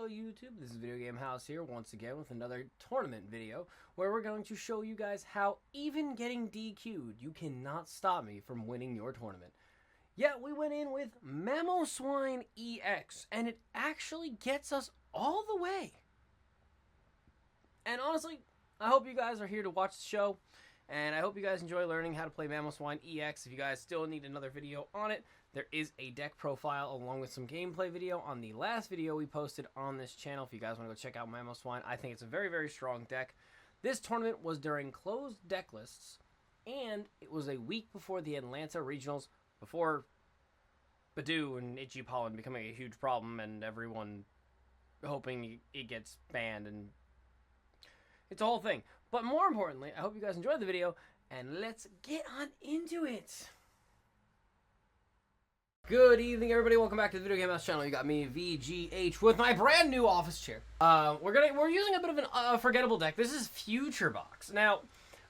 Hello YouTube, this is Video Game House here once again with another tournament video where we're going to show you guys how even getting DQ'd, you cannot stop me from winning your tournament. Yet we went in with Mamoswine EX and it actually gets us all the way. And honestly, I hope you guys are here to watch the show and I hope you guys enjoy learning how to play Mamoswine EX. If you guys still need another video on it, there is a deck profile along with some gameplay video on the last video we posted on this channel. If you guys want to go check out Mamoswine, I think it's a very, very strong deck. This tournament was during closed deck lists, and it was a week before the Atlanta Regionals, before Badoo and Itchy Pollen becoming a huge problem and everyone hoping it gets banned, and it's a whole thing. But more importantly, I hope you guys enjoyed the video, and let's get on into it. Good evening, everybody. Welcome back to the Video Game House channel. You got me, VGH, with my brand new office chair. We're using a bit of an forgettable deck. This is Future Box. Now,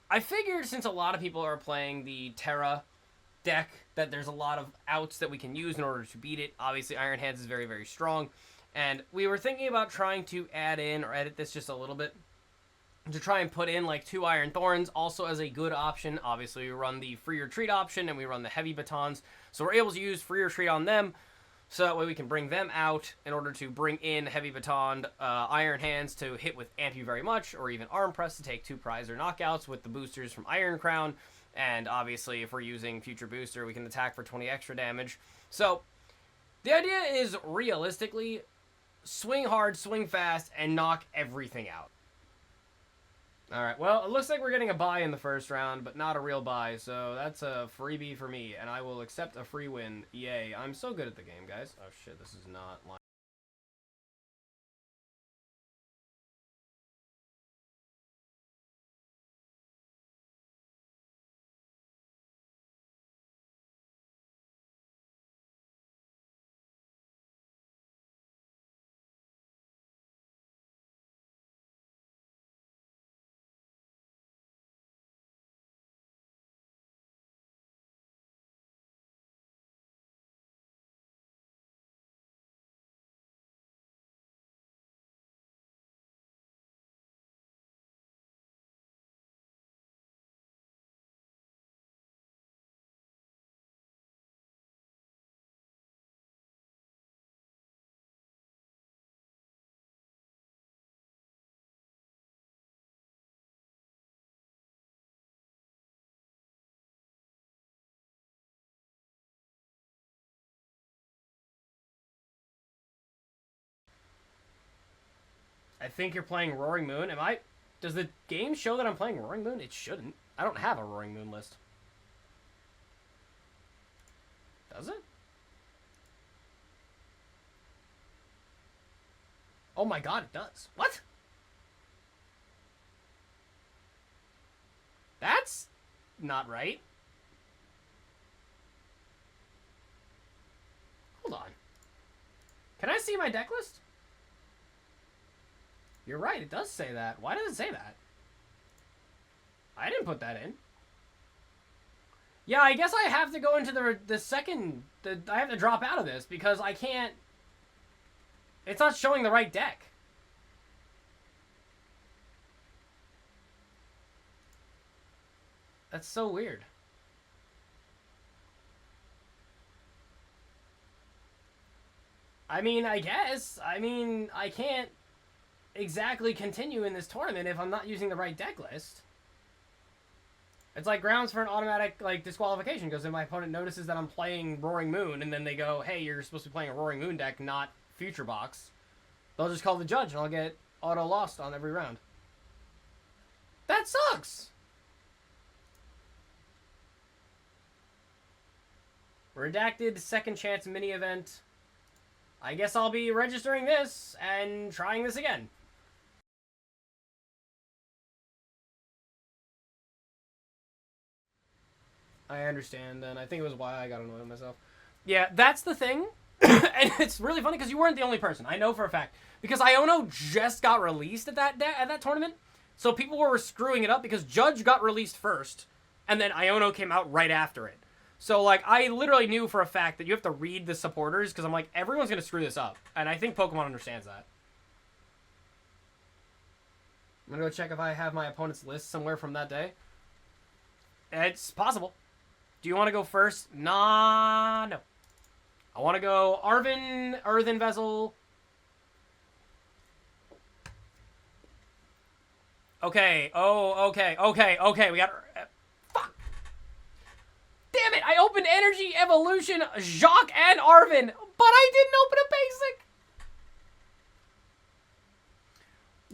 I figured since a lot of people are playing the Terra deck, that there's a lot of outs that we can use in order to beat it. Obviously, Iron Hands is very, very strong, and we were thinking about trying to add in or edit this just a little bit to try and put in like 2 Iron Thorns also as a good option. Obviously, we run the free retreat option and we run the heavy batons, so we're able to use free retreat on them, so that way we can bring them out in order to bring in heavy baton, Iron Hands to hit with Amp You Very Much, or even Arm Press to take 2 prize or knockouts with the boosters from Iron Crown. And obviously, if we're using Future Booster, we can attack for 20 extra damage. So the idea is realistically swing hard, swing fast, and knock everything out. Alright, well, it looks like we're getting a bye in the first round, but not a real bye, so that's a freebie for me, and I will accept a free win. Yay, I'm so good at the game, guys. Oh shit, this is not like... I think you're playing Roaring Moon. Am I? Does the game show that I'm playing Roaring Moon? It shouldn't. I don't have a Roaring Moon list. Does it? Oh my god, it does. What? That's not right. Hold on. Can I see my deck list? You're right, it does say that. Why does it say that? I didn't put that in. Yeah, I guess I have to go into I have to drop out of this because I can't... It's not showing the right deck. That's so weird. I mean, I guess. I mean, I can't exactly continue in this tournament if I'm not using the right deck list. It's like grounds for an automatic like disqualification, because if my opponent notices that I'm playing Roaring Moon and then they go, hey, you're supposed to be playing a Roaring Moon deck, not Future Box, they'll just call the judge and I'll get auto lost on every round. That sucks! Redacted second chance mini event. I guess I'll be registering this and trying this again. I understand, and I think it was why I got annoyed with myself. Yeah, that's the thing. And it's really funny because you weren't the only person. I know for a fact. Because Iono just got released at that tournament. So people were screwing it up because Judge got released first. And then Iono came out right after it. So, like, I literally knew for a fact that you have to read the supporters because I'm like, everyone's going to screw this up. And I think Pokemon understands that. I'm gonna go check if I have my opponent's list somewhere from that day. It's possible. Do you want to go first? Nah, no. I want to go Arvin, Earthen Vessel. Okay. Oh, okay. We got... fuck. Damn it. I opened Energy, Evolution, Jacques, and Arvin, but I didn't open a basic.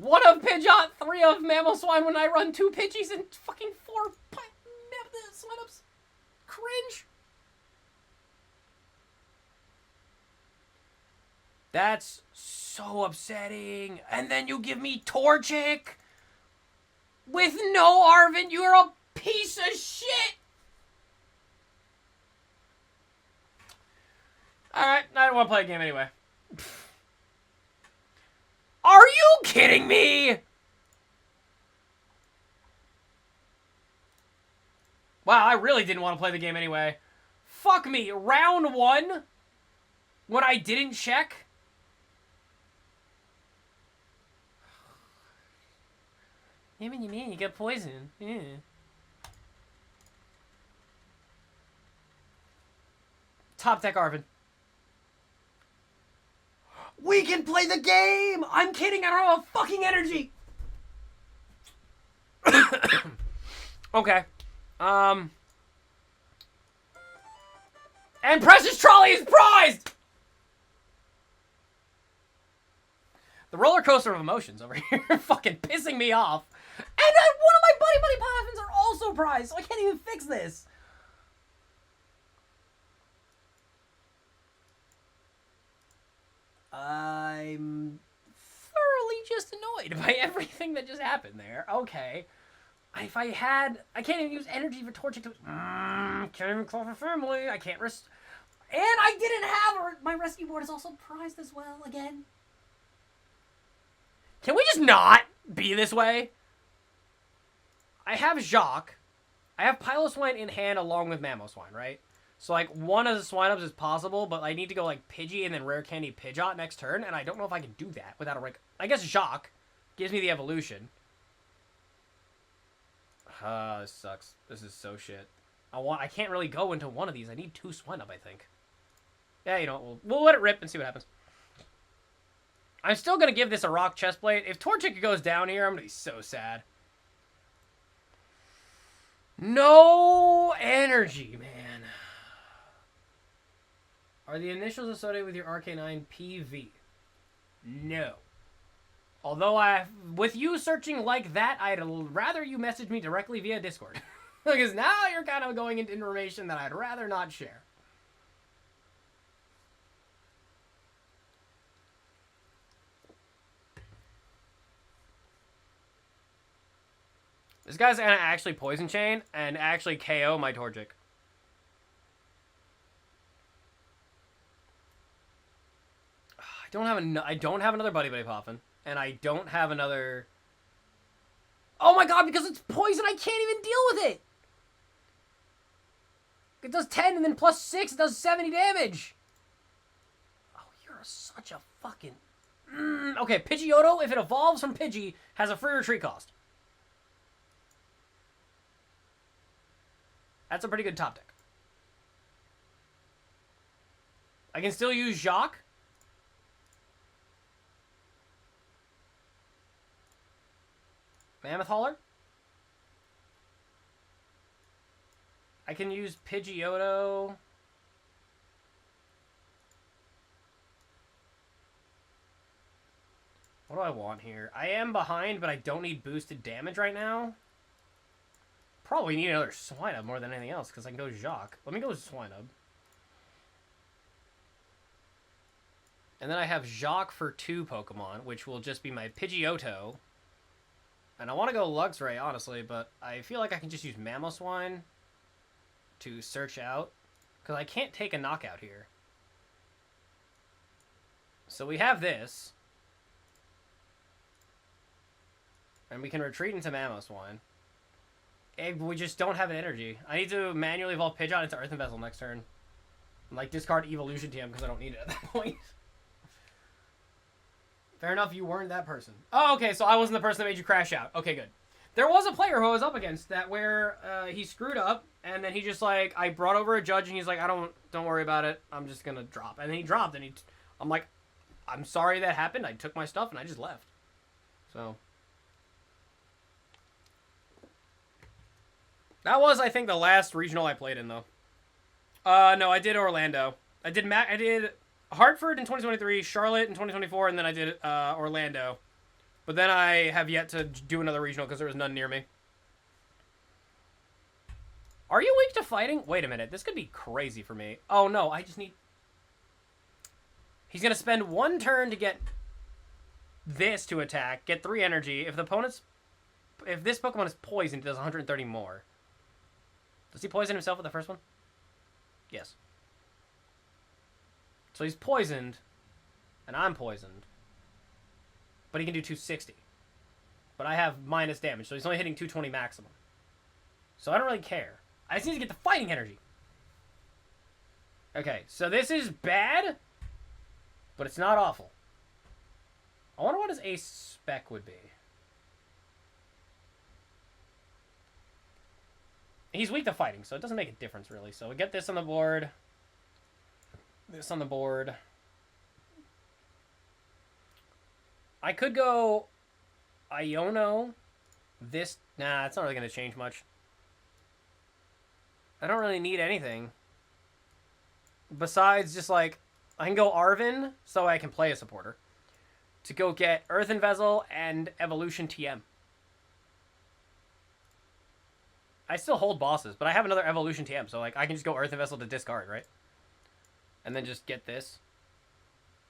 One of Pidgeot, 3 of Mamoswine when I run 2 Pidgeys and fucking 4 Swineups. Cringe. That's so upsetting. And then you give me Torchic with no Arvin. You're a piece of shit. Alright, I don't want to play a game anyway. Are you kidding me? Wow, I really didn't want to play the game anyway. Fuck me. Round 1? When I didn't check? Yeah, man, you got poison. Yeah. Top deck Arvin. We can play the game! I'm kidding, I don't have a fucking energy! Okay. And Precious Trolley is prized! The roller coaster of emotions over here fucking pissing me off. And one of my Buddy Poffins are also prized, so I can't even fix this. I'm thoroughly just annoyed by everything that just happened there. Okay. If I had... I can't even use energy for torching to... can't even call for family. I can't risk... And I didn't have... My rescue board is also prized as well, again. Can we just not be this way? I have Jacques. I have Piloswine in hand along with Mamoswine, right? So, like, one of the Swineups is possible, but I need to go, like, Pidgey and then Rare Candy Pidgeot next turn, and I don't know if I can do that without a rank. I guess Jacques gives me the evolution. This sucks. This is so shit. I can't really go into one of these. I need 2 Swineup, I think. Yeah, you know what? We'll let it rip and see what happens. I'm still going to give this a rock chestplate. If Torchic goes down here, I'm going to be so sad. No energy, man. Are the initials associated with your RK9 PV? No. Although with you searching like that, I'd rather you message me directly via Discord. Because now you're kind of going into information that I'd rather not share. This guy's gonna actually Poison Chain and actually KO my Torchic. I don't have another Buddy Poffin, and I don't have another. Oh my god! Because it's poison, I can't even deal with it. It does 10 and then plus 6. It does 70 damage. Oh, you're such a fucking. Okay, Pidgeotto, if it evolves from Pidgey, has a free retreat cost. That's a pretty good top deck. I can still use Jacques. Mammoth Hauler. I can use Pidgeotto. What do I want here? I am behind, but I don't need boosted damage right now. Probably need another Swinub more than anything else, because I can go Jacques. Let me go Swinub. And then I have Jacques for 2 Pokemon, which will just be my Pidgeotto. And I want to go Luxray, honestly, but I feel like I can just use Mamoswine to search out, because I can't take a knockout here. So we have this. And we can retreat into Mamoswine. And we just don't have an energy. I need to manually evolve Pidgeot into Earthen Vessel next turn. And, like, discard Evolution TM because I don't need it at that point. Fair enough, you weren't that person. Oh, okay, so I wasn't the person that made you crash out. Okay, good. There was a player who I was up against that where he screwed up, and then he just, like, I brought over a judge, and he's like, don't worry about it. I'm just gonna drop. And then he dropped, and I'm like, I'm sorry that happened. I took my stuff, and I just left. So. That was, I think, the last regional I played in, though. No, I did Orlando. I did Hartford in 2023, Charlotte in 2024, and then I did Orlando. But then I have yet to do another regional because there was none near me. Are you weak to fighting? Wait a minute. This could be crazy for me. Oh, no. I just need... He's going to spend 1 turn to get this to attack, get 3 energy. If this Pokemon is poisoned, it does 130 more. Does he poison himself with the first one? Yes. So he's poisoned, and I'm poisoned. But he can do 260. But I have minus damage, so he's only hitting 220 maximum. So I don't really care. I just need to get the fighting energy. Okay, so this is bad, but it's not awful. I wonder what his ace spec would be. He's weak to fighting, so it doesn't make a difference, really. So we get this on the board. This on the board. I could go Iono. This... Nah, it's not really going to change much. I don't really need anything. Besides just, like... I can go Arvin, so I can play a supporter. To go get Earthen Vessel and Evolution TM. I still hold bosses, but I have another Evolution TM, so like I can just go Earthen Vessel to discard, right? And then just get this.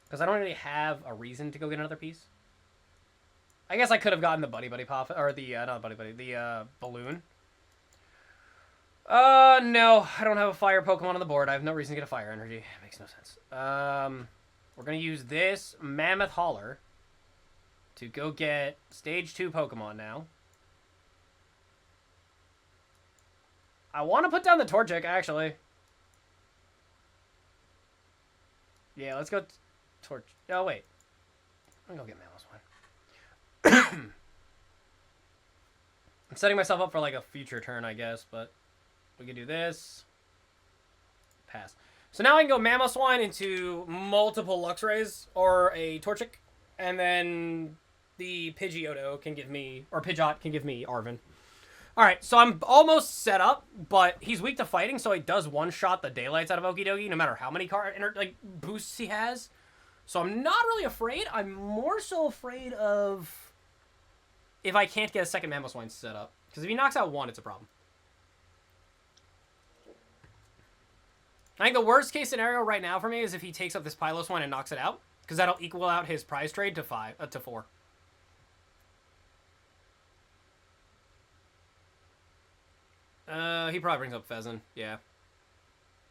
Because I don't really have a reason to go get another piece. I guess I could have gotten the Buddy Buddy Pop, or the, not Buddy Buddy, the, Balloon. No, I don't have a fire Pokemon on the board. I have no reason to get a fire energy. It makes no sense. We're going to use this Mammoth Hauler to go get Stage 2 Pokemon now. I want to put down the Torchic, actually. Yeah, let's go Torch. Oh, wait. I'm going to go get Mamoswine. I'm setting myself up for, like, a future turn, I guess, but we can do this. Pass. So now I can go Mamoswine into multiple Luxrays or a Torchic, and then the Pidgeotto can give me, or Pidgeot can give me Arvin. Alright, so I'm almost set up, but he's weak to fighting, so he does one-shot the daylights out of Okidogi, no matter how many boosts he has. So I'm not really afraid. I'm more so afraid of if I can't get a second Mamoswine set up. Because if he knocks out one, it's a problem. I think the worst case scenario right now for me is if he takes up this Piloswine and knocks it out, because that'll equal out his prize trade to 4. He probably brings up Pheasant, yeah.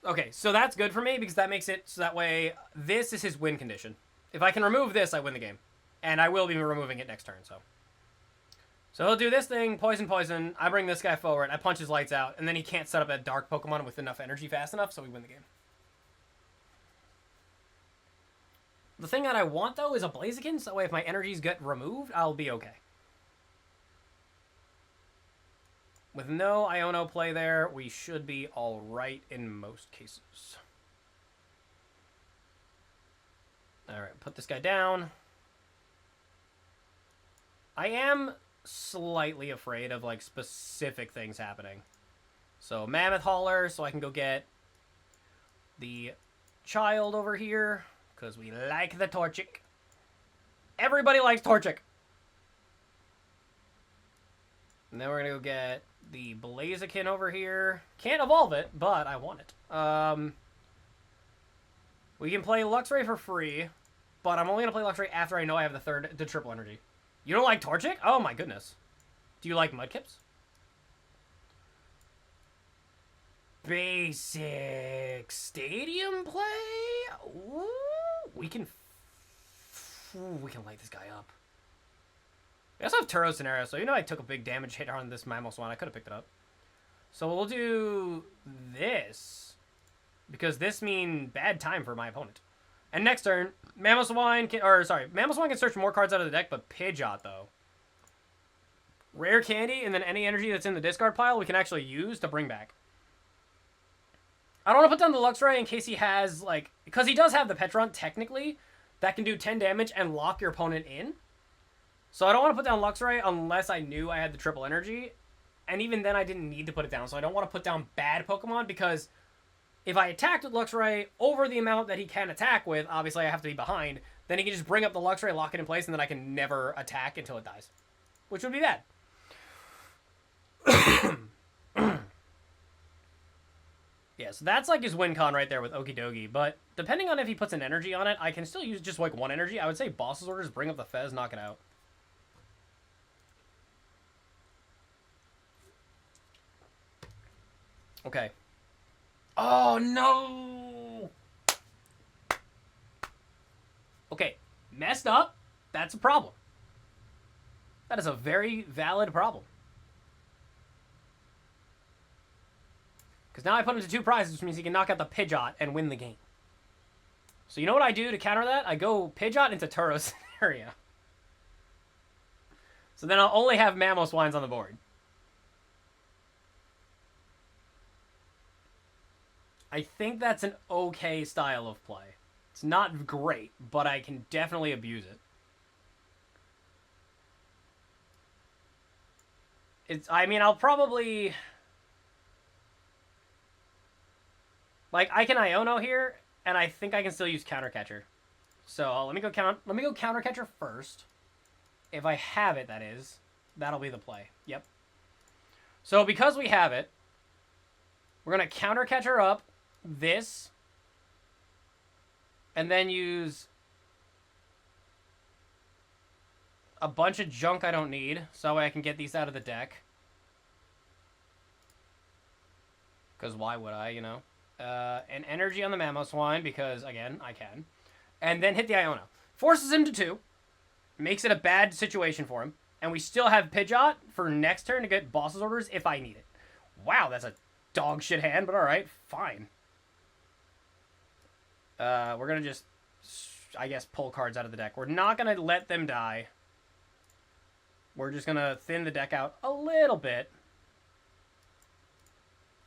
Okay, so that's good for me because that makes it so that way this is his win condition. If I can remove this, I win the game. And I will be removing it next turn, so. So he'll do this thing, poison, poison. I bring this guy forward, I punch his lights out, and then he can't set up a dark Pokemon with enough energy fast enough, so we win the game. The thing that I want, though, is a Blaziken, so that way if my energies get removed, I'll be okay. With no Iono play there, we should be alright in most cases. Alright, put this guy down. I am slightly afraid of, like, specific things happening. So, Mammoth Hauler, so I can go get the child over here, because we like the Torchic. Everybody likes Torchic. And then we're going to go get the Blaziken over here. Can't evolve it, but I want it. We can play Luxray for free, but I'm only going to play Luxray after I know I have the triple energy. You don't like Torchic? Oh my goodness. Do you like Mudkips? Basic Stadium play? Ooh, we can light this guy up. We also have Turo Scenario, so you know I took a big damage hit on this Mamoswine. I could have picked it up. So we'll do this, because this means bad time for my opponent. And next turn, Mamoswine can search more cards out of the deck, but Pidgeot, though. Rare Candy, and then any energy that's in the discard pile we can actually use to bring back. I don't want to put down the Luxray in case he has, like... Because he does have the Petron, technically, that can do 10 damage and lock your opponent in. So I don't want to put down Luxray unless I knew I had the triple energy. And even then, I didn't need to put it down. So I don't want to put down bad Pokemon, because if I attacked with Luxray over the amount that he can attack with, obviously I have to be behind, then he can just bring up the Luxray, lock it in place, and then I can never attack until it dies. Which would be bad. Yeah, so that's like his win con right there with Okie Dokie. But depending on if he puts an energy on it, I can still use just like one energy. I would say Boss's Orders, bring up the Fez, knock it out. Okay. Oh, no! Okay, messed up. That's a problem. That is a very valid problem. Because now I put him to 2 prizes, which means he can knock out the Pidgeot and win the game. So you know what I do to counter that? I go Pidgeot into Turo scenario. So then I'll only have Mamoswines on the board. I think that's an okay style of play. It's not great, but I can definitely abuse it. I mean, I'll probably... Like, I can Iono here, and I think I can still use Counter Catcher. So let me go Counter Catcher first. If I have it, that is. That'll be the play. Yep. So because we have it, we're going to Counter Catcher up this, and then use a bunch of junk I don't need, so that way I can get these out of the deck. Because why would I, you know? An energy on the Mamoswine, because, again, I can. And then hit the Iono. Forces him to 2. Makes it a bad situation for him. And we still have Pidgeot for next turn to get Boss's Orders if I need it. Wow, that's a dog shit hand, but alright, fine. We're going to just, I guess, pull cards out of the deck. We're not going to let them die. We're just going to thin the deck out a little bit.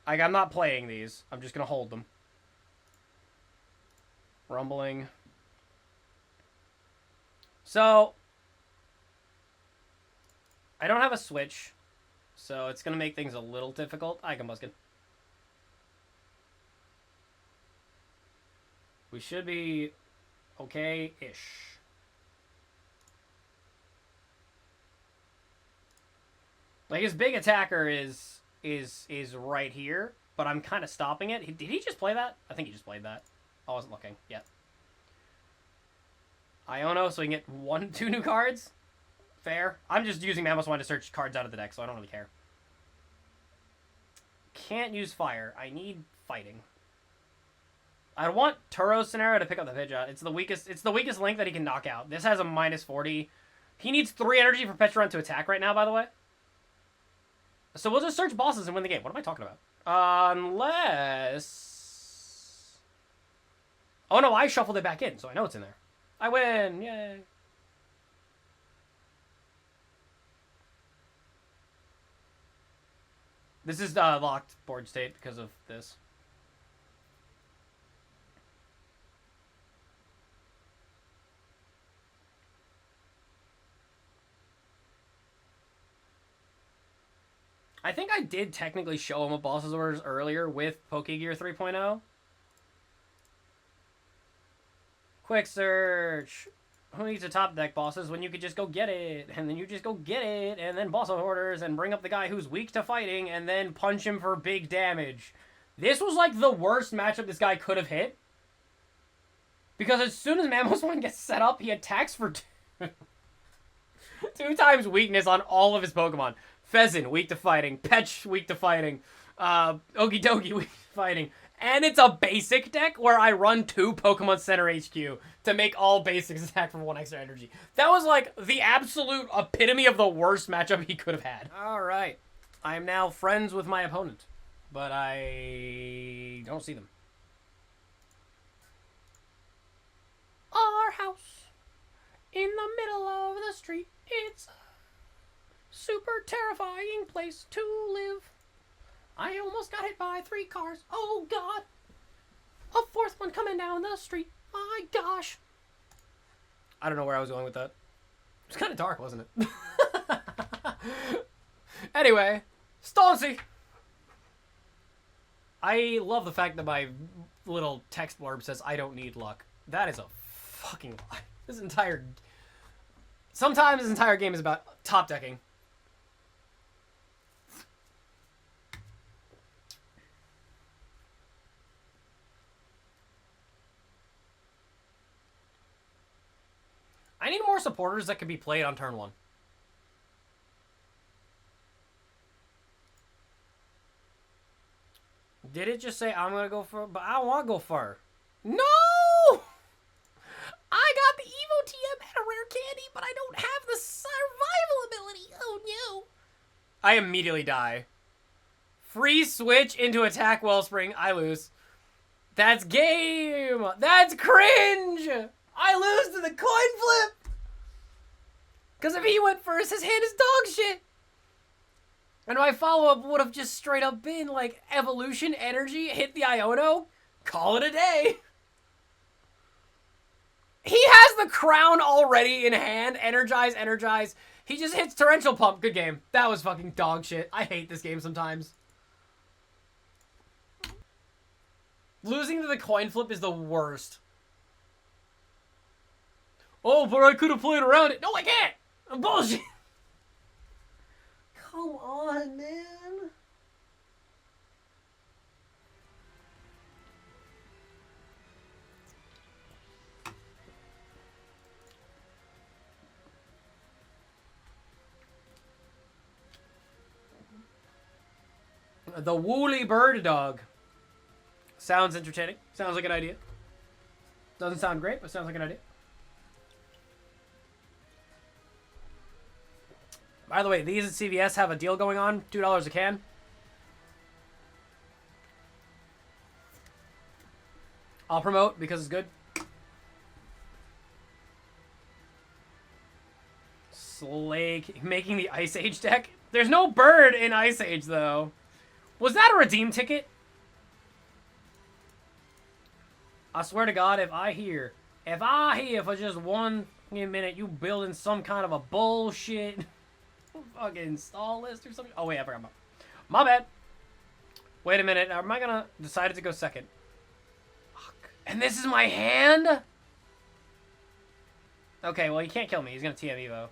Like, I'm not playing these. I'm just going to hold them. Rumbling. So, I don't have a switch, so it's going to make things a little difficult. Hi, Combuskin. We should be okay-ish. Like, his big attacker is right here, but I'm kind of stopping it. Did he just play that? I think he just played that. I wasn't looking. Yep. Iono, so we can get 2 new cards. Fair. I'm just using Mamoswine to search cards out of the deck, so I don't really care. Can't use fire. I need fighting. I want Turo scenario to pick up the Pidgeot. It's the weakest link that he can knock out. This has a -40. He needs 3 energy for Petron to attack right now, by the way. So we'll just search bosses and win the game. What am I talking about? Unless... Oh no, I shuffled it back in, so I know it's in there. I win! Yay! This is locked board state because of this. I think I did technically show him a Boss's Orders earlier with Pokegear 3.0. Quick search. Who needs a top deck bosses when you could just go get it? And then you just go get it, and then Boss Orders, and bring up the guy who's weak to fighting, and then punch him for big damage. This was like the worst matchup this guy could have hit. Because as soon as Mamoswine gets set up, he attacks for 2 times weakness on all of his Pokemon. Pheasant, weak to fighting. Petch, weak to fighting. Okie Dokie, weak to fighting. And it's a basic deck where I run 2 Pokemon Center HQ to make all basics attack for 1 extra energy. That was like the absolute epitome of the worst matchup he could have had. Alright. I am now friends with my opponent. But I don't see them. Our house in the middle of the street. It's a super terrifying place to live. I almost got hit by 3 cars. Oh, God. A 4th one coming down the street. My gosh. I don't know where I was going with that. It was kind of dark, wasn't it? Anyway, Stoncy. I love the fact that my little text blurb says I don't need luck. That is a fucking lie. Sometimes this entire game is about top decking. I need more supporters that can be played on turn 1. Did it just say I'm gonna go for? But I don't want to go fur. No! I got the Evo TM and a rare candy, but I don't have the survival ability. Oh no! I immediately die. Free switch into attack wellspring. I lose. That's game. That's cringe. I lose to the coin flip. Because if he went first, his hand is dog shit. And my follow-up would have just straight up been like evolution, energy, hit the Iono, call it a day. He has the crown already in hand. Energize, energize. He just hits torrential pump. Good game. That was fucking dog shit. I hate this game sometimes. Losing to the coin flip is the worst. Oh, but I could have played around it. No, I can't. I'm bullshit. Come on, man. The Woolly Bird Dog. Sounds entertaining. Sounds like an idea. Doesn't sound great, but sounds like an idea. By the way, these at CVS have a deal going on. $2 a can. I'll promote because it's good. Slake. Making the Ice Age deck. There's no bird in Ice Age, though. Was that a redeem ticket? I swear to God, if I hear for just 1 minute you building some kind of a bullshit fucking install list or something. Oh, wait, I forgot about. My bad. Wait a minute. Am I gonna decide to go second? Fuck. And this is my hand? Okay, well, he can't kill me. He's gonna TM Evo.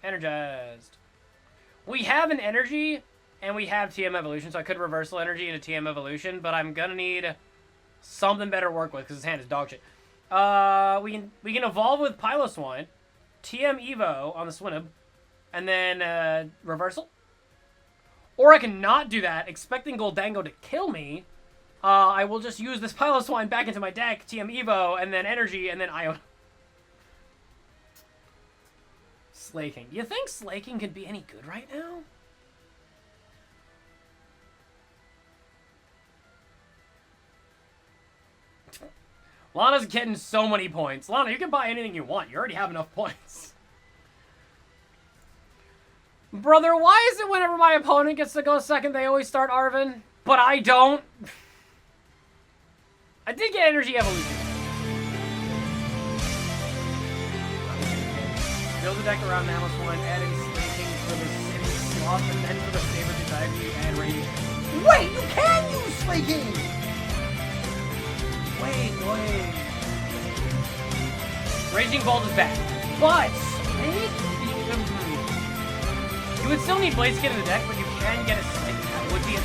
Energized. We have an energy, and we have TM Evolution, so I could reversal energy into TM Evolution, but I'm gonna need something better to work with, because his hand is dog shit. We can evolve with Mamoswine, TM Evo on the Swinub, and then reversal. Or I can not do that, expecting Goldango to kill me. I will just use this Mamoswine back into my deck, TM Evo, and then energy, and then Iona. Slaking. You think Slaking could be any good right now? Lana's getting so many points. Lana, you can buy anything you want. You already have enough points. Brother, why is it whenever my opponent gets to go second, they always start Arven? But I don't. I did get Energy Evolution. Build the deck around Mamoswine, adding Slaking for the City Sloth, and then for the Saber Society and Radiation. Wait, you can use Slaking! Wait. Raging Bolt is bad. But Slake? You would still need Bladeskin in the deck, but you can get a Slake. That would be a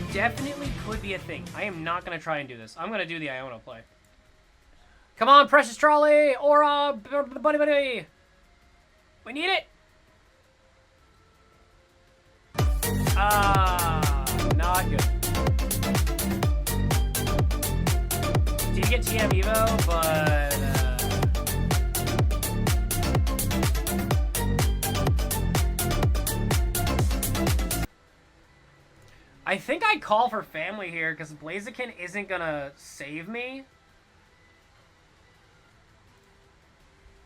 thing. Definitely could be a thing. I am not going to try and do this. I'm going to do the Iona play. Come on, Precious Trolley! Aura! Buddy! We need it! Not good. Did you get TM Evo? But, I think I call for family here because Blaziken isn't gonna save me.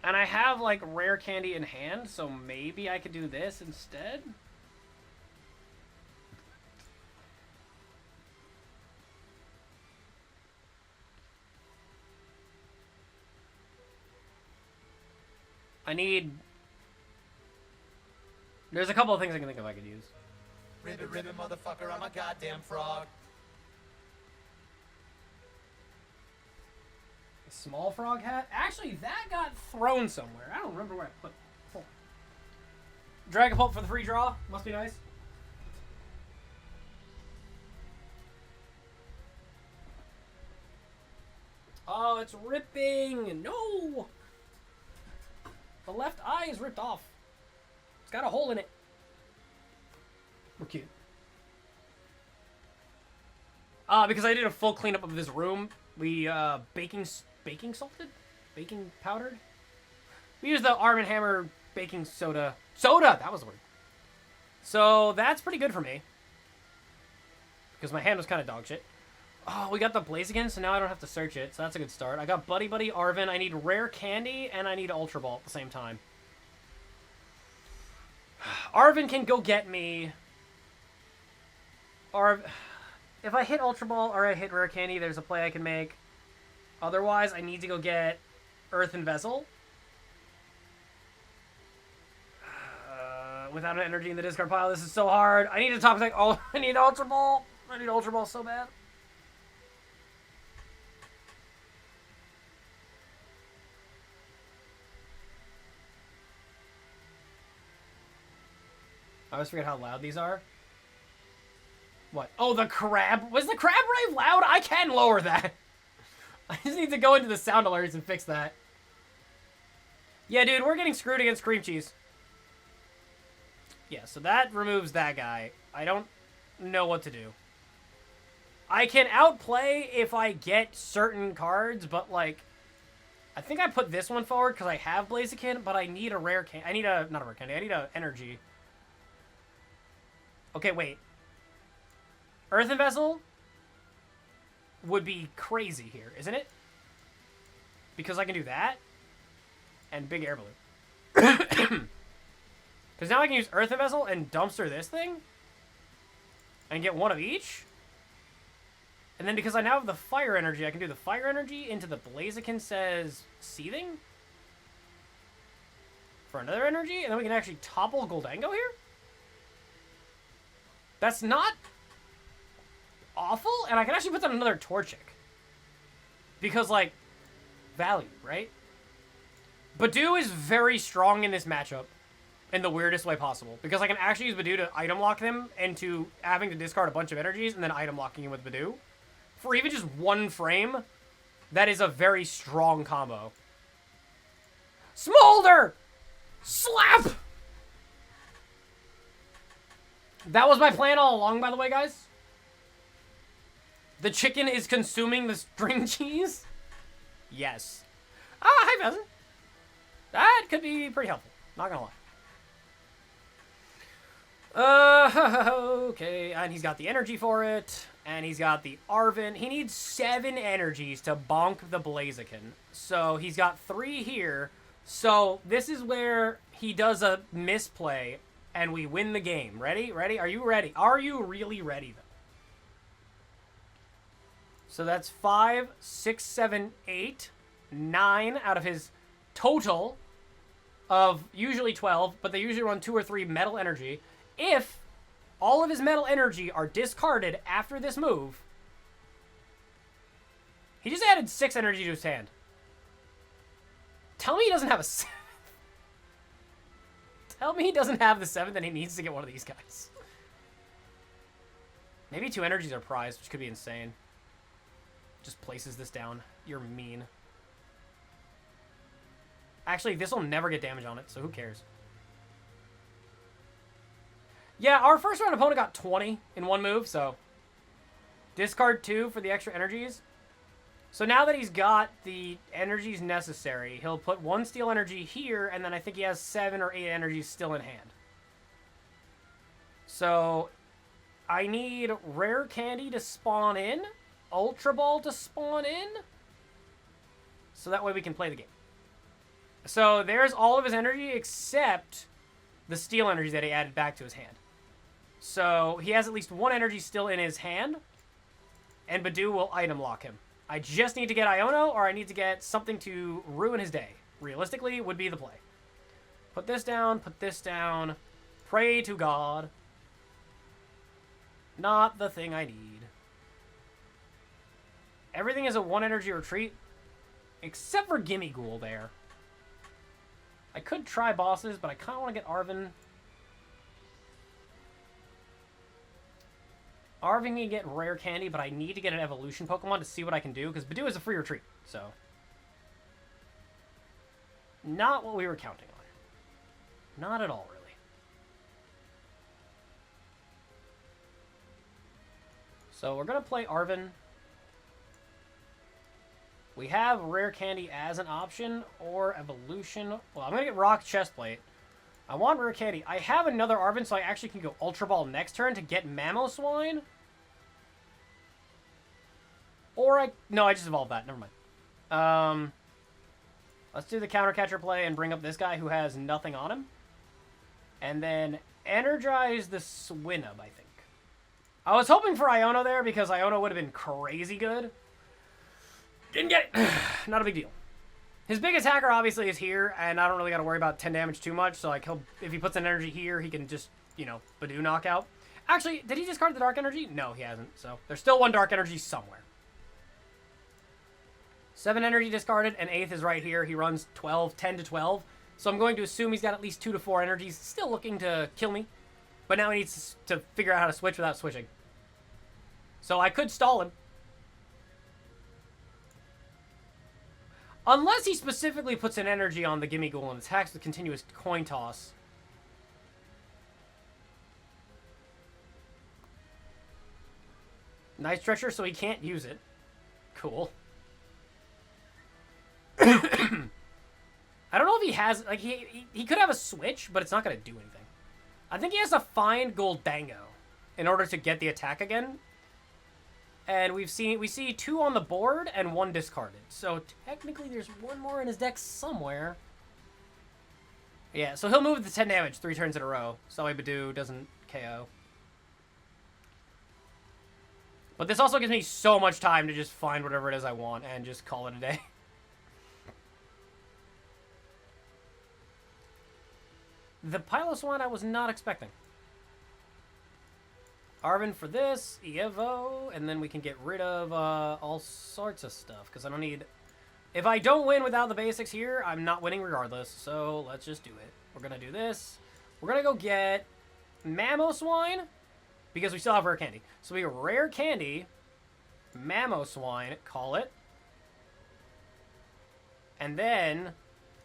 And I have, like, rare candy in hand, so maybe I could do this instead? I need... There's a couple of things I can think of I could use. Ribbit, ribbit, motherfucker, I'm a goddamn frog. A small frog hat? Actually, that got thrown somewhere. I don't remember where I put it. Hold on. Dragapult for the free draw. Must be nice. Oh, it's ripping! No! The left eye is ripped off. It's got a hole in it. We're cute. Because I did a full cleanup of this room, we, baking salted? Baking powdered? We used the Arm & Hammer baking soda. Soda! That was the word. So, that's pretty good for me. Because my hand was kind of dog shit. Oh, we got the Blaziken, so now I don't have to search it, so that's a good start. I got Buddy Buddy, Arven, I need Rare Candy, and I need Ultra Ball at the same time. Arven can go get me... If I hit Ultra Ball or I hit Rare Candy, there's a play I can make. Otherwise, I need to go get Earthen Vessel. Without an energy in the discard pile, this is so hard. I need a top deck. Oh, I need Ultra Ball. I need Ultra Ball so bad. I always forget how loud these are. What? Oh, the crab. Was the crab rave loud? I can lower that. I just need to go into the sound alerts and fix that. Yeah, dude, we're getting screwed against cream cheese. Yeah, so that removes that guy. I don't know what to do. I can outplay if I get certain cards, but, like... I think I put this one forward because I have Blaziken, but I need a rare candy. I need a... Not a rare candy. I need a energy. Okay, wait. Earthen Vessel would be crazy here, isn't it? Because I can do that and Big Air Balloon. Because now I can use Earthen Vessel and dumpster this thing and get one of each. And then because I now have the Fire Energy, I can do the Fire Energy into the Blaziken says Seething for another energy, and then we can actually topple Goldango here. That's not awful, and I can actually put down another Torchic. Because, like, value, right? Badoo is very strong in this matchup in the weirdest way possible. Because I can actually use Badoo to item lock them into having to discard a bunch of energies and then item locking him with Badoo. For even just one frame, that is a very strong combo. Smolder! Slap! That was my plan all along, by the way, guys. The chicken is consuming the string cheese? Yes. Ah, hi, Pheasant. That could be pretty helpful. Not gonna lie. Okay. And he's got the energy for it. And he's got the Arven. He needs 7 energies to bonk the Blaziken. So he's got 3 here. So this is where he does a misplay and we win the game. Ready? Ready? Are you ready? Are you really ready, though? So that's 5, 6, 7, 8, 9 out of his total of usually 12, but they usually run 2 or 3 metal energy. If all of his metal energy are discarded after this move, he just added 6 energy to his hand. Tell me he doesn't have a 7th. Tell me he doesn't have the 7th and he needs to get one of these guys. Maybe 2 energies are prized, which could be insane. Just places this down. You're mean. Actually, this will never get damage on it, so who cares? Yeah, our first round opponent got 20 in one move, so... Discard 2 for the extra energies. So now that he's got the energies necessary, he'll put 1 steel energy here, and then I think he has 7 or 8 energies still in hand. So, I need Rare Candy to spawn in, Ultra Ball to spawn in, so that way we can play the game. So there's all of his energy except the steel energy that he added back to his hand. So he has at least one energy still in his hand, and Badoo will item lock him. I just need to get Iono, or I need to get something to ruin his day. Realistically, would be the play. Put this down, pray to God. Not the thing I need. Everything is a 1 energy retreat, except for Gimme Ghoul there. I could try bosses, but I kind of want to get Arven. Arven can get Rare Candy, but I need to get an evolution Pokemon to see what I can do, because Badoo is a free retreat, so. Not what we were counting on. Not at all, really. So we're going to play Arven. We have Rare Candy as an option, or Evolution. Well, I'm going to get Rock Chestplate. I want Rare Candy. I have another Arven, so I actually can go Ultra Ball next turn to get Mamoswine. Or no, I just evolved that. Never mind. Let's do the Counter Catcher play and bring up this guy who has nothing on him. And then energize the Swinub, I think. I was hoping for Iono there because Iono would have been crazy good. Didn't get it. Not a big deal. His big attacker obviously is here, and I don't really got to worry about 10 damage too much. So like, if he puts an energy here, he can just, you know, Badoo knockout. Actually, did he discard the Dark Energy? No, he hasn't. So there's still 1 Dark Energy somewhere. 7 energy discarded, and 8th is right here. He runs 10 to 12. So I'm going to assume he's got at least 2 to 4 energies. Still looking to kill me. But now he needs to figure out how to switch without switching. So I could stall him. Unless he specifically puts an energy on the Gimme Ghoul and attacks with continuous coin toss. Nice stretcher, so he can't use it. Cool. I don't know if he has, like, he could have a switch, but it's not going to do anything. I think he has to find Goldango in order to get the attack again. And we see 2 on the board and 1 discarded. So technically there's 1 more in his deck somewhere. Yeah, so he'll move the 10 damage 3 turns in a row. So Badoo doesn't KO. But this also gives me so much time to just find whatever it is I want and just call it a day. The Piloswine I was not expecting. Arven for this, Evo, and then we can get rid of all sorts of stuff, because I don't need... If I don't win without the basics here, I'm not winning regardless, so let's just do it. We're going to do this. We're going to go get Mamoswine, because we still have Rare Candy. So we get Rare Candy, Mamoswine, call it. And then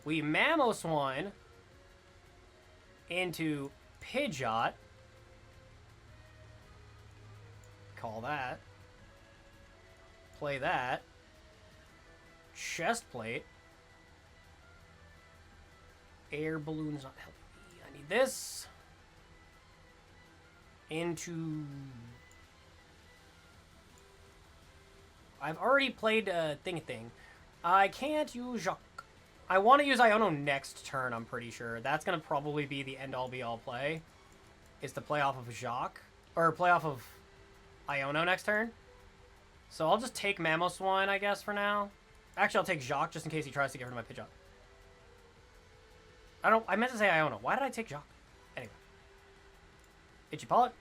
we Mamoswine into Pidgeot. Call that. Play that. Chest plate. Air balloon's not helping me. I need this. Into... I've already played Thing. I can't use Jacques. I want to use Iono next turn, I'm pretty sure. That's going to probably be the end-all be-all play. Is to play off of Jacques. Or play off of Iono next turn. So I'll just take Mamoswine, I guess, for now. Actually, I'll take Jacques just in case he tries to get rid of my Pidgeot. I meant to say Iono. Why did I take Jacques? Anyway. Itchypollet.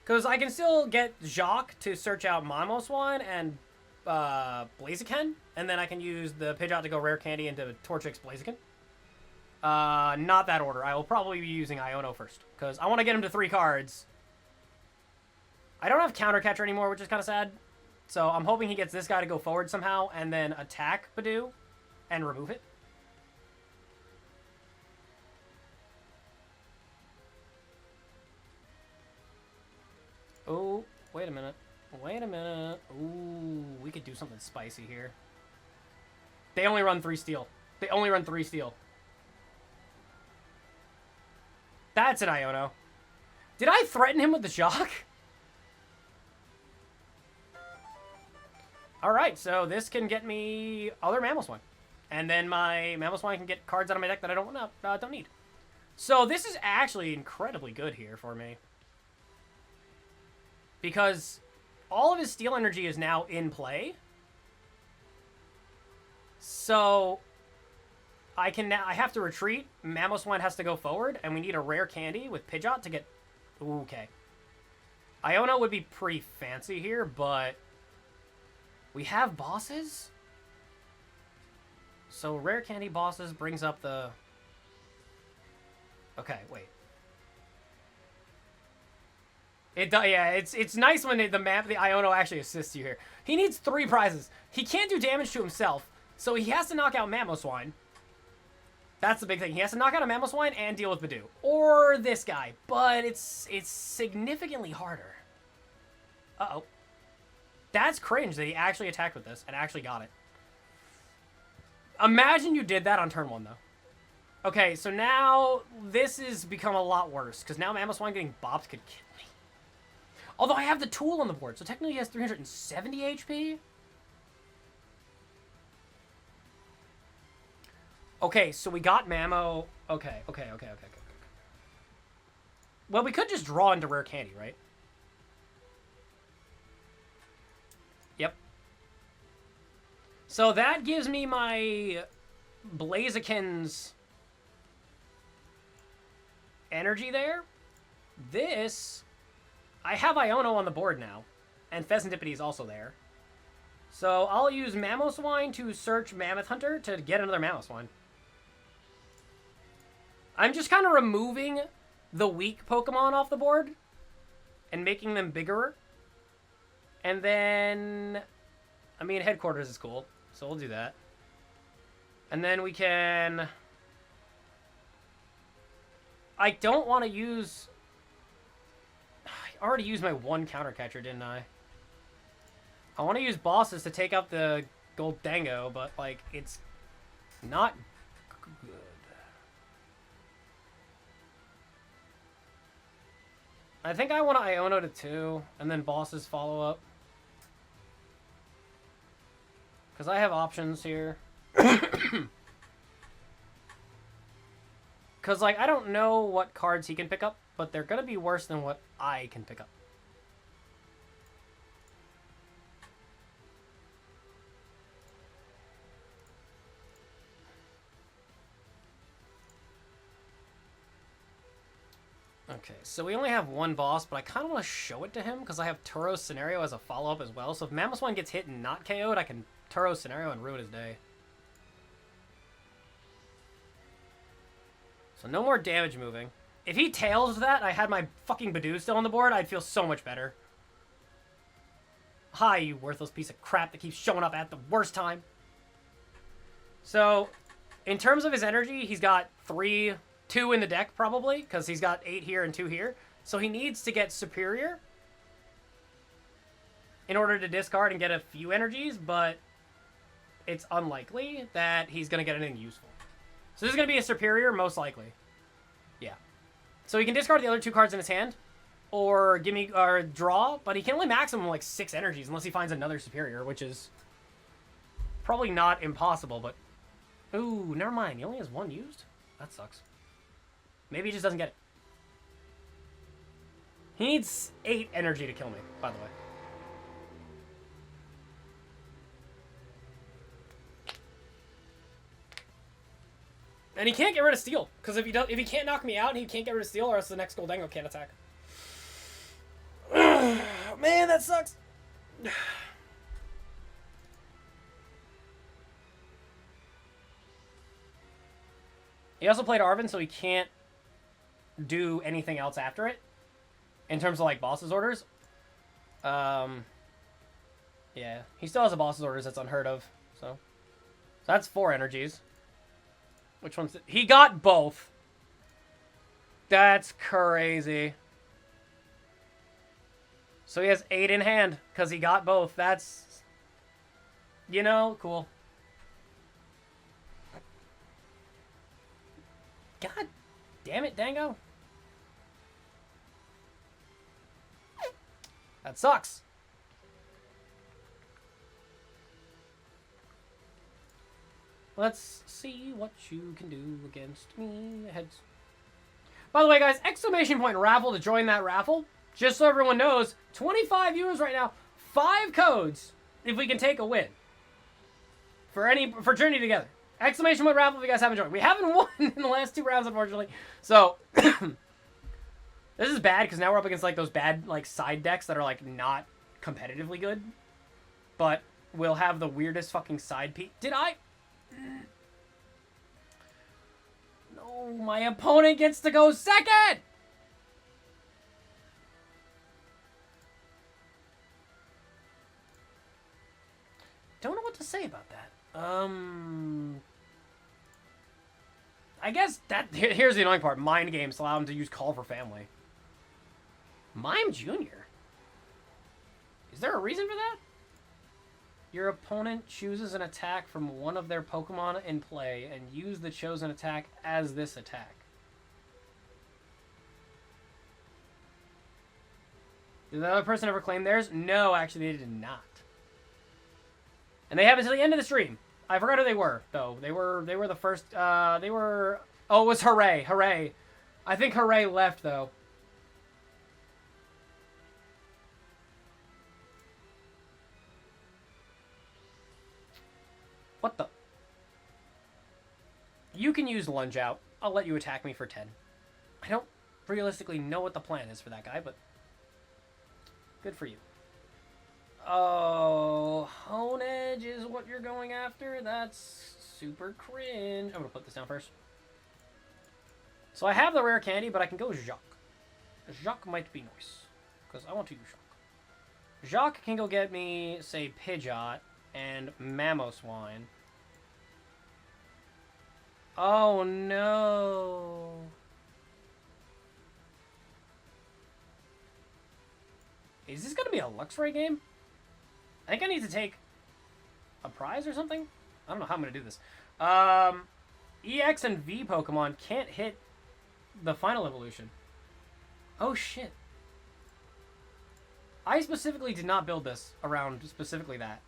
Because I can still get Jacques to search out Mamoswine and Blaziken, and then I can use the Pidgeot to go Rare Candy into Torchic Blaziken. Not that order. I will probably be using Iono first, because I want to get him to 3 cards. I don't have Counter Catcher anymore, which is kind of sad. So I'm hoping he gets this guy to go forward somehow, and then attack Badoo, and remove it. Oh, wait a minute. Wait a minute. Ooh, we could do something spicy here. They only run 3 steel. They only run 3 steel. That's an Iono. Did I threaten him with the Jacques? Alright, so this can get me other Mamoswine. And then my Mamoswine can get cards out of my deck that I don't need. So this is actually incredibly good here for me. Because all of his steel energy is now in play. So I have to retreat. Mamoswine has to go forward, and we need a rare candy with Pidgeot to get... Ooh, okay. Iono would be pretty fancy here, but we have bosses. So rare candy bosses brings up the... Okay, wait. Yeah, it's nice when the Iono actually assists you here. He needs 3 prizes. He can't do damage to himself, so he has to knock out Mamoswine. That's the big thing. He has to knock out a Mamoswine and deal with Badoo. Or this guy. But it's significantly harder. Uh-oh. That's cringe that he actually attacked with this and actually got it. Imagine you did that on turn 1, though. Okay, so now this has become a lot worse. Because now Mamoswine getting bopped could kill me. Although I have the tool on the board. So technically he has 370 HP. Okay, so we got Mamo. Okay. Well, we could just draw into rare candy, right? Yep. So that gives me my Blaziken's energy there. This, I have Iono on the board now, and Pheasantipede is also there. So I'll use Mamoswine to search Mammoth Hunter to get another Mamoswine. I'm just kind of removing the weak Pokemon off the board and making them bigger. And then, I mean, Headquarters is cool, so we'll do that. And then we can... I don't want to use... I already used my 1 counter catcher, didn't I? I want to use bosses to take out the Gold Dango, but, like, it's not good. I think I want to Iono to 2, and then bosses follow up. Because I have options here. Because, like, I don't know what cards he can pick up, but they're going to be worse than what I can pick up. Okay, so we only have 1 boss, but I kind of want to show it to him because I have Turo's Scenario as a follow-up as well. So if Mamoswine gets hit and not KO'd, I can Turo's Scenario and ruin his day. So no more damage moving. If he tails that, I had my fucking Badoo still on the board, I'd feel so much better. Hi, you worthless piece of crap that keeps showing up at the worst time. So, in terms of his energy, he's got 2 in the deck, probably, because he's got 8 here and 2 here. So he needs to get Superior in order to discard and get a few energies, but it's unlikely that he's going to get anything useful. So this is going to be a Superior, most likely. Yeah. So he can discard the other 2 cards in his hand, or draw, but he can only maximum like 6 energies unless he finds another Superior, which is probably not impossible, but... Ooh, never mind. He only has 1 used? That sucks. Maybe he just doesn't get it. He needs 8 energy to kill me, by the way. And he can't get rid of Steel, because if he can't knock me out, he can't get rid of Steel, or else the next Goldango can't attack. Man, that sucks. He also played Arven, so he can't do anything else after it in terms of like boss's orders. Yeah, he still has a boss's orders that's unheard of. So that's 4 energies. Which one's he got both? That's crazy. So he has 8 in hand because he got both. That's, you know, cool. God damn it, Dango. That sucks. Let's see what you can do against me. Heads. By the way, guys, exclamation point raffle to join that raffle. Just so everyone knows, 25 viewers right now, 5 codes if we can take a win. For Journey Together. Exclamation point raffle if you guys haven't joined. We haven't won in the last 2 rounds, unfortunately. So, this is bad because now we're up against like those bad like side decks that are like not competitively good. But we'll have the weirdest fucking side piece. Did I? No, my opponent gets to go second! Don't know what to say about that. I guess that... Here's the annoying part. Mind games allow him to use Call for Family. Mime Jr.? Is there a reason for that? Your opponent chooses an attack from one of their Pokemon in play and use the chosen attack as this attack. Did the other person ever claim theirs? No, actually they did not. And they have until the end of the stream. I forgot who they were, though. They were the first, oh, it was Hooray. Hooray. I think Hooray left, though. What the? You can use Lunge Out. I'll let you attack me for 10. I don't realistically know what the plan is for that guy, but good for you. Oh, Hone Edge is what you're going after? That's super cringe. I'm going to put this down first. So I have the rare candy, but I can go Jacques. Jacques might be nice, because I want to use Jacques. Jacques can go get me, say, Pidgeot and Mamoswine. Oh, no. Is this going to be a Luxray game? I think I need to take a prize or something. I don't know how I'm going to do this. EX and V Pokemon can't hit the final evolution. Oh, shit. I specifically did not build this around specifically that.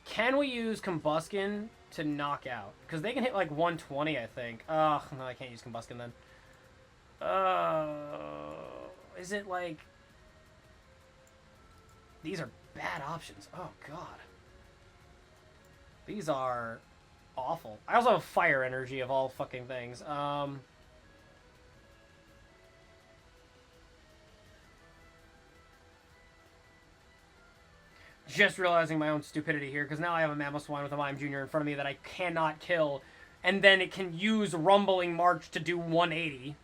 Can we use Combuskin to knock out? Because they can hit like 120, I think. Ugh, no, I can't use Combuskin then. Is it like... These are bad options. Oh, God. These are awful. I also have Fire Energy of all fucking things. Just realizing my own stupidity here, because now I have a Mamoswine with a Mime Jr. in front of me that I cannot kill, and then it can use Rumbling March to do 180.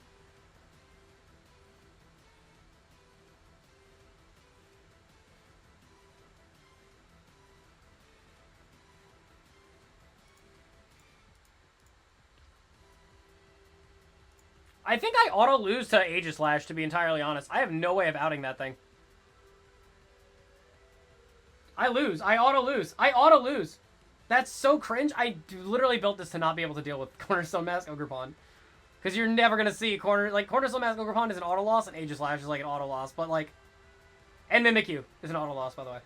I think I auto-lose to Aegislash, to be entirely honest. I have no way of outing that thing. I lose. I auto-lose. I auto-lose. That's so cringe. I literally built this to not be able to deal with Cornerstone Mask Ogerpon. Because you're never going to see Cornerstone Mask Ogerpon is an auto-loss, and Aegislash is like an auto-loss. But like... And Mimikyu is an auto-loss, by the way.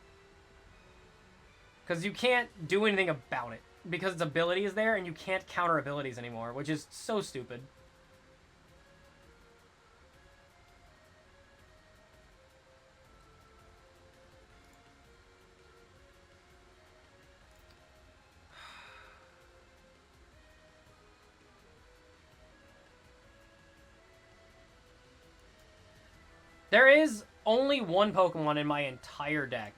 Because you can't do anything about it. Because its ability is there, and you can't counter abilities anymore, which is so stupid. There is only one Pokemon in my entire deck,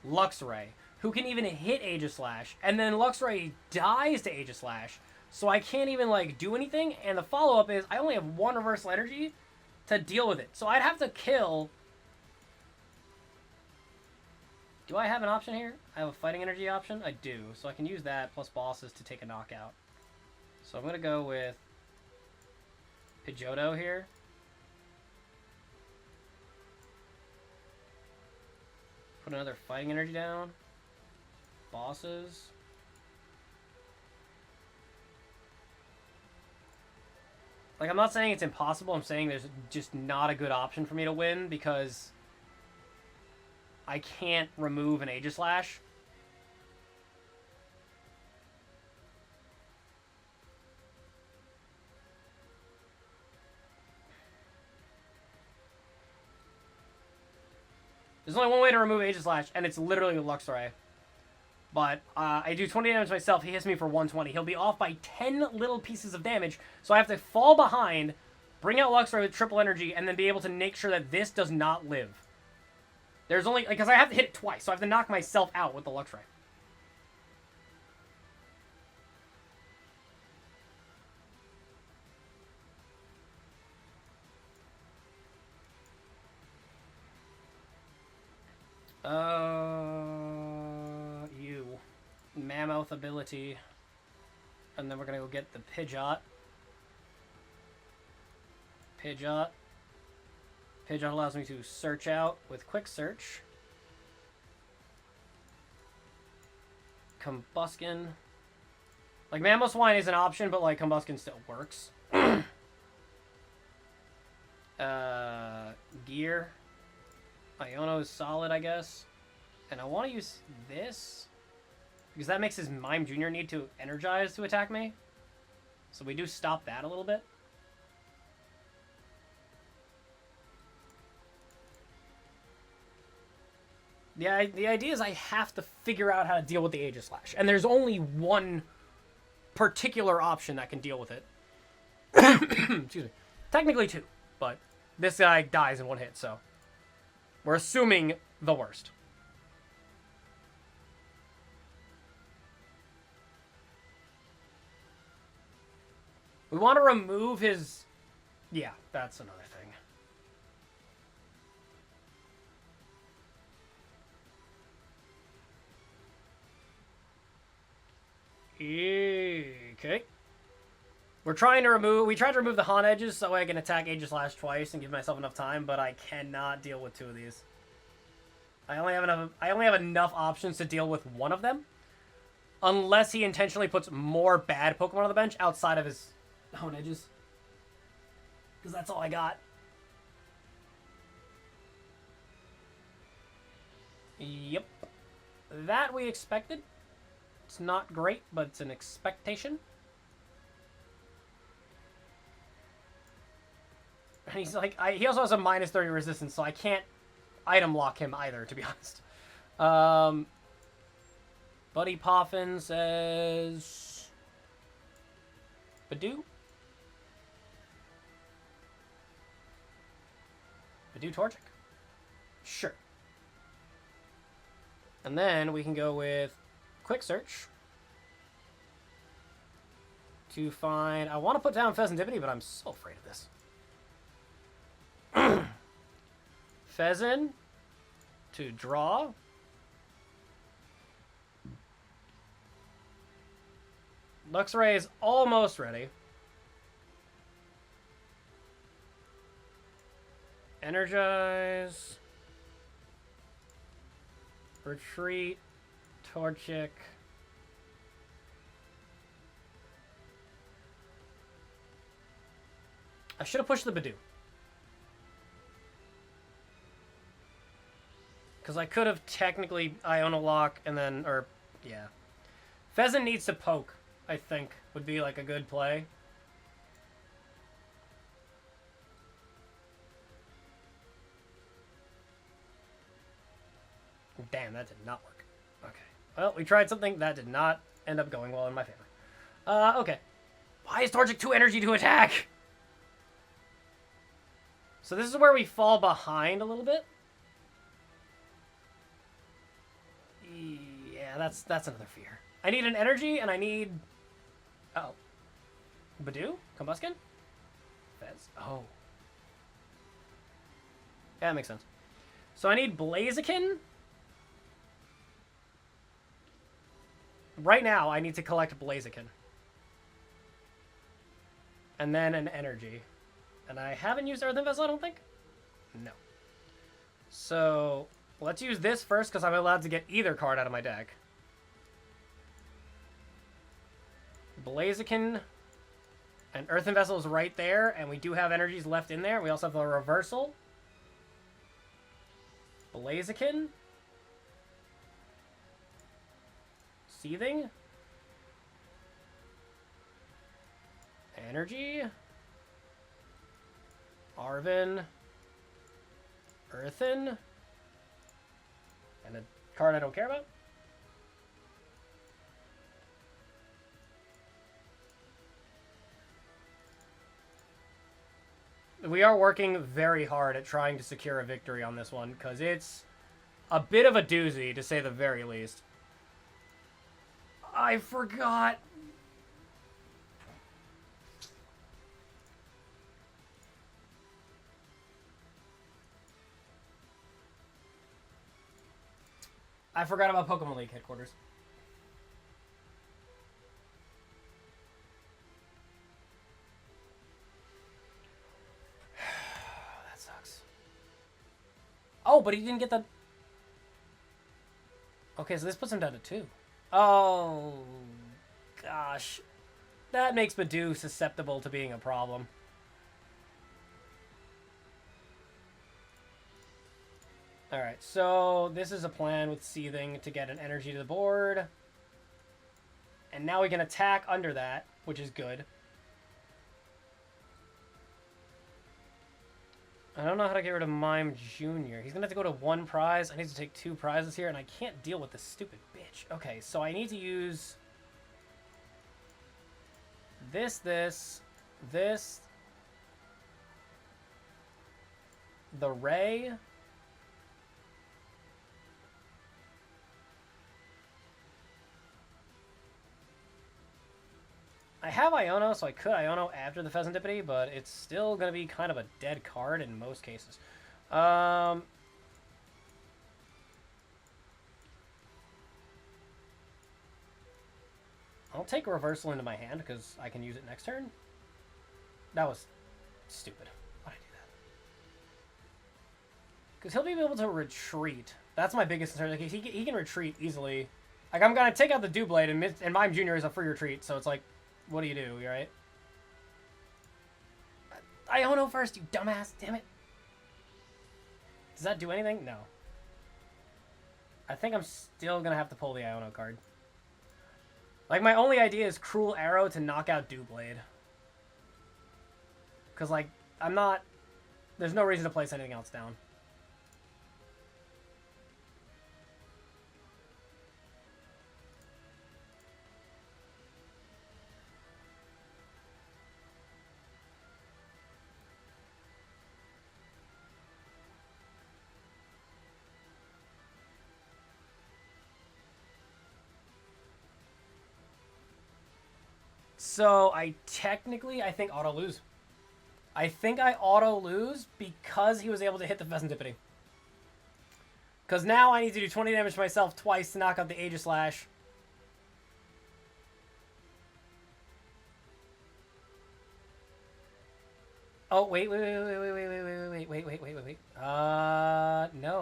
Luxray, who can even hit Aegislash, and then Luxray dies to Aegislash, so I can't even, like, do anything, and the follow-up is I only have one Reversal Energy to deal with it. So I'd have to kill... Do I have an option here? I have a Fighting Energy option? I do, so I can use that plus bosses to take a knockout. So I'm going to go with Pidgeotto here. Put another Fighting Energy down. Bosses. Like, I'm not saying it's impossible. I'm saying there's just not a good option for me to win because I can't remove an Aegislash. There's only one way to remove Aegislash, and it's literally Luxray. But I do 20 damage myself. He hits me for 120. He'll be off by 10 little pieces of damage, so I have to fall behind, bring out Luxray with triple energy, and then be able to make sure that this does not live. There's only... Because I have to hit it twice, so I have to knock myself out with the Luxray. You. Mammoth ability. And then we're gonna go get the Pidgeot. Pidgeot. Pidgeot allows me to search out with Quick Search. Combuskin. Like, Mamoswine is an option, but, like, Combuskin still works. Gear. Iono is solid, I guess. And I want to use this because that makes his Mime Jr. need to energize to attack me. So we do stop that a little bit. Yeah, the idea is I have to figure out how to deal with the Aegislash. And there's only one particular option that can deal with it. Excuse me. Technically two, but this guy dies in one hit, so we're assuming the worst. We want to remove his... Yeah, that's another thing. Okay. We're trying to remove... We tried to remove the Haunt Edges so I can attack Aegislash twice and give myself enough time, but I cannot deal with two of these. I only have enough options to deal with one of them. Unless he intentionally puts more bad Pokemon on the bench outside of his Haunt Edges. Because that's all I got. Yep. That we expected. It's not great, but it's an expectation. And he's like, he also has a minus 30 resistance, so I can't item lock him either, to be honest. Buddy Poffin says... Badoo? Badoo Torchic? Sure. And then we can go with Quick Search to find... I want to put down Pheasantipity, but I'm so afraid of this. Pheasant to draw. Luxray is almost ready. Energize. Retreat. Torchic. I should have pushed the Badoo. Because I could have technically Iono Lock and then, or, yeah. Pheasant needs to poke, I think, would be like a good play. Damn, that did not work. Okay. Well, we tried something that did not end up going well in my favor. Okay. Why is Torchic 2 energy to attack? So this is where we fall behind a little bit. Yeah, that's another fear. I need an energy, and I need... Oh. Badoo? Combuskin? Fez. Oh. Yeah, that makes sense. So I need Blaziken. Right now, I need to collect Blaziken. And then an energy. And I haven't used Earthen Vessel, I don't think? No. So... let's use this first, because I'm allowed to get either card out of my deck. Blaziken An Earthen Vessel is right there, and we do have energies left in there. We also have a Reversal. Blaziken. Seething. Energy. Arven. Earthen. And a card I don't care about. We are working very hard at trying to secure a victory on this one, because it's a bit of a doozy, to say the very least. I forgot. I forgot about Pokemon League headquarters. That sucks. Oh, but he didn't get the... Okay, so this puts him down to 2. Oh, gosh. That makes Badoo susceptible to being a problem. Alright, so this is a plan with Seething to get an energy to the board. And now we can attack under that, which is good. I don't know how to get rid of Mime Jr. He's going to have to go to 1 prize. I need to take 2 prizes here, and I can't deal with this stupid bitch. Okay, so I need to use this, the Ray. I have Iono, so I could Iono after the Pheasantipity, but it's still going to be kind of a dead card in most cases. I'll take Reversal into my hand, because I can use it next turn. That was stupid. Why did I do that? Because he'll be able to retreat. That's my biggest concern. Like, he can retreat easily. Like, I'm going to take out the Doublade, and Mime Jr. is a free retreat, so it's like, what do? You right? Iono first, you dumbass. Damn it. Does that do anything? No. I think I'm still going to have to pull the Iono card. Like, my only idea is Cruel Arrow to knock out Doublade. Because, like, I'm not... There's no reason to place anything else down. So, I think auto-lose. I think I auto-lose because he was able to hit the Pheasantipity. Because now I need to do 20 damage to myself twice to knock out the Aegislash. Oh, wait. No.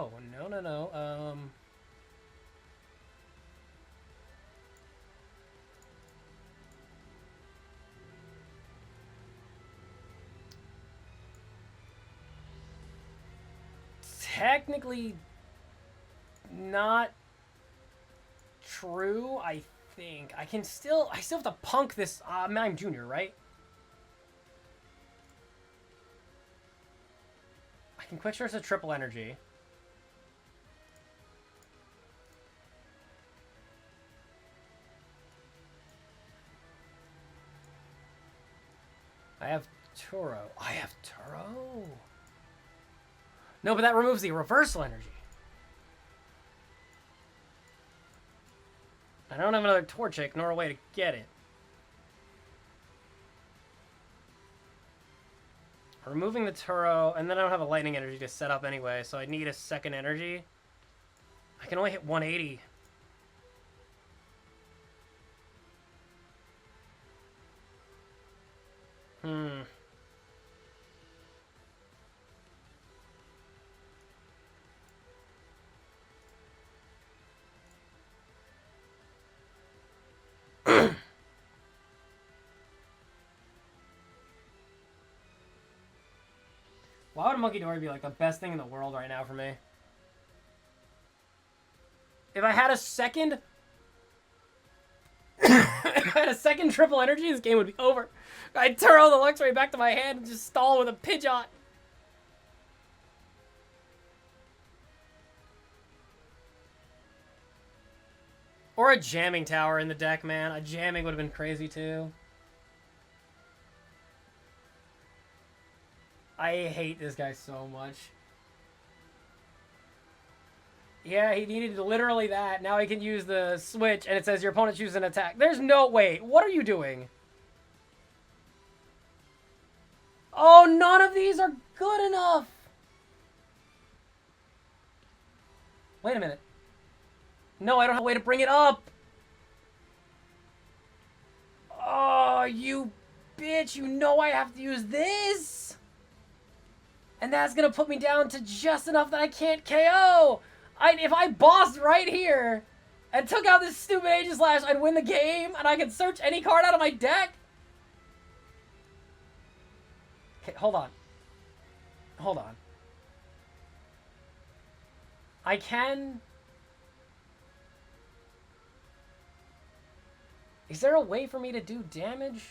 Technically not true, I think. I still have to punk this Mime Jr., right? I can quick source a triple energy. I have Turo. No, but that removes the reversal energy. I don't have another Torchic, nor a way to get it. Removing the Turo, and then I don't have a lightning energy to set up anyway, so I need a second energy. I can only hit 180. Why would a Monkey Dory be like the best thing in the world right now for me? If I had a second... if I had a second triple energy, this game would be over. I'd turn all the Luxray back to my hand and just stall with a Pidgeot. Or a jamming tower in the deck, man. A jamming would have been crazy, too. I hate this guy so much. Yeah, he needed literally that. Now he can use the switch, and it says your opponent chooses an attack. There's no way. What are you doing? Oh, none of these are good enough. Wait a minute. No, I don't have a way to bring it up. Oh, you bitch. You know I have to use this. And that's going to put me down to just enough that I can't KO. If I bossed right here and took out this stupid Aegislash, I'd win the game and I could search any card out of my deck. Okay, hold on. Hold on. I can... Is there a way for me to do damage?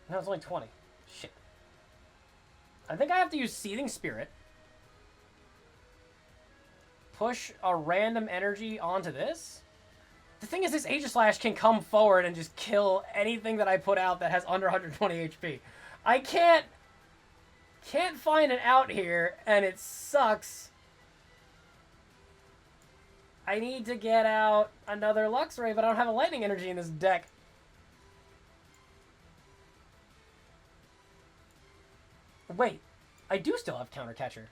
No, it's only 20. Shit. I think I have to use Seething Spirit. Push a random energy onto this. The thing is, this Aegislash can come forward and just kill anything that I put out that has under 120 HP. I can't find an out here, and it sucks. I need to get out another Luxray, but I don't have a lightning energy in this deck. Wait, I do still have Counter Catcher.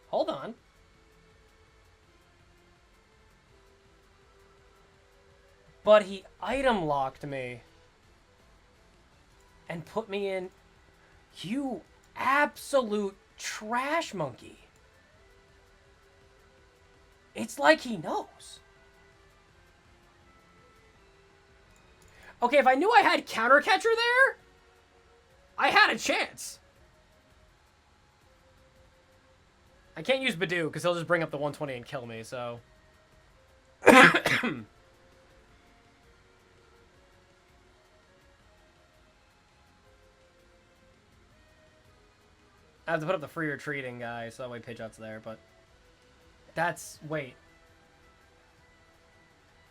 Hold on. But he item locked me. And put me in... You absolute trash monkey. It's like he knows. Okay, if I knew I had Counter Catcher there, I had a chance. I can't use Badoo because he'll just bring up the 120 and kill me, so... I have to put up the free retreating guy, so that way Pidgeot's there, but... That's... Wait.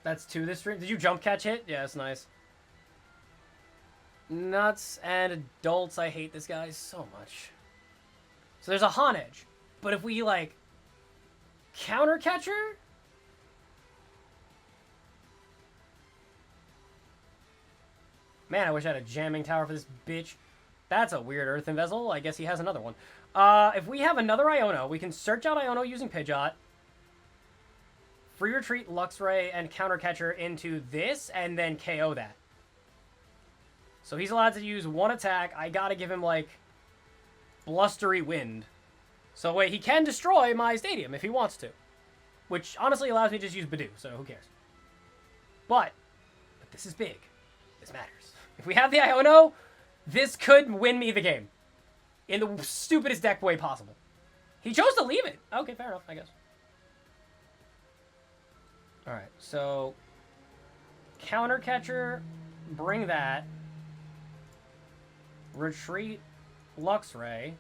That's 2 this stream? Did you jump catch hit? Yeah, that's nice. Nuts and adults. I hate this guy so much. So there's a Honedge. But if we, like... Counter Catcher? Man, I wish I had a jamming tower for this bitch. That's a weird Earthen Vessel. I guess he has another one. If we have another Iono, we can search out Iono using Pidgeot. Free Retreat, Luxray, and Counter Catcher into this, and then KO that. So he's allowed to use 1 attack. I gotta give him, like, Blustery Wind. So wait, he can destroy my stadium if he wants to. Which, honestly, allows me to just use Badoo, so who cares? But this is big. This matters. If we have the Iono, this could win me the game. In the stupidest deck way possible. He chose to leave it. Okay, fair enough, I guess. Alright, so... Counter Catcher, bring that. Retreat, Luxray.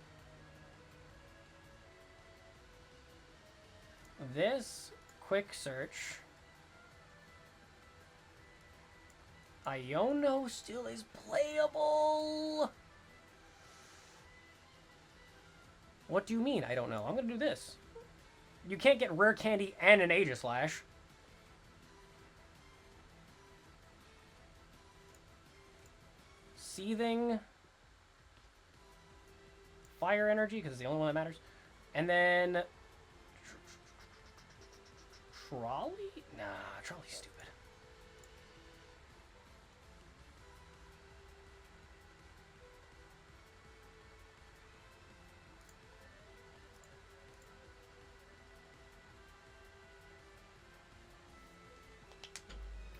This, Quick Search. Iono still is playable. What do you mean? I don't know. I'm going to do this. You can't get Rare Candy and an Aegislash. Seething. Fire Energy, because it's the only one that matters. And then... Trolley? Nah, Trolley's stupid.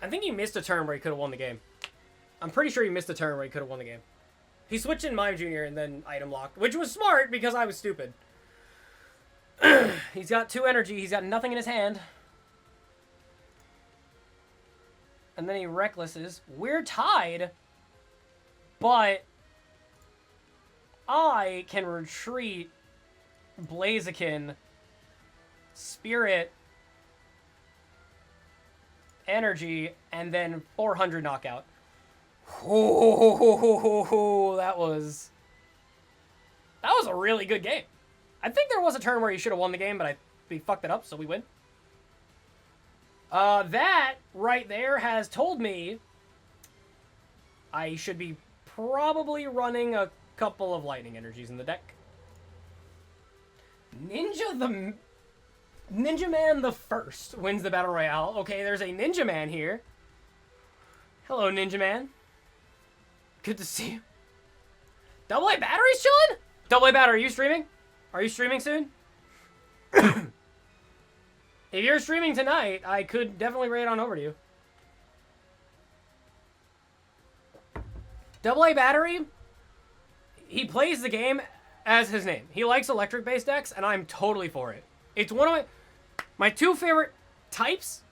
I think he missed a turn where he could have won the game. I'm pretty sure he missed a turn where he could have won the game. He switched in Mime Jr. and then item locked, which was smart because I was stupid. He's got 2 energy. He's got nothing in his hand. And then he recklesses. We're tied, but I can retreat Blaziken, Spirit, Energy, and then 400 knockout. Oh, that was a really good game. I think there was a turn where he should have won the game, but we fucked it up, so we win. That right there has told me I should be probably running a couple of lightning energies in the deck. Ninja Man the First wins the Battle Royale. Okay, there's a Ninja Man here. Hello, Ninja Man. Good to see you. Double A Battery's chilling? Double A Battery, are you streaming? Are you streaming soon? If you're streaming tonight, I could definitely raid on over to you. Double A Battery, he plays the game as his name. He likes electric-based decks, and I'm totally for it. It's one of my 2 favorite types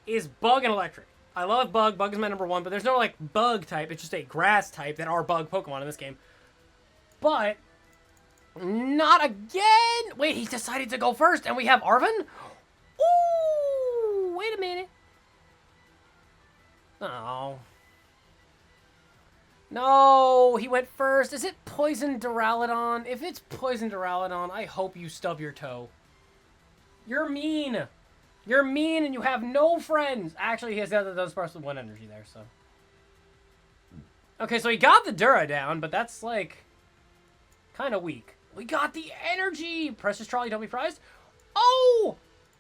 is Bug and Electric. I love Bug. Bug is my number 1, but there's no, like, Bug type. It's just a Grass type that are Bug Pokemon in this game. But not again. Wait, he decided to go first, and we have Arven? Ooh, wait a minute. Oh. No, he went first. Is it Poison Duraludon? If it's Poison Duraludon, I hope you stub your toe. You're mean. You're mean and you have no friends. Actually, he has those parts with 1 energy there, so. Okay, so he got the Dura down, but that's, like, kind of weak. We got the energy! Precious Trolley, don't be surprised. Oh!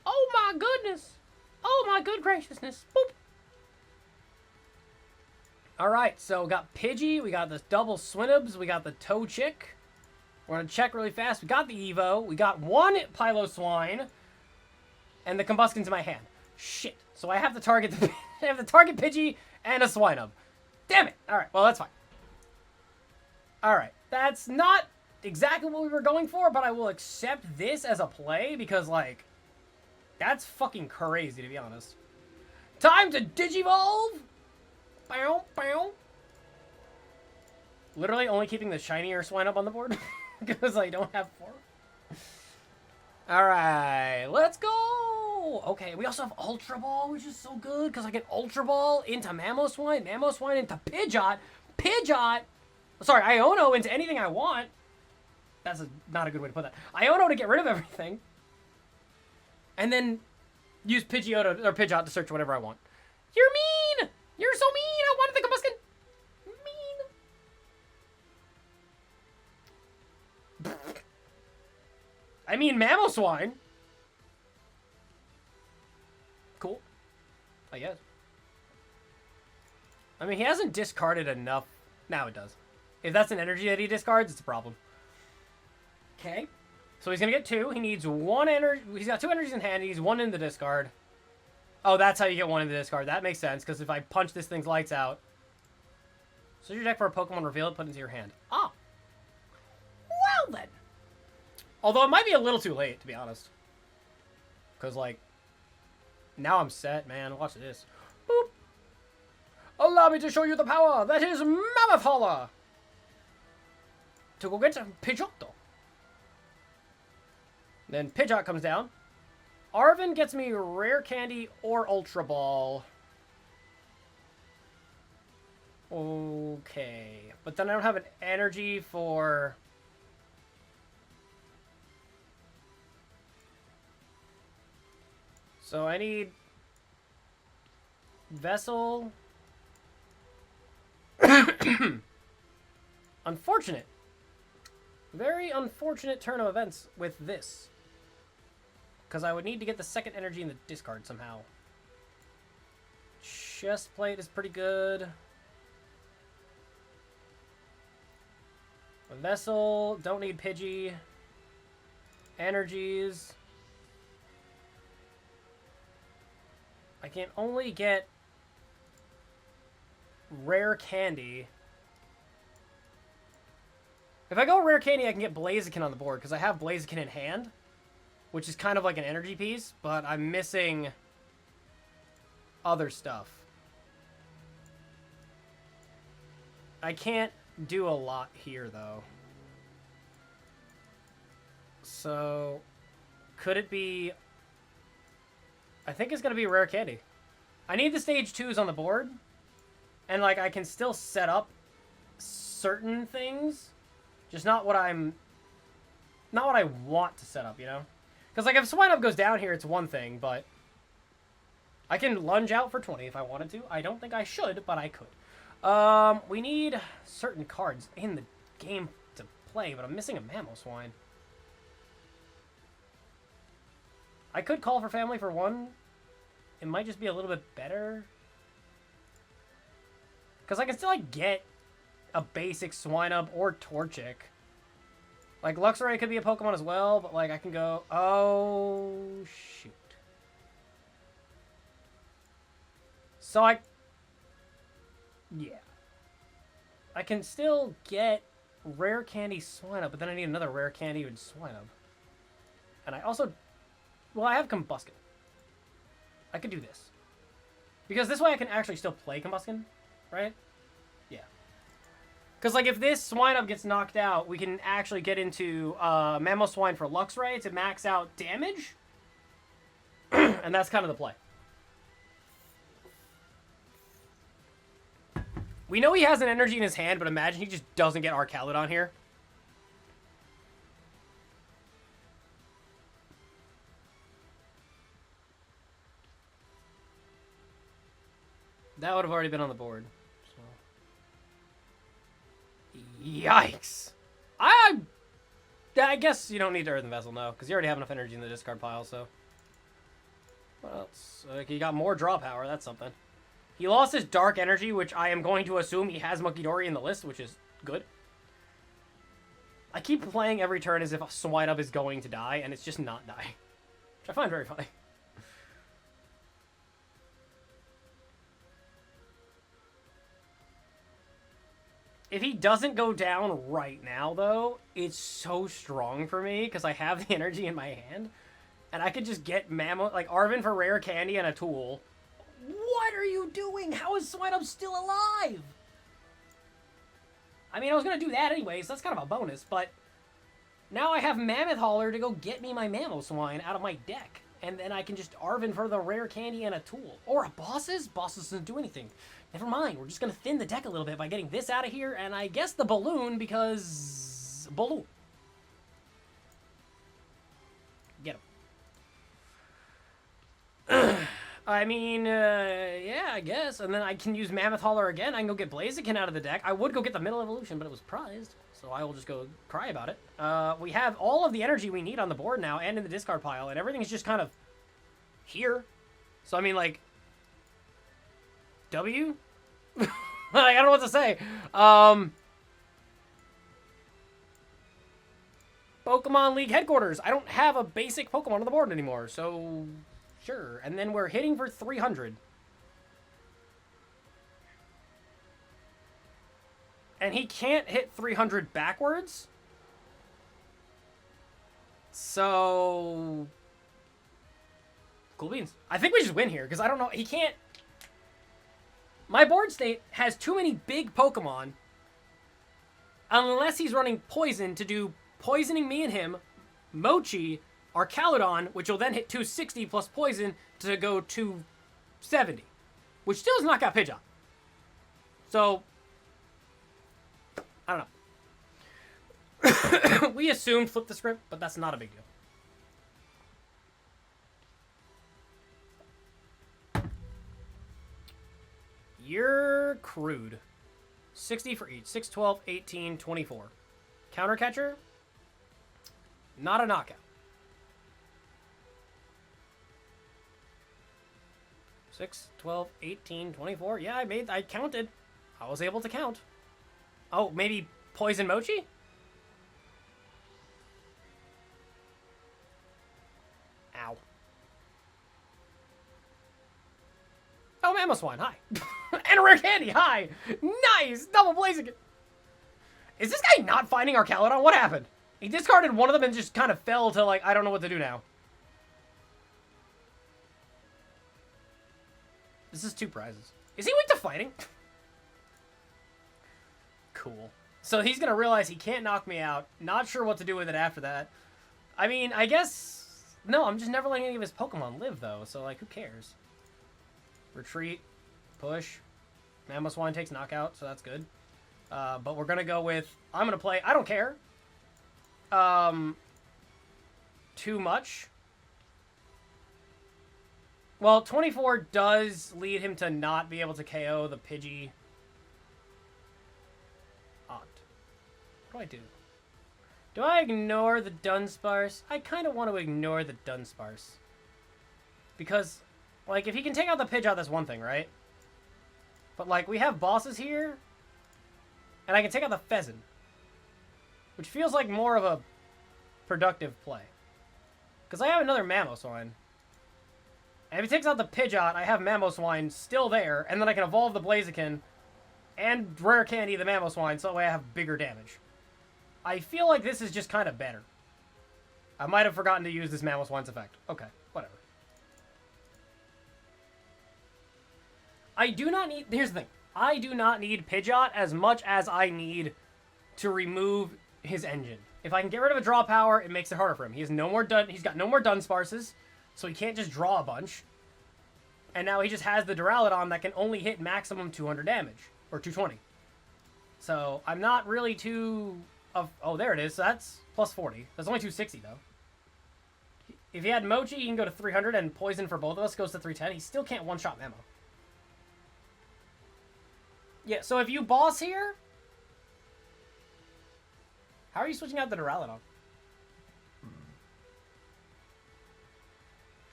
Oh my goodness! Oh my good graciousness. Boop! Alright, so we got Pidgey, we got the double Swinubs, we got the Toechick. We're gonna check really fast. We got the Evo, we got 1 Piloswine, and the Combustion's in my hand. Shit. So I have to target Pidgey and a Swinub. Damn it! Alright, well that's fine. Alright, that's not exactly what we were going for, but I will accept this as a play because, like, that's fucking crazy, to be honest. Time to Digivolve! Bow, bow. Literally only keeping the shinier Swinub on the board because I don't have 4. Alright, let's go! Okay, we also have Ultra Ball, which is so good because I get Ultra Ball into Mamoswine, Mamoswine into Pidgeot, sorry, Iono into anything I want. That's not a good way to put that. Iono to get rid of everything. And then use Pidgeot to search whatever I want. You're mean! You're so mean! I wanted the Combustion! Mean. I mean, Mamoswine. Cool. I guess. I mean, he hasn't discarded enough. Now it does. If that's an energy that he discards, it's a problem. Okay. So he's going to get 2. He needs 1 energy. He's got 2 energies in hand. He needs 1 in the discard. Oh, that's how you get 1 in the discard. That makes sense, because if I punch this thing's lights out. So your deck for a Pokemon, reveal it, put it into your hand. Ah. Well, then. Although it might be a little too late, to be honest. Because, like, now I'm set, man. Watch this. Boop. Allow me to show you the power. That is Mammoth to go get Pidgeotto. Then Pidgeot comes down. Arven gets me Rare Candy or Ultra Ball. Okay. But then I don't have an energy for... So I need... Vessel. Unfortunate. Very unfortunate turn of events with this. Because I would need to get the second energy in the discard somehow. Chest plate is pretty good. A Vessel, don't need Pidgey. Energies. I can only get Rare Candy. If I go rare candy, I can get Blaziken on the board, because I have Blaziken in hand, which is kind of like an energy piece, but I'm missing other stuff. I can't do a lot here, though. So, could it be... I think it's going to be rare candy. I need the stage 2s on the board, and, like, I can still set up certain things, just not what I'm... Not what I want to set up, you know? Because, like, if Swine Up goes down here, it's one thing, but... I can lunge out for 20 if I wanted to. I don't think I should, but I could. We need certain cards in the game to play, but I'm missing a Mamoswine. I could call for family for one. It might just be a little bit better. Because I can still, like, get a basic Swinub or Torchic. Like, Luxray could be a Pokemon as well, but, like, I can go... Oh, shoot. So yeah. I can still get rare candy Swinub, but then I need another rare candy with Swinub. And I also... Well, I have Combuskin. I could do this. Because this way I can actually still play Combuskin, right? Yeah. Because, like, if this Swinub gets knocked out, we can actually get into Mamoswine for Luxray to max out damage. And that's kind of the play. We know he has an energy in his hand, but imagine he just doesn't get Arcaludon here. That would have already been on the board. So. Yikes. I guess you don't need to Earthen Vessel, no, because you already have enough energy in the discard pile, so. What else? He got more draw power, that's something. He lost his Dark Energy, which I am going to assume he has Munkidori in the list, which is good. I keep playing every turn as if Swinub is going to die, and it's just not dying. Which I find very funny. If he doesn't go down right now, though, it's so strong for me, because I have the energy in my hand. And I could just get like, Arven for rare candy and a tool. What are you doing? How is Swinub still alive? I mean, I was going to do that anyways. That's kind of a bonus, but now I have Mammoth Hauler to go get me my Mamoswine out of my deck. And then I can just Arven for the rare candy and a tool. Or a Bosses? Bosses doesn't do anything. Never mind. We're just going to thin the deck a little bit by getting this out of here. And I guess the Balloon, because... Balloon. Get him. I mean, yeah, I guess. And then I can use Mammoth Hauler again. I can go get Blaziken out of the deck. I would go get the Middle Evolution, but it was prized. So I will just go cry about it. We have all of the energy we need on the board now and in the discard pile. And everything's just kind of here. So, I mean, like... W? Like, I don't know what to say. Pokemon League headquarters. I don't have a basic Pokemon on the board anymore, so... Sure, and then we're hitting for 300. And he can't hit 300 backwards. So... Cool beans. I think we just win here, because I don't know. He can't... My board state has too many big Pokemon. Unless he's running Poison to do poisoning me and him, Mochi... Arcaludon, which will then hit 260 plus Poison to go 270. Which still does not got Pidgeot. So, I don't know. We assumed flip the script, but that's not a big deal. You're crude. 60 for each. 6, 12, 18, 24. Counter catcher. Not a knockout. 6, 12, 18, 24. Yeah, I counted. I was able to count. Oh, maybe Poison Mochi? Ow. Oh, Mamoswine, hi. And a rare candy, hi. Nice, double Blaziken. Is this guy not finding our Calydon? What happened? He discarded one of them and just kind of fell to, like, I don't know what to do now. This is 2 prizes. Is he weak to fighting? Cool. So he's going to realize he can't knock me out. Not sure what to do with it after that. I mean, I guess... No, I'm just never letting any of his Pokemon live, though. So, like, who cares? Retreat. Push. Mamoswine takes knockout, so that's good. But we're going to go with... I'm going to play... I don't care. Too much. Well, 24 does lead him to not be able to KO the Pidgey. Odd. What do? Do I ignore the Dunsparce? I kind of want to ignore the Dunsparce. Because, like, if he can take out the Pidgeot, that's one thing, right? But, like, we have bosses here. And I can take out the Pheasant. Which feels like more of a productive play. Because I have another Mamoswine. And if he takes out the Pidgeot, I have Mamoswine still there, and then I can evolve the Blaziken and Rare Candy the Mamoswine, so that way I have bigger damage. I feel like this is just kind of better. I might have forgotten to use this Mamoswine's effect. Okay, whatever. I do not need... Here's the thing. I do not need Pidgeot as much as I need to remove his engine. If I can get rid of a draw power, it makes it harder for him. He's got no more Dunsparces. So he can't just draw a bunch. And now he just has the Duraludon that can only hit maximum 200 damage. Or 220. So I'm not really too... Oh, there it is. So that's plus 40. That's only 260, though. If he had Mochi, he can go to 300, and Poison for both of us goes to 310. He still can't one-shot Memo. Yeah, so if you boss here... How are you switching out the Duraludon?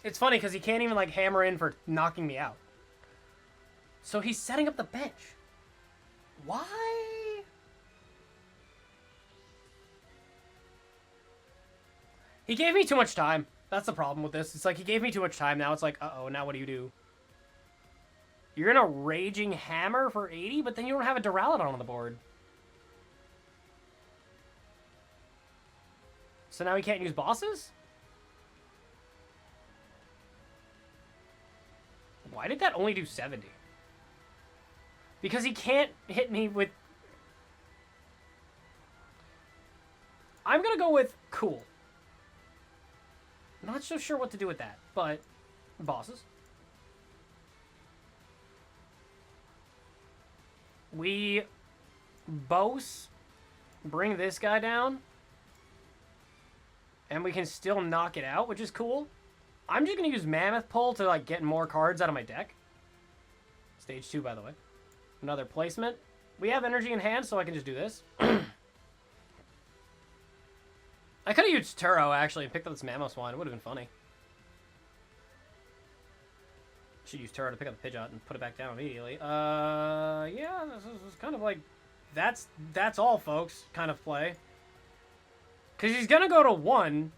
It's funny because he can't even, like, hammer in for knocking me out. So he's setting up the bench. Why? He gave me too much time. That's the problem with this. It's like he gave me too much time. Now it's like, uh-oh, now what do? You're going to Raging Hammer for 80, but then you don't have a Duraludon on the board. So now he can't use bosses? Why did that only do 70? Because he can't hit me with... I'm going to go with cool. Not so sure what to do with that, but bosses. We both bring this guy down. And we can still knock it out, which is cool. I'm just going to use Mammoth Pull to, like, get more cards out of my deck. Stage 2, by the way. Another placement. We have energy in hand, so I can just do this. I could have used Turo, actually, and picked up this Mamoswine. It would have been funny. Should use Turo to pick up the Pidgeot and put it back down immediately. Yeah, this is kind of like... That's all, folks, kind of play. Because he's going to go to 1...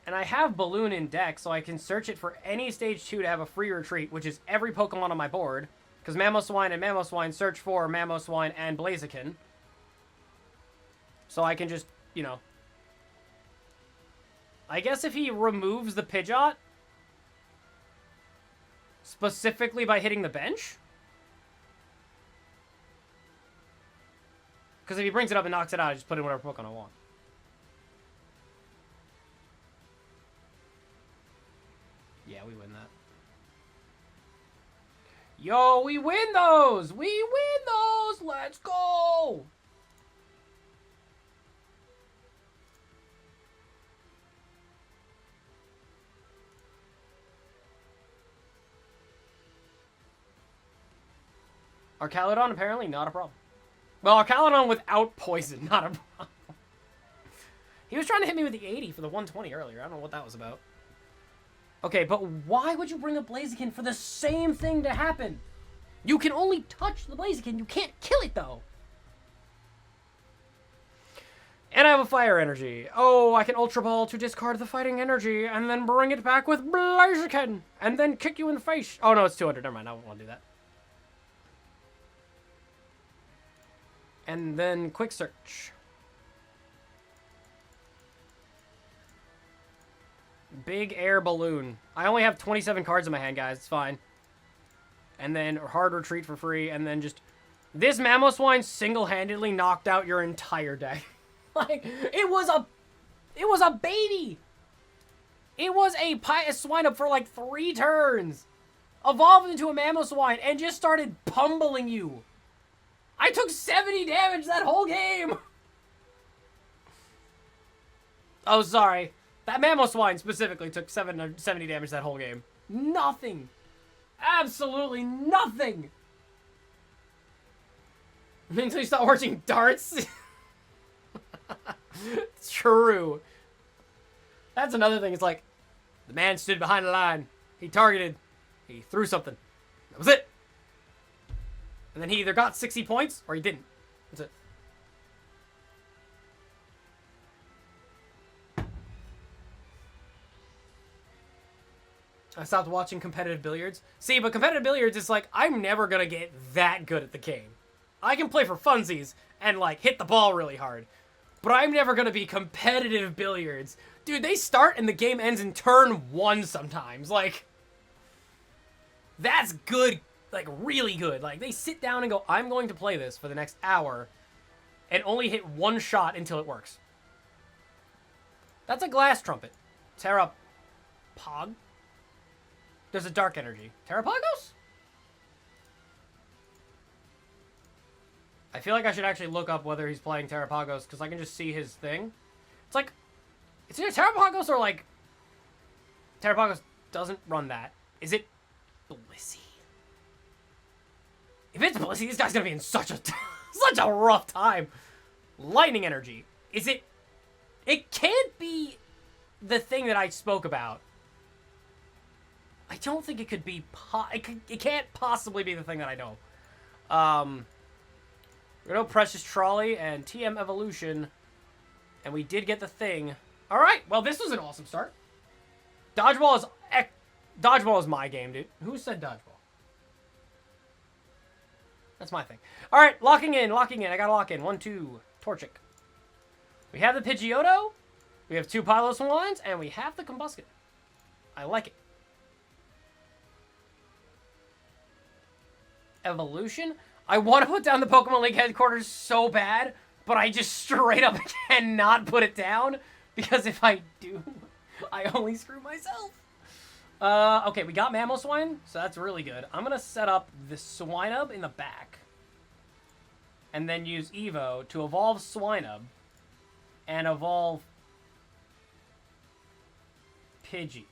And I have Balloon in deck, so I can search it for any stage 2 to have a free retreat, which is every Pokemon on my board. Because Mamoswine and Mamoswine search for Mamoswine and Blaziken. So I can just, you know... I guess if he removes the Pidgeot... specifically by hitting the bench... Because if he brings it up and knocks it out, I just put in whatever Pokemon I want. Yeah, we win that. Yo, we win those! We win those! Let's go! Our Calydon, apparently, not a problem. Well, our Calydon without poison, not a problem. He was trying to hit me with the 80 for the 120 earlier. I don't know what that was about. Okay, but why would you bring a Blaziken for the same thing to happen? You can only touch the Blaziken. You can't kill it, though. And I have a Fire Energy. Oh, I can Ultra Ball to discard the Fighting Energy and then bring it back with Blaziken. And then kick you in the face. Oh, no, it's 200. Never mind. I won't want to do that. And then quick search. Big air balloon. I only have 27 cards in my hand, guys. It's fine. And then hard retreat for free. And then just... This Mamoswine single-handedly knocked out your entire deck. Like, it was a baby. It was a swine up for like 3 turns. Evolved into a Mamoswine and just started pummeling you. I took 70 damage that whole game. Oh, sorry. That Mamoswine specifically took 70 damage that whole game. Nothing. Absolutely nothing. Until you start watching darts. True. That's another thing. It's like, the man stood behind the line. He targeted. He threw something. That was it. And then he either got 60 points or he didn't. That's it. I stopped watching competitive billiards. See, but competitive billiards is like, I'm never going to get that good at the game. I can play for funsies and, like, hit the ball really hard. But I'm never going to be competitive billiards. Dude, they start and the game ends in turn 1 sometimes. Like, that's good. Like, really good. Like, they sit down and go, I'm going to play this for the next hour and only hit 1 shot until it works. That's a glass trumpet. Terrapog? There's a dark energy. Terrapagos? I feel like I should actually look up whether he's playing Terrapagos because I can just see his thing. It's like, it's either Terrapagos or like, Terrapagos doesn't run that. Is it Blissey? If it's Blissey, this guy's gonna be in such a such a rough time. Lightning energy. Is it? It can't be the thing that I spoke about. I don't think it could be. It can't possibly be the thing that I know. We're gonna Precious Trolley and TM Evolution, and we did get the thing. All right. Well, this was an awesome start. Dodgeball is my game, dude. Who said dodgeball? That's my thing. All right, locking in. I gotta lock in. 1, 2, Torchic. We have the Pidgeotto. We have 2 Piloswines, and we have the Combusken. I like it. Evolution. I want to put down the Pokemon League headquarters so bad, but I just straight up cannot put it down because if I do, I only screw myself. Okay, we got Mamoswine, so that's really good. I'm going to set up the Swinub in the back and then use Evo to evolve Swinub and evolve Pidgey.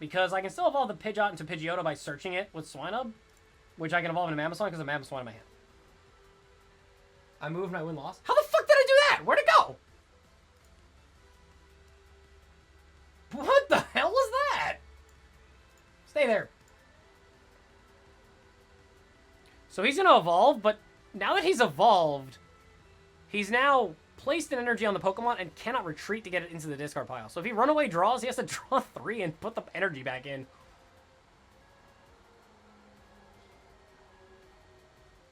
Because I can still evolve the Pidgeot into Pidgeotto by searching it with Swinub, which I can evolve into Mamoswine because of Mamoswine in my hand. I moved and I win-loss. How the fuck did I do that? Where'd it go? What the hell was that? Stay there. So he's going to evolve, but now that he's evolved, he's now placed an energy on the Pokemon and cannot retreat to get it into the discard pile. So if he runaway draws, he has to draw 3 and put the energy back in.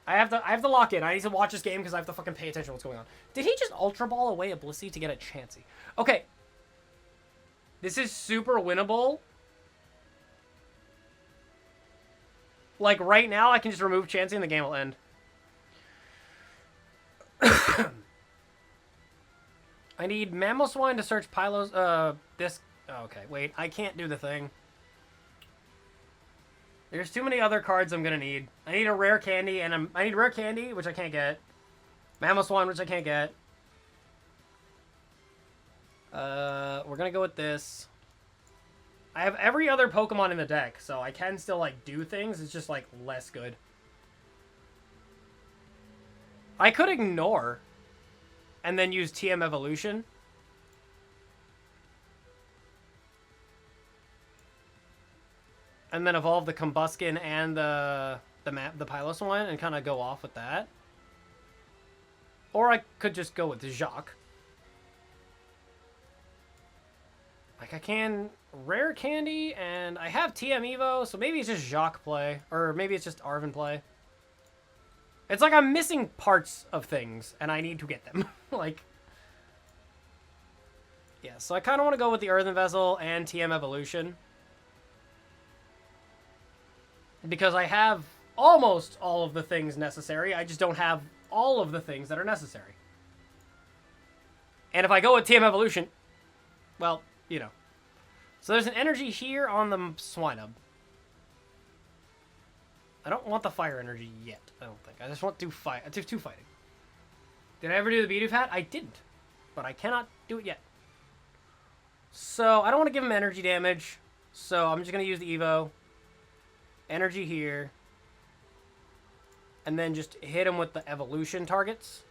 I have to lock in. I need to watch this game because I have to fucking pay attention to what's going on. Did he just Ultra Ball away a Blissey to get a Chansey? Okay. This is super winnable. Like, right now, I can just remove Chansey and the game will end. I need Mamoswine to search Pylos, this... Oh, okay, wait, I can't do the thing. There's too many other cards I'm gonna need. I need a Rare Candy, and I need Rare Candy, which I can't get. Mamoswine, which I can't get. We're gonna go with this. I have every other Pokemon in the deck, so I can still, like, do things. It's just, like, less good. I could ignore and then use TM Evolution. And then evolve the Combusken and the Piloswine and kind of go off with that. Or I could just go with the Jacques. Like, I can Rare Candy, and I have TM Evo, so maybe it's just Jacques play. Or maybe it's just Arven play. It's like I'm missing parts of things, and I need to get them. Like... Yeah, so I kind of want to go with the Earthen Vessel and TM Evolution. Because I have almost all of the things necessary. I just don't have all of the things that are necessary. And if I go with TM Evolution, well, you know. So there's an energy here on the Swinub. I don't want the fire energy yet, I don't think. I just want to do two fighting. Did I ever do the Bidoof hat? I didn't. But I cannot do it yet. So I don't want to give him energy damage. So I'm just going to use the Evo. Energy here. And then just hit him with the evolution targets.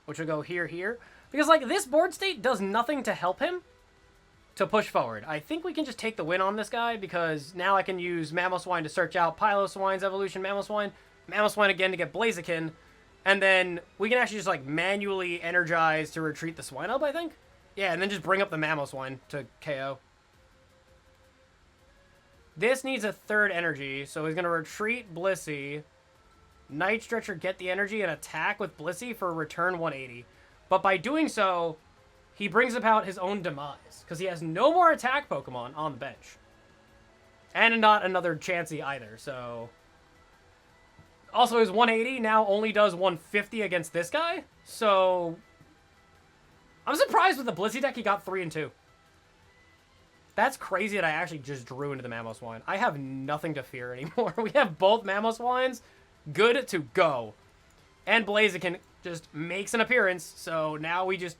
Which will go here, here. Because, like, this board state does nothing to help him to push forward. I think we can just take the win on this guy, because now I can use Mamoswine to search out Piloswine's evolution, Mamoswine again to get Blaziken, and then we can actually just, like, manually energize to retreat the Swinub, I think? Yeah, and then just bring up the Mamoswine to KO. This needs a third energy, so he's going to retreat Blissey, Night Stretcher, get the energy, and attack with Blissey for return 180. But by doing so, he brings about his own demise, because he has no more attack Pokemon on the bench. And not another Chansey either, so... Also, his 180 now only does 150 against this guy, so... I'm surprised with the Blissey deck he got 3 and 2. That's crazy that I actually just drew into the Mamoswine. I have nothing to fear anymore. We have both Mamoswines good to go. And Blaziken just makes an appearance, so now we just...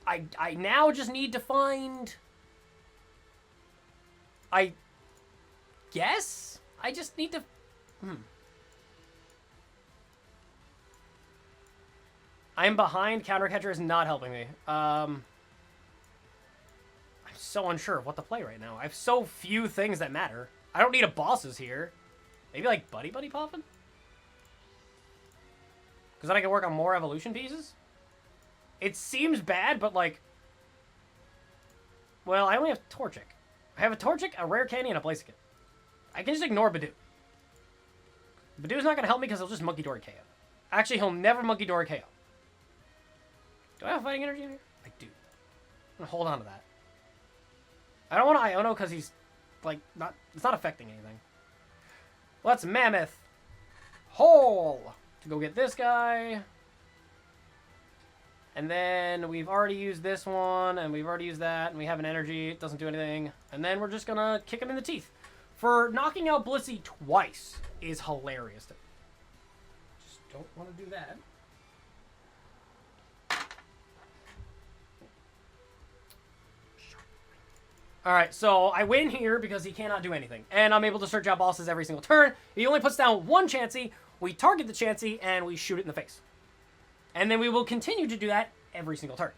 I now just need to find... I guess? I just need to... I'm behind. Countercatcher is not helping me. I'm so unsure of what to play right now. I have so few things that matter. I don't need a bosses here. Maybe like Buddy Poppin'? Because then I can work on more evolution pieces? It seems bad, but like... Well, I only have Torchic. I have a Torchic, a Rare Candy, and a Blaziken. I can just ignore Bidoof. Bidoo's not going to help me because he'll just Monkey Door KO. Actually, he'll never Monkey Door KO. Do I have Fighting Energy in here? I do. I'm going to hold on to that. I don't want to Iono because he's, like, not... It's not affecting anything. Let's Mammoth Hole to go get this guy. And then we've already used this one, and we've already used that, and we have an energy. It doesn't do anything. And then we're just going to kick him in the teeth. For knocking out Blissey twice is hilarious. Just don't want to do that. Alright, so I win here because he cannot do anything. And I'm able to search out bosses every single turn. He only puts down one Chansey. We target the Chansey, and we shoot it in the face. And then we will continue to do that every single turn.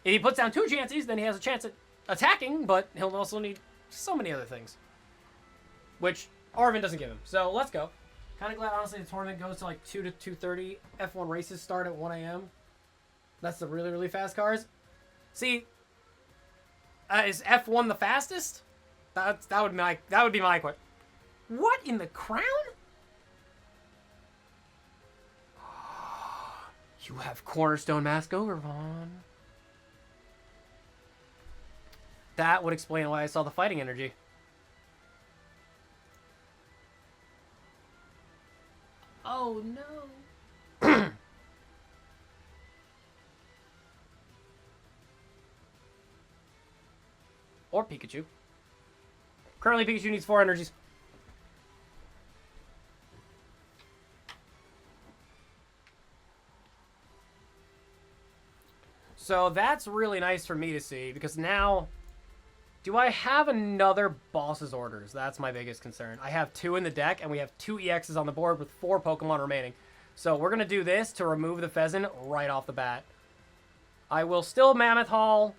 If he puts down 2 Chanseys, then he has a chance at attacking, but he'll also need so many other things. Which Arvin doesn't give him. So let's go. Kind of glad, honestly, the tournament goes to like 2 to 2:30. F1 races start at 1 a.m. That's the really, really fast cars. See... is F1 the fastest? That would be my question. What in the crown? You have Cornerstone Mask Overvon. That would explain why I saw the fighting energy. Oh no. Or Pikachu. Currently, Pikachu needs 4 energies. So that's really nice for me to see, because now... Do I have another boss's orders? That's my biggest concern. I have 2 in the deck, and we have 2 EXs on the board with 4 Pokemon remaining. So we're going to do this to remove the Pheasant right off the bat. I will still Mammoth Hall...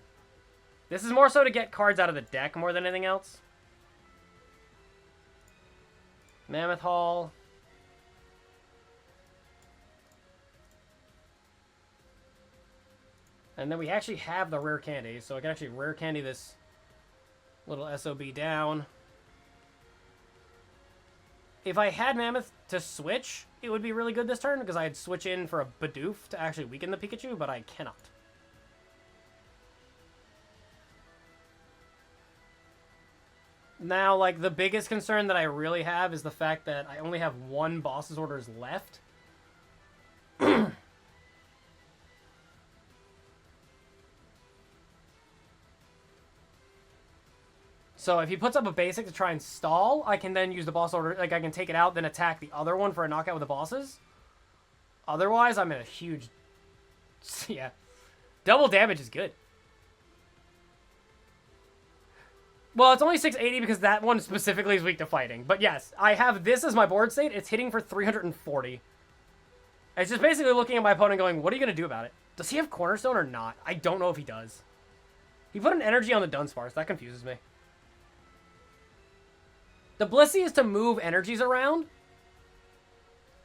This is more so to get cards out of the deck more than anything else. Mammoth Hall. And then we actually have the Rare Candy, so I can actually Rare Candy this little SOB down. If I had Mammoth to switch, it would be really good this turn, because I'd switch in for a Bidoof to actually weaken the Pikachu, but I cannot. Now, like, the biggest concern that I really have is the fact that I only have one boss's orders left. So if he puts up a basic to try and stall, I can then use the boss order. Like, I can take it out, then attack the other one for a knockout with the bosses. Otherwise, I'm in a huge... Yeah. Double damage is good. Well, it's only 680 because that one specifically is weak to fighting. But yes, I have this as my board state. It's hitting for 340. It's just basically looking at my opponent going, what are you going to do about it? Does he have Cornerstone or not? I don't know if he does. He put an energy on the Dunsparce. That confuses me. The Blissey is to move energies around.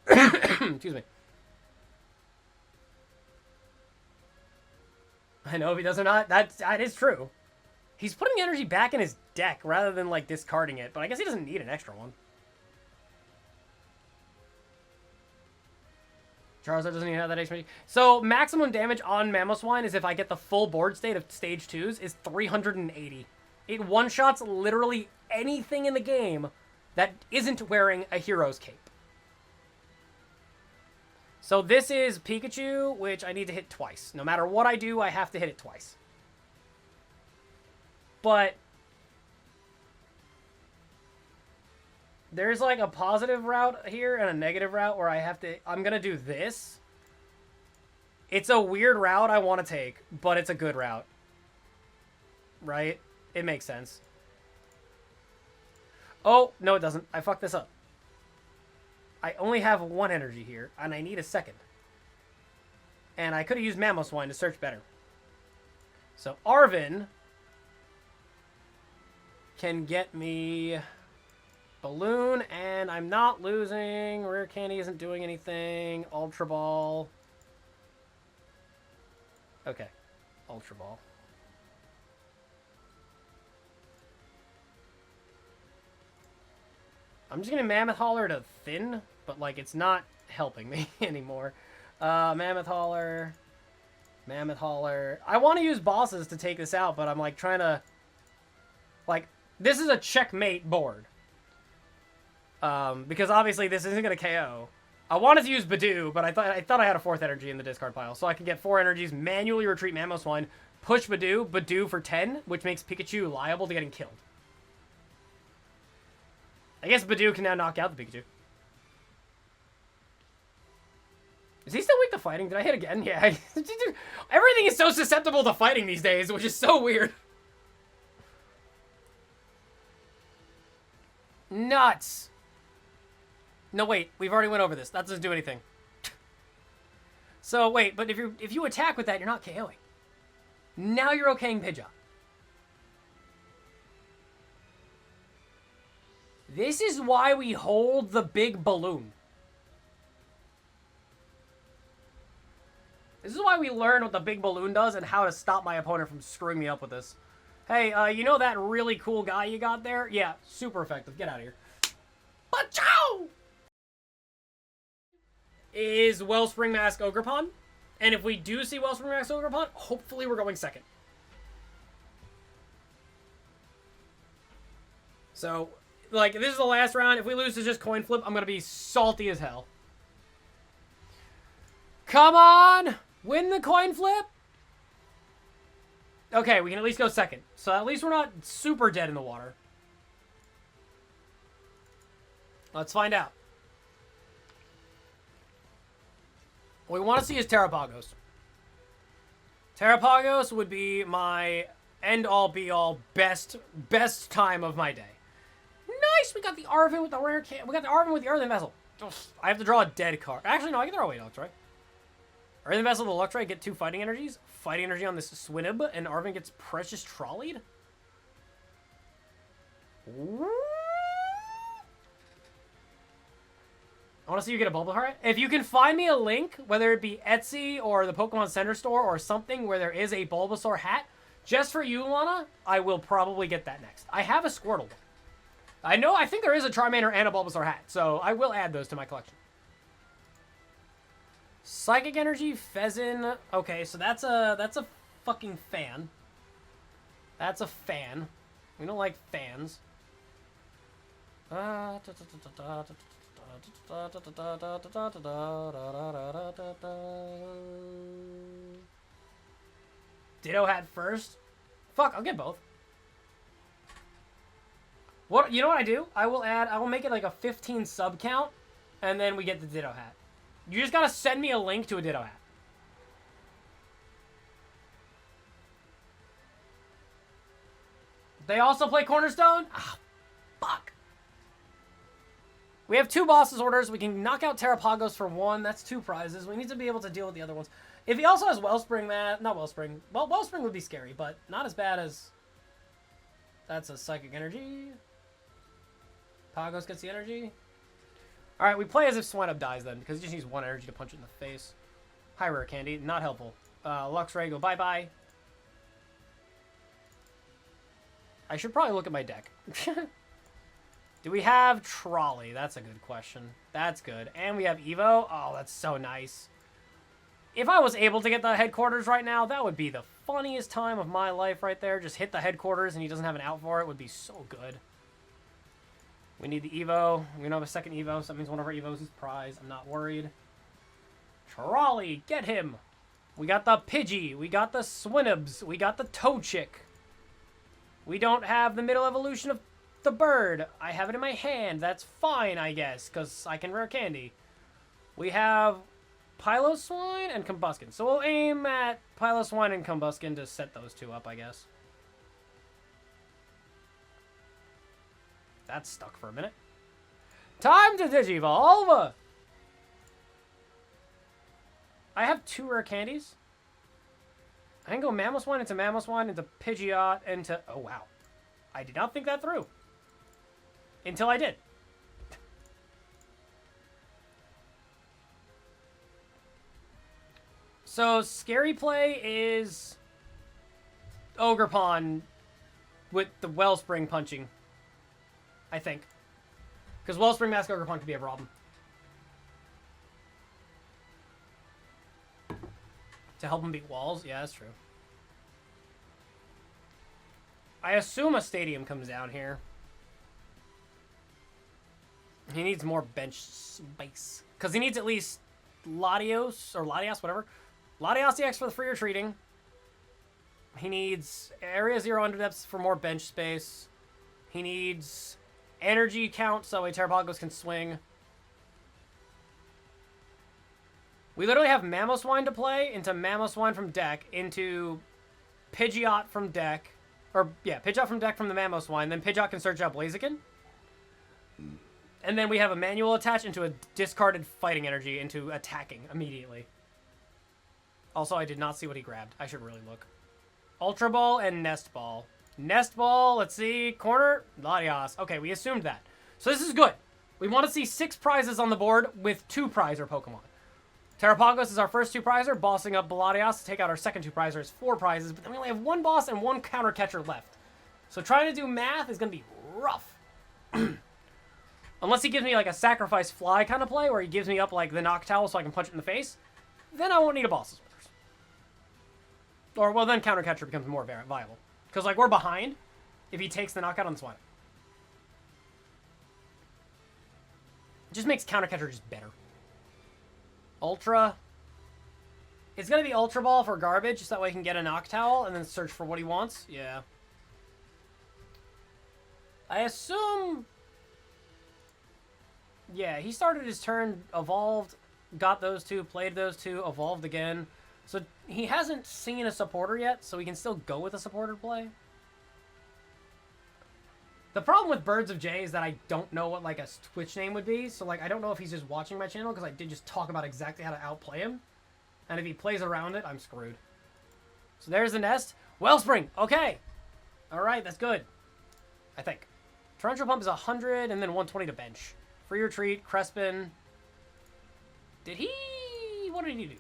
Excuse me. I know if he does or not. That is true. He's putting energy back in his deck rather than, like, discarding it. But I guess he doesn't need an extra one. Charizard doesn't even have that HP. So, maximum damage on Mamoswine is if I get the full board state of Stage 2s is 380. It one-shots literally anything in the game that isn't wearing a hero's cape. So this is Pikachu, which I need to hit twice. No matter what I do, I have to hit it twice. But there's like a positive route here and a negative route where I'm going to do this. It's a weird route I want to take, but it's a good route. Right? It makes sense. Oh, no it doesn't. I fucked this up. I only have one energy here, and I need a second. And I could have used Mamoswine to search better. So Arven can get me Balloon, and I'm not losing. Rare Candy isn't doing anything. Ultra Ball. Okay. Ultra Ball. I'm just going to Mammoth Hauler to thin, but, like, it's not helping me anymore. Mammoth Hauler. Mammoth Hauler. I want to use bosses to take this out, but I'm, like, trying to... Like, this is a checkmate board. Because, obviously, this isn't going to KO. I wanted to use Bidoof, but I thought I had a fourth energy in the discard pile. So I can get 4 energies, manually retreat Mamoswine, push Bidoof for 10, which makes Pikachu liable to getting killed. I guess Bidoof can now knock out the Pikachu. Is he still weak to fighting? Did I hit again? Yeah. Everything is so susceptible to fighting these days, which is so weird. Nuts. No, wait. We've already went over this. That doesn't do anything. So, wait. But if you attack with that, you're not KOing. Now you're okaying Pidgeot. This is why we hold the big balloon. This is why we learn what the big balloon does and how to stop my opponent from screwing me up with this. Hey, you know that really cool guy you got there? Yeah, super effective. Get out of here. Pachow! Is Wellspring Mask Ogerpon. And if we do see Wellspring Mask Ogerpon, hopefully we're going second. So... Like, this is the last round. If we lose to just coin flip, I'm going to be salty as hell. Come on! Win the coin flip! Okay, we can at least go second. So at least we're not super dead in the water. Let's find out. What we want to see is Terrapagos. Terrapagos would be my end-all, be-all, best time of my day. Nice! We got the Arven with the rare can. We got the Arven with the Earthen Vessel. I have to draw a dead card. Actually, no, I can throw away Luxray. Earthen Vessel to Luxray, get 2 fighting energies. Fighting energy on this Swinub, and Arven gets Precious Trolleyed. I want to see you get a Bulbasaur. If you can find me a link, whether it be Etsy or the Pokemon Center store or something where there is a Bulbasaur hat, just for you, Lana, I will probably get that next. I have a Squirtle. I think there is a Charmander and a Bulbasaur hat, so I will add those to my collection. Psychic Energy, Pheasant. Okay, so that's a fucking fan. That's a fan. We don't like fans. Ditto hat first. Fuck, I'll get both. What, you know what I do? I will make it like a 15 sub count, and then we get the Ditto hat. You just gotta send me a link to a Ditto hat. They also play Cornerstone? Ah, fuck. We have 2 bosses orders. We can knock out Terrapagos for 1. That's 2 prizes. We need to be able to deal with the other ones. If he also has Wellspring, not Wellspring. Well, Wellspring would be scary, but not as bad as... That's a Psychic Energy. Pagos gets the energy. Alright, we play as if Swinub dies then, because he just needs 1 energy to punch it in the face. Hi, Rare Candy. Not helpful. Luxray, go bye-bye. I should probably look at my deck. Do we have Trolley? That's a good question. That's good. And we have Evo. Oh, that's so nice. If I was able to get the headquarters right now, that would be the funniest time of my life right there. Just hit the headquarters and he doesn't have an out for it. Would be so good. We need the Evo. We don't have a second Evo, so that means one of our Evos is prize. I'm not worried. Trolley, get him. We got the Pidgey. We got the Swinubs. We got the Toechick. We don't have the middle evolution of the bird. I have it in my hand. That's fine, I guess, because I can rare candy. We have Piloswine and Combuskin. So we'll aim at Piloswine and Combuskin to set those 2 up, I guess. That's stuck for a minute. Time to Digivolve! I have 2 rare candies. I can go Mamoswine into Pidgeot, into... Oh, wow. I did not think that through. Until I did. So, Scary Play is... Ogerpon with the Wellspring punching. I think. Because Wellspring Mask Ogerpon could be a problem. To help him beat walls? Yeah, that's true. I assume a stadium comes down here. He needs more bench space. Because he needs at least Latios, or Latias, whatever. Latias EX for the free retreating. He needs Area 0 Underdepths for more bench space. He needs energy count so a Terrapagos can swing. We literally have Mamoswine to play into Mamoswine from deck, into Pidgeot from deck. Or, yeah, Pidgeot from deck from the Mamoswine. Then Pidgeot can search out Blaziken. And then we have a manual attach into a discarded fighting energy into attacking immediately. Also, I did not see what he grabbed. I should really look. Ultra Ball and Nest Ball. Nest Ball, let's see. Corner, Latias. Okay, we assumed that. So this is good. We want to see 6 prizes on the board with 2 prizer Pokemon. Terrapagos is our first 2 prizer, bossing up Latias to take out our second 2 prizer is 4 prizes, but then we only have 1 boss and 1 counter catcher left. So trying to do math is going to be rough. Unless he gives me like a sacrifice fly kind of play where he gives me up like the Noctowl so I can punch it in the face, then I won't need a boss's orders. Or, well, then counter catcher becomes more viable. Because, like, we're behind if he takes the knockout on the Swine. It just makes counter catcher just better. Ultra. It's going to be Ultra Ball for garbage, just that way he can get a Noctowl and then search for what he wants. Yeah. I assume... Yeah, he started his turn, evolved, got those 2, played those 2, evolved again. So he hasn't seen a supporter yet, so we can still go with a supporter play. The problem with Birds of J is that I don't know what like a Twitch name would be. So like I don't know if he's just watching my channel because I did just talk about exactly how to outplay him. And if he plays around it, I'm screwed. So there's the nest. Wellspring. Okay. All right, that's good. I think. Torrential Pump is 100 and then 120 to bench. Free Retreat, Crespin. Did he... What did he do?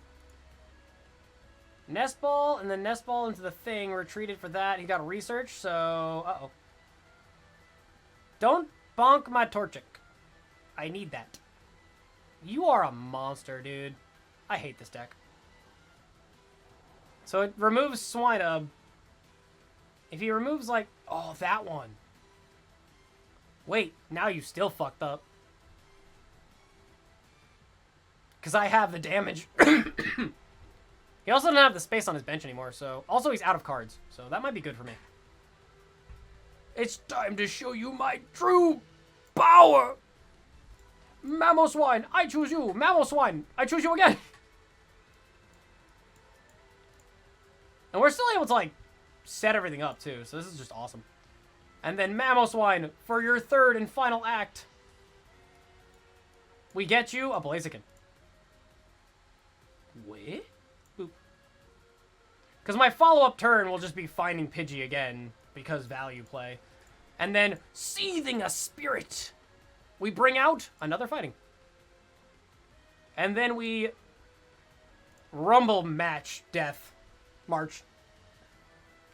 Nest Ball, and then Nest Ball into the thing. Retreated for that. He got Research, so... Uh-oh. Bonk my Torchic. I need that. You are a monster, dude. I hate this deck. So it removes Swinub. If he removes, like... Oh, that one. Wait, now you still fucked up. Because I have the damage. He also doesn't have the space on his bench anymore, so... Also, he's out of cards, so that might be good for me. It's time to show you my true power! Mamoswine, I choose you! Mamoswine, I choose you again! And we're still able to, like, set everything up, too, so this is just awesome. And then Mamoswine, for your third and final act, we get you a Blaziken. Wait? Boop. Because my follow-up turn will just be finding Pidgey again, because value play. And then, Seething a Spirit. We bring out another fighting. And then we Rumble Match Death March.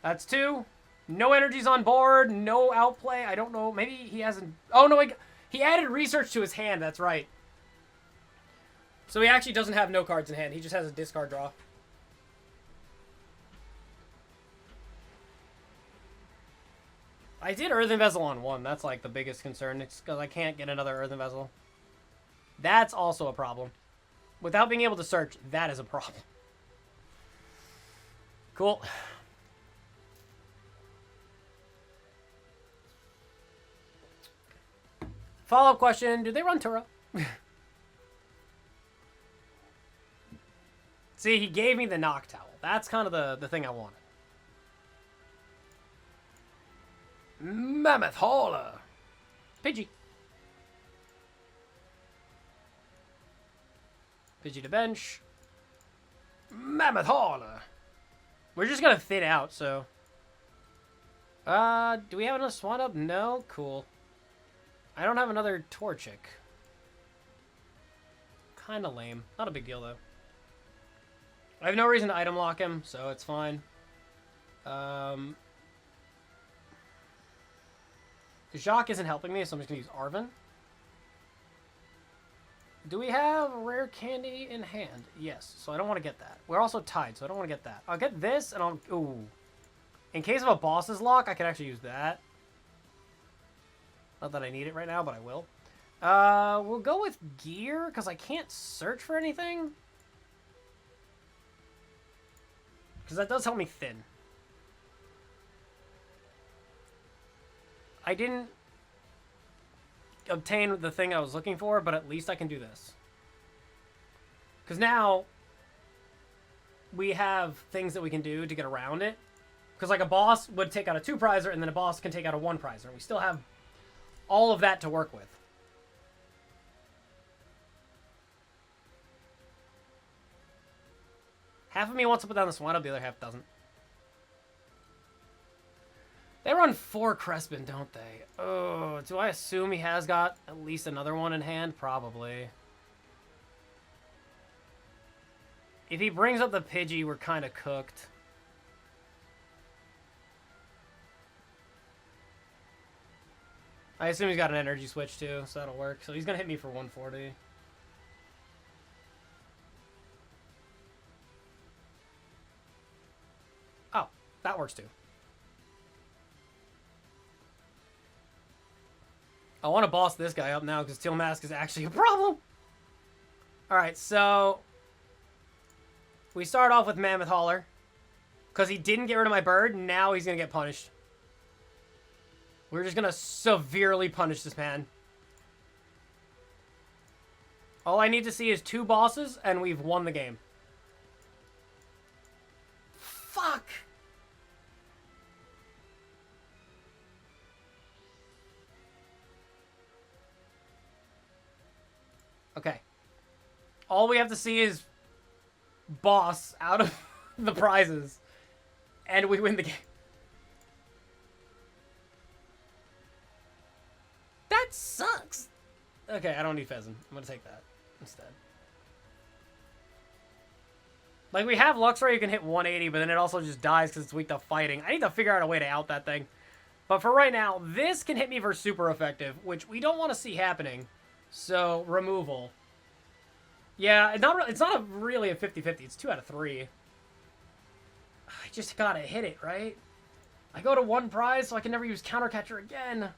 That's 2. No energies on board, no outplay. I don't know. Maybe he hasn't... Oh, no, he added research to his hand. That's right. So he actually doesn't have no cards in hand. He just has a discard draw. I did Earthen Vessel on 1. That's, like, the biggest concern. It's because I can't get another Earthen Vessel. That's also a problem. Without being able to search, that is a problem. Cool. Follow-up question. Do they run Tura? See, he gave me the Knock Towel. That's kind of the thing I wanted. Mammoth Hauler. Pidgey. Pidgey to bench. Mammoth Hauler. We're just going to thin out, so... do we have enough Swinub? No? Cool. I don't have another Torchic. Kinda lame. Not a big deal, though. I have no reason to item lock him, so it's fine. Jacques isn't helping me, so I'm just going to use Arven. Do we have rare candy in hand? Yes, so I don't want to get that. We're also tied, so I don't want to get that. I'll get this, and I'll... Ooh. In case of a boss's lock, I could actually use that. Not that I need it right now, but I will. We'll go with gear, because I can't search for anything. Because that does help me thin. I didn't obtain the thing I was looking for, but at least I can do this. Because now we have things that we can do to get around it. Because like a boss would take out a 2-prizer, and then a boss can take out a 1-prizer. We still have all of that to work with. Half of me wants to put down the Swinub, the other half doesn't. They run 4 Crespin, don't they? Oh, do I assume he has got at least another one in hand? Probably. If he brings up the Pidgey, we're kind of cooked. I assume he's got an energy switch too, so that'll work. So he's going to hit me for 140. Oh, that works too. I want to boss this guy up now because Teal Mask is actually a problem. Alright, so we start off with Mammoth Hauler because he didn't get rid of my bird. Now he's going to get punished. We're just going to severely punish this man. All I need to see is 2 bosses, and we've won the game. Fuck! Okay. All we have to see is boss out of the prizes, and we win the game. That sucks. Okay, I don't need Pheasant. I'm going to take that instead. Like, we have Luxray, you can hit 180, but then it also just dies because it's weak to fighting. I need to figure out a way to out that thing. But for right now, this can hit me for super effective, which we don't want to see happening. So, removal. Yeah, it's not really a 50-50. It's 2 out of 3. I just gotta hit it, right? I go to 1 prize, so I can never use Countercatcher again.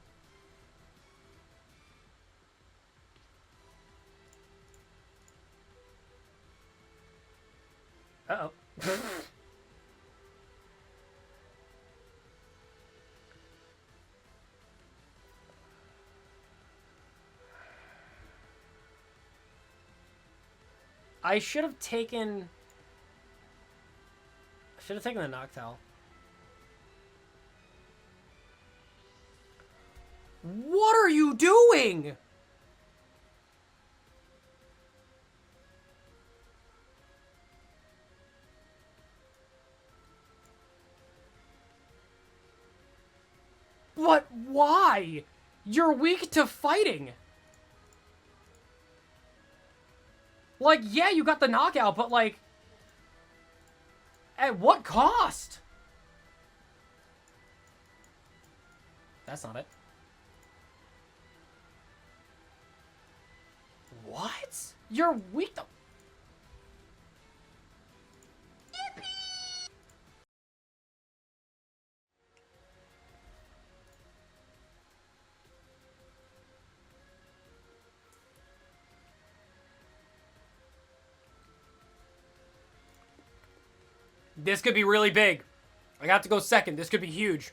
Uh-oh. I should have taken the Noctowl. What are you doing? But why? You're weak to fighting. Like, yeah, you got the knockout, but like, at what cost? That's not it. What? You're weak to... This could be really big. I got to go second. This could be huge.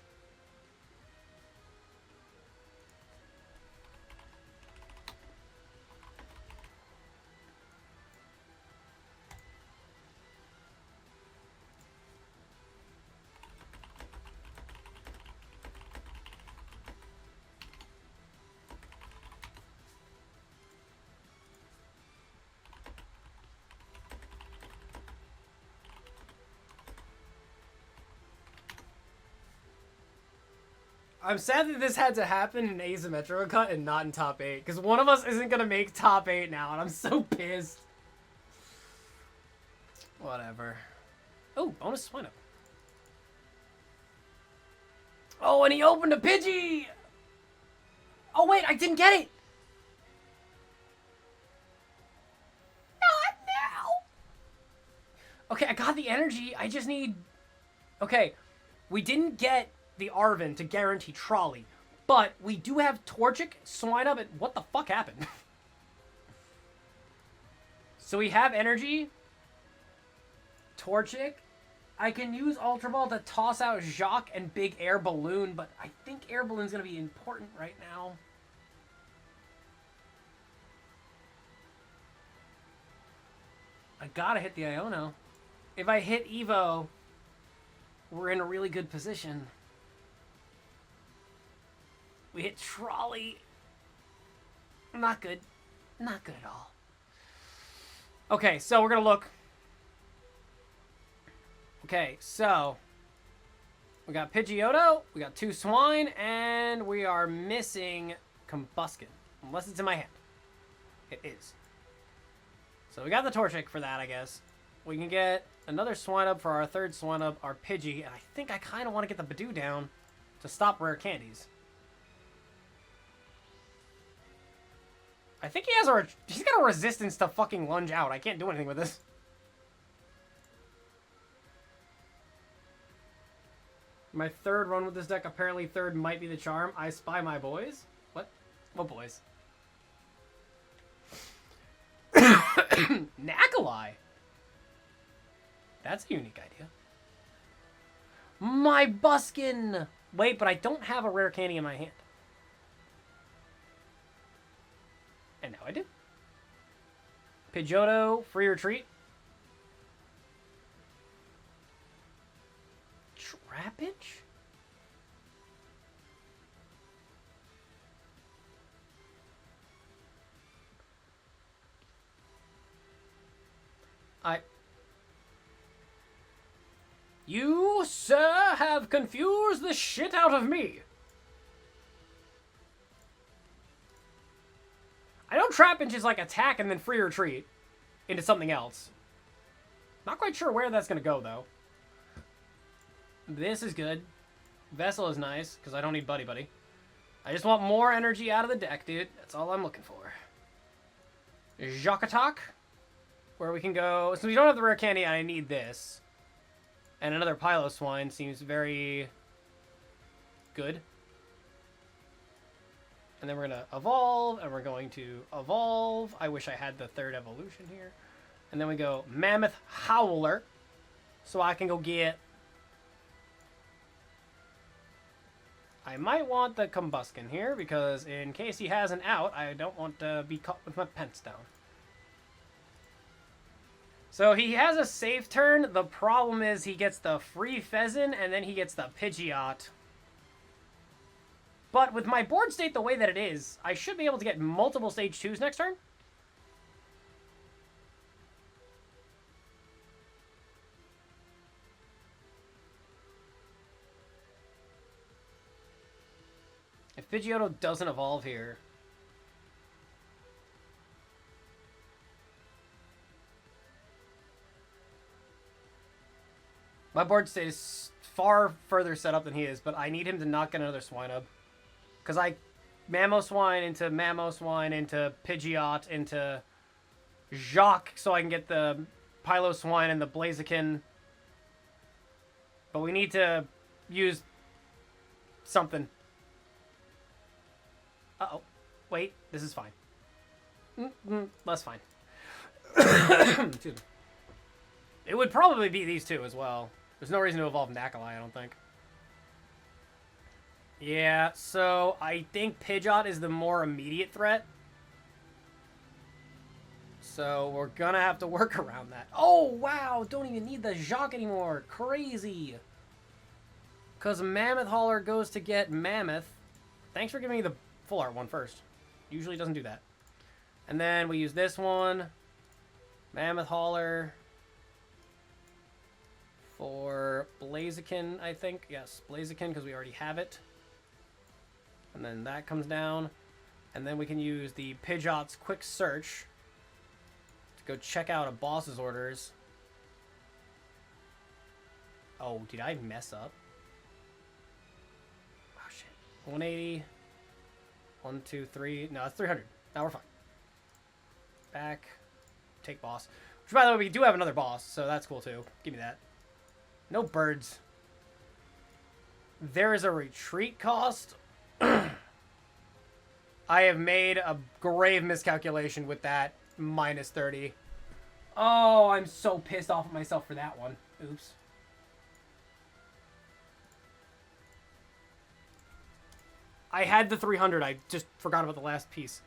I'm sad that this had to happen in asymmetrical cut and not in top 8, because one of us isn't going to make top 8 now, and I'm so pissed. Whatever. Oh, bonus swine up. Oh, and he opened a Pidgey! Oh, wait, I didn't get it! Not now! Okay, I got the energy, I just need... Okay, we didn't get the Arven to guarantee Trolley, but we do have Torchic, Swinub, and what the fuck happened? So we have energy, Torchic. I can use Ultra Ball to toss out Jacques and Big Air Balloon, but I think Air Balloon's gonna be important right now. I gotta hit the Iono. If I hit Evo, we're in a really good position. We hit Trolley. Not good. Not good at all. Okay, so we're going to look. Okay, so we got Pidgeotto, we got 2 Swine, and we are missing Combuskin. Unless it's in my hand. It is. So we got the Torchic for that, I guess. We can get another Swinub for our 3rd Swinub, our Pidgey, and I think I kind of want to get the Badoo down to stop rare candies. I think he's got a resistance to fucking lunge out. I can't do anything with this. My 3rd run with this deck, apparently 3rd might be the charm. I spy my boys. What? What boys? Nakalai. That's a unique idea. My Buskin. Wait, but I don't have a rare candy in my hand. And now I do. Pidgeotto, free retreat. Trapinch? You, sir, have confused the shit out of me. I know Trapinch is like attack and then free retreat into something else. Not quite sure where that's going to go, though. This is good. Vessel is nice, because I don't need Buddy Buddy. I just want more energy out of the deck, dude. That's all I'm looking for. Jacques Attack, where we can go... So we don't have the rare candy, and I need this. And another Mamoswine seems very good. And then we're going to evolve, and we're going to evolve. I wish I had the third evolution here. And then we go Mammoth Howler, so I can go get... I might want the Combuskin here, because in case he has an out, I don't want to be caught with my pants down. So he has a safe turn. The problem is he gets the free Pheasant, and then he gets the Pidgeot. But with my board state the way that it is, I should be able to get multiple stage 2s next turn. If Pidgeotto doesn't evolve here... My board stays far further set up than he is, but I need him to not get another Swinub. Because I Mamoswine into Pidgeot into Jacques so I can get the Piloswine and the Blaziken. But we need to use something. Uh-oh. Wait, this is fine. That's fine. Excuse me. It would probably be these two as well. There's no reason to evolve Nakalai, I don't think. Yeah, so I think Pidgeot is the more immediate threat. So we're gonna have to work around that. Oh, wow! Don't even need the Jacques anymore. Crazy. Because Mammoth Hauler goes to get Mammoth. Thanks for giving me the full art one first. Usually doesn't do that. And then we use this one. Mammoth Hauler. For Blaziken, I think. Yes, Blaziken, because we already have it. And then that comes down. And then we can use the Pidgeot's Quick Search to go check out a boss's orders. Oh, did I mess up? Oh, shit. 180. 1, 2, 3. No, it's 300. Now we're fine. Back. Take boss. Which, by the way, we do have another boss, so that's cool, too. Give me that. No birds. There is a retreat cost. I have made a grave miscalculation with that minus 30. Oh, I'm so pissed off at myself for that one. Oops. I had the 300. I just forgot about the last piece.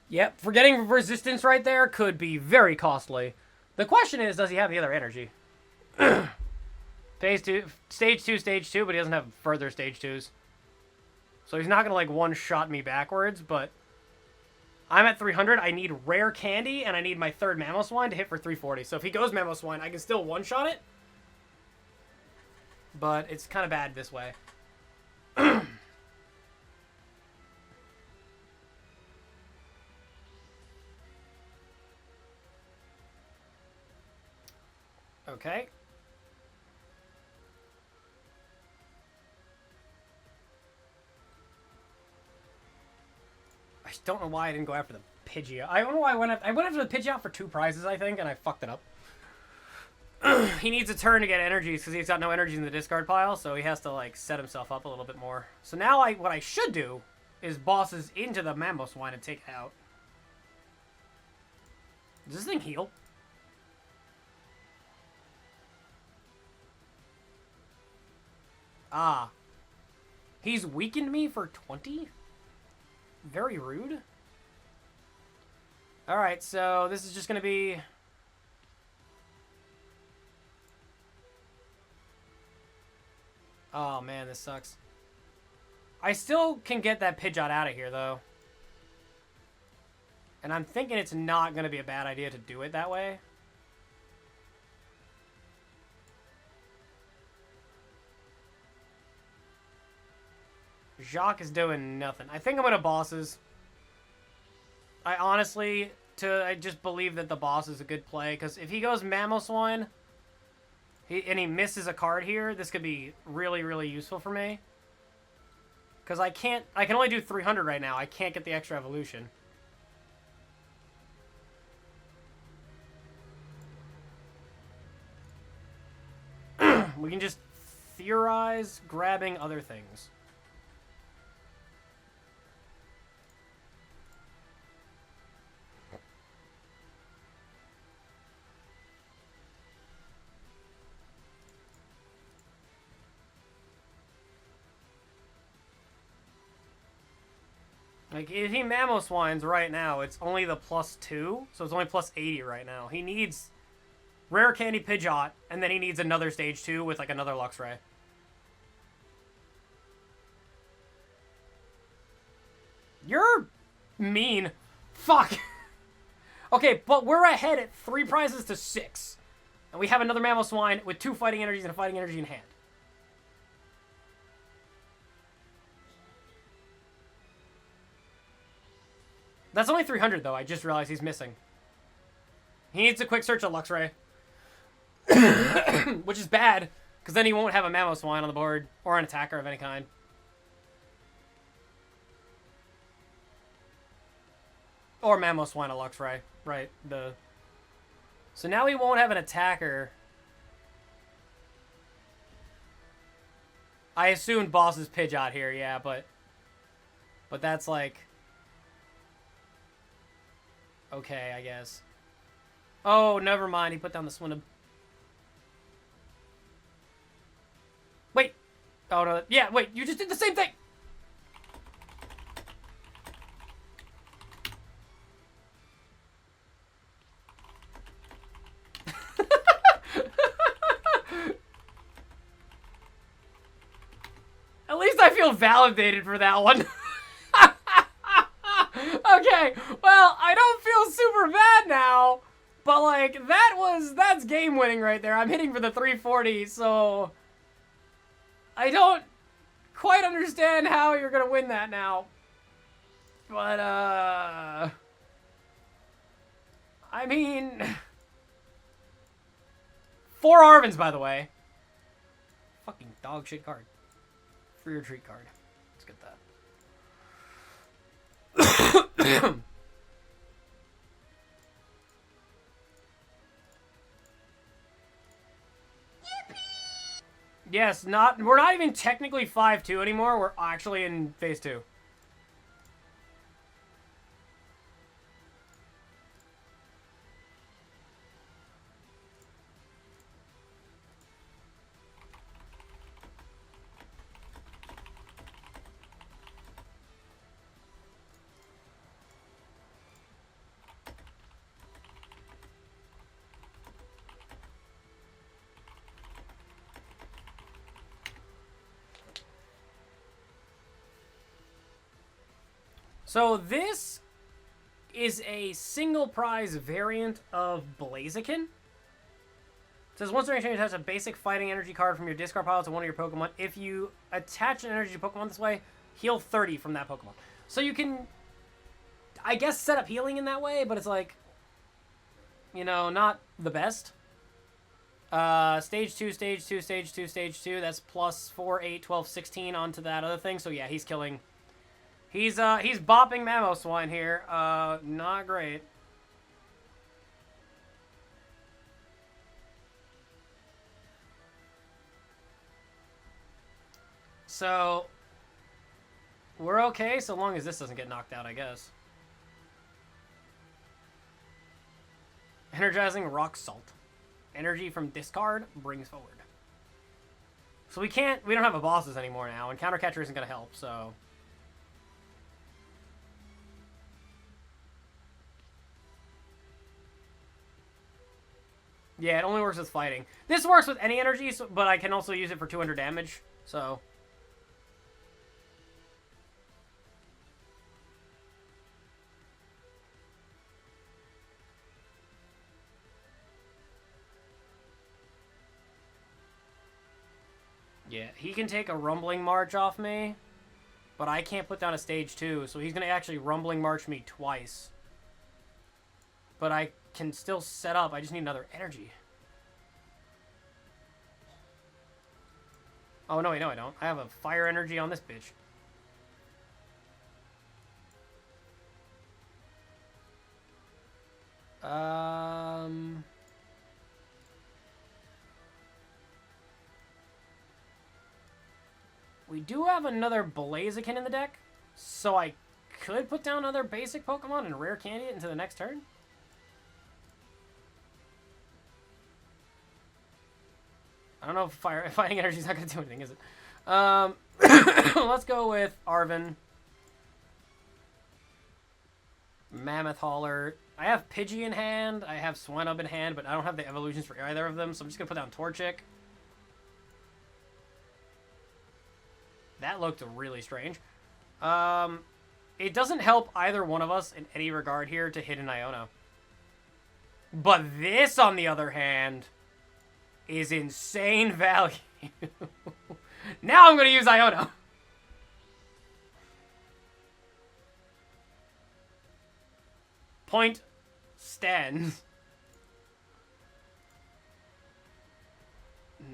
Yep, forgetting resistance right there could be very costly. The question is, does he have the other energy? Stage 2, but he doesn't have further stage 2s. So he's not going to, like, one-shot me backwards, but I'm at 300. I need rare candy, and I need my third Mamoswine to hit for 340. So if he goes Mamoswine, I can still one-shot it. But it's kind of bad this way. Okay. I don't know why I didn't go after the Pidgeot. I don't know why I went after the Pidgeot for 2 prizes, I think, and I fucked it up. He needs a turn to get energies because he's got no energies in the discard pile, so he has to, like, set himself up a little bit more. So now what I should do is bosses into the Mamoswine and take it out. Does this thing heal? Ah. He's weakened me for 20? Very rude. Alright, so this is just going to be... Oh, man, this sucks. I still can get that Pidgeot out of here, though. And I'm thinking it's not going to be a bad idea to do it that way. Jacques is doing nothing. I think I'm going to bosses. I honestly, I just believe that the boss is a good play, because if he goes Mamoswine, and he misses a card here, this could be really, really useful for me. Because I can only do 300 right now. I can't get the extra evolution. We can just theorize grabbing other things. Like, if he Mamoswines right now, it's only the +2, so it's only +80 right now. He needs Rare Candy Pidgeot, and then he needs another Stage 2 with, like, another Luxray. You're mean. Fuck. Okay, but we're ahead at 3 prizes to 6. And we have another Mamoswine with 2 fighting energies and a fighting energy in hand. That's only 300, though. I just realized he's missing. He needs a quick search of Luxray. Which is bad, because then he won't have a Mamoswine on the board, or an attacker of any kind. Or Mamoswine a Luxray. Right, So now he won't have an attacker. I assumed boss's Pidgeot here, yeah, but that's like... Okay, I guess. Oh, never mind. He put down the Swindub. Wait. Oh, no. Yeah, wait. You just did the same thing. At least I feel validated for that one. Okay, well, I don't feel super bad now, but, like, that's game-winning right there. I'm hitting for the 340, so I don't quite understand how you're gonna win that now. But, I mean, 4 Arvins, by the way. Fucking dog shit card. Free retreat card. Let's get that. Yes, we're not even technically 5-2 anymore. We're actually in phase 2. So this is a single prize variant of Blaziken. It says once during exchange, attach a basic fighting energy card from your discard pile to one of your Pokemon. If you attach an energy to Pokemon this way, heal 30 from that Pokemon. So you can, I guess, set up healing in that way, but it's like, you know, not the best. Stage 2, Stage 2, Stage 2, Stage 2. That's +4, 8, 12, 16 onto that other thing. So yeah, he's killing... He's bopping Mamoswine here. Not great. So, we're okay so long as this doesn't get knocked out, I guess. Energizing Rock Salt. Energy from discard brings forward. So we don't have a bosses anymore now, and Counter Catcher isn't going to help, so... Yeah, it only works with fighting. This works with any energy, but I can also use it for 200 damage, so... Yeah, he can take a Rumbling March off me, but I can't put down a Stage 2, so he's going to actually Rumbling March me twice. but I can still set up. I just need another energy. Oh, no, wait, no, I don't. I have a fire energy on this bitch. We do have another Blaziken in the deck, so I could put down another basic Pokemon and rare candy it into the next turn. I don't know if fighting energy is not going to do anything, is it? Let's go with Arven. Mammoth Hauler. I have Pidgey in hand. I have Swinub in hand, but I don't have the evolutions for either of them, so I'm just going to put down Torchic. That looked really strange. It doesn't help either one of us in any regard here to hit an Iono. But this, on the other hand, is insane value. Now I'm going to use Iono. Point stands.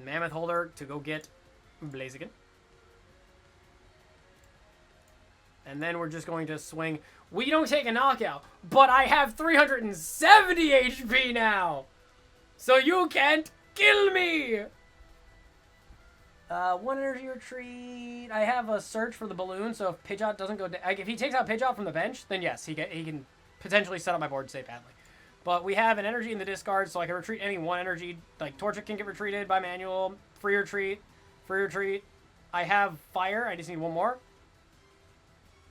Mammoth Holder to go get Blaziken. And then we're just going to swing. We don't take a knockout, but I have 370 HP now. So you can't kill me. One energy retreat. I have a search for the balloon, so if Pidgeot doesn't go down, like if he takes out Pidgeot from the bench, then yes, he can potentially set up my board to save badly. But we have an energy in the discard, so I can retreat any one energy. Like Torchic can get retreated by manual. Free retreat. Free retreat. I have fire. I just need one more.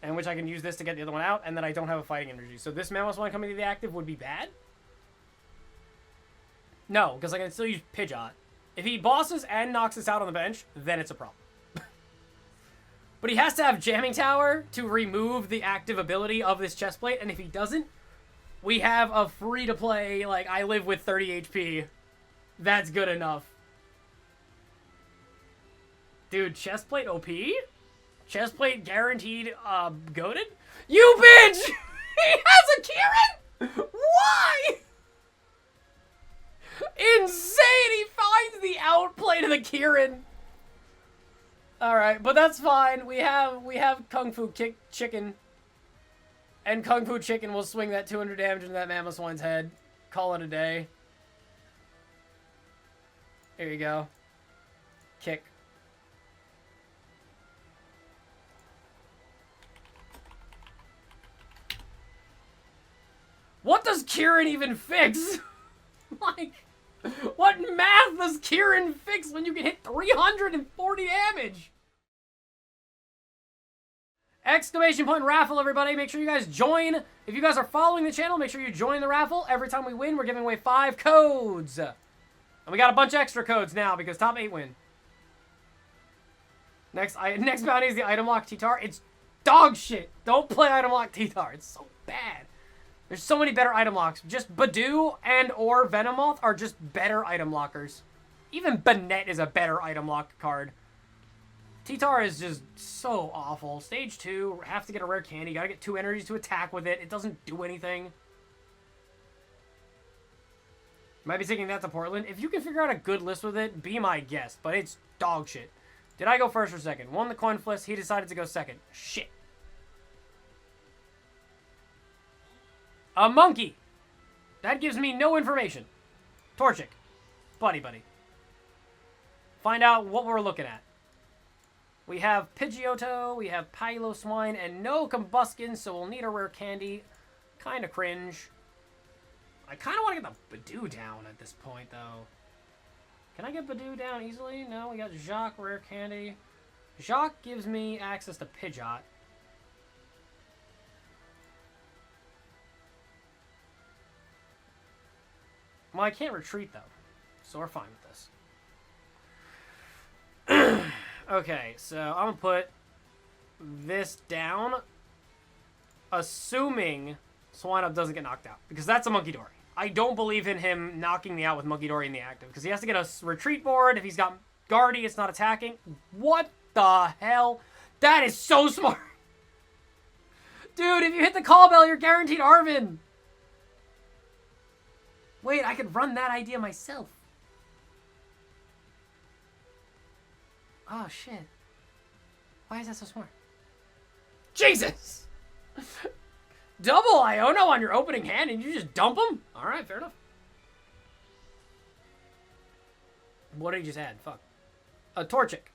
And which I can use this to get the other one out, and then I don't have a fighting energy. So this Mamoswine coming to the active would be bad? No, because I can still use Pidgeot. If he bosses and knocks us out on the bench, then it's a problem. But he has to have Jamming Tower to remove the active ability of this chest plate, and if he doesn't, we have a free-to-play, like, I live with 30 HP. That's good enough. Dude, chest plate OP? Chestplate guaranteed, goated? You bitch! He has a Kieran? Why? Insane! He finds the outplay to the Kieran. Alright, but that's fine. We have Kung Fu Chicken. And Kung Fu Chicken will swing that 200 damage into that Mamoswine's head. Call it a day. Here you go. Kick. What does Kieran even fix? Like, what math does Kieran fix when you can hit 340 damage? Exclamation point raffle, everybody. Make sure you guys join. If you guys are following the channel, make sure you join the raffle. Every time we win, we're giving away 5 codes. And we got a bunch of extra codes now because top 8 win. Next bounty is the item lock T-Tar. It's dog shit. Don't play item lock T-Tar. It's so bad. There's so many better item locks. Just Badoo and or Venomoth are just better item lockers. Even Banette is a better item lock card. T-Tar is just so awful. Stage 2, have to get a rare candy. Gotta get 2 energies to attack with it. It doesn't do anything. Might be taking that to Portland. If you can figure out a good list with it, be my guest. But it's dog shit. Did I go first or second? Won the coin flip. He decided to go second. Shit. A monkey. That gives me no information. Torchic. Buddy. Find out what we're looking at. We have Pidgeotto, we have Piloswine, and no Combuskin, so we'll need a rare candy. Kind of cringe. I kind of want to get the Badoo down at this point, though. Can I get Badoo down easily? No, we got Jacques, rare candy. Jacques gives me access to Pidgeot. Well, I can't retreat, though, so we're fine with this. Okay, so I'm going to put this down, assuming Swinub doesn't get knocked out, because that's a Monkey Dory. I don't believe in him knocking me out with Monkey Dory in the active, because he has to get a retreat board. If he's got Guardy, it's not attacking. What the hell? That is so smart. Dude, if you hit the call bell, you're guaranteed Arven. Wait, I could run that idea myself. Oh, shit. Why is that so smart? Jesus! Double Iono on your opening hand and you just dump him? Alright, fair enough. What did he just add? Fuck. A Torchic.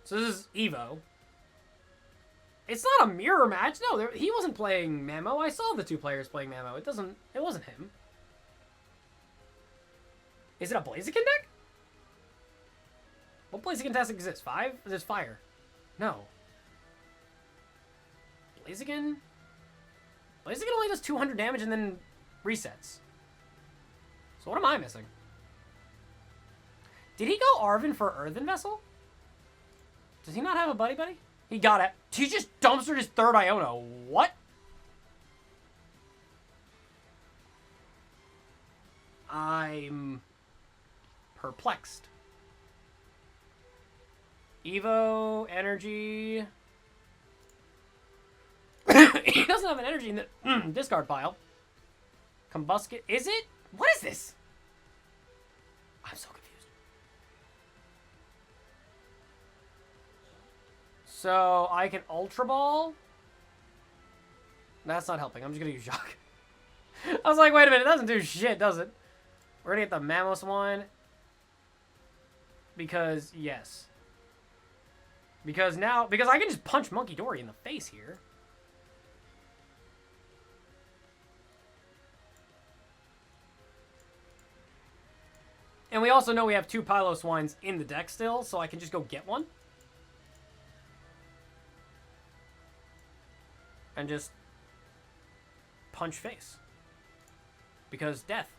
So this is Evo. It's not a mirror match. No, he wasn't playing Mamo. I saw the two players playing Mamo. It wasn't him. Is it a Blaziken deck? What Blaziken tasks exist? 5? There's Fire. No. Blaziken? Blaziken only does 200 damage and then resets. So what am I missing? Did he go Arven for Earthen Vessel? Does he not have a buddy? He got it. He just dumpstered his third Iono. What? I'm perplexed. Evo, energy. He doesn't have an energy in the discard pile. Combusket. Is it? What is this? I'm so confused. So I can Ultra Ball. That's not helping. I'm just gonna use Shock. I was like, wait a minute, it doesn't do shit, does it? We're gonna get the Mamoswine. Because, yes. Because I can just punch Monkey Dory in the face here. And we also know we have 2 Piloswines in the deck still, so I can just go get one. And just punch face. Because death.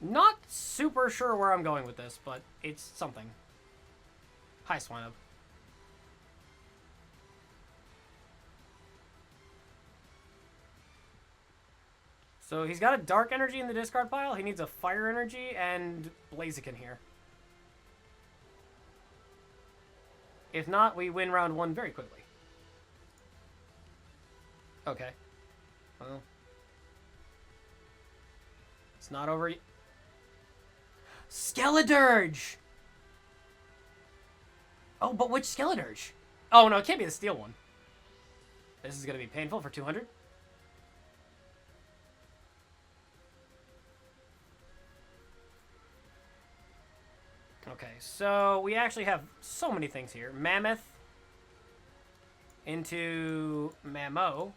Not super sure where I'm going with this, but it's something. Hi, Swinub. So he's got a Dark Energy in the discard pile. He needs a Fire Energy and Blaziken here. If not, we win round 1 very quickly. Okay. Well. It's not over yet. Skeledirge! Oh, but which Skeledirge? Oh, no, it can't be the steel one. This is going to be painful for 200. Okay, so we actually have so many things here. Mammoth into Mamo.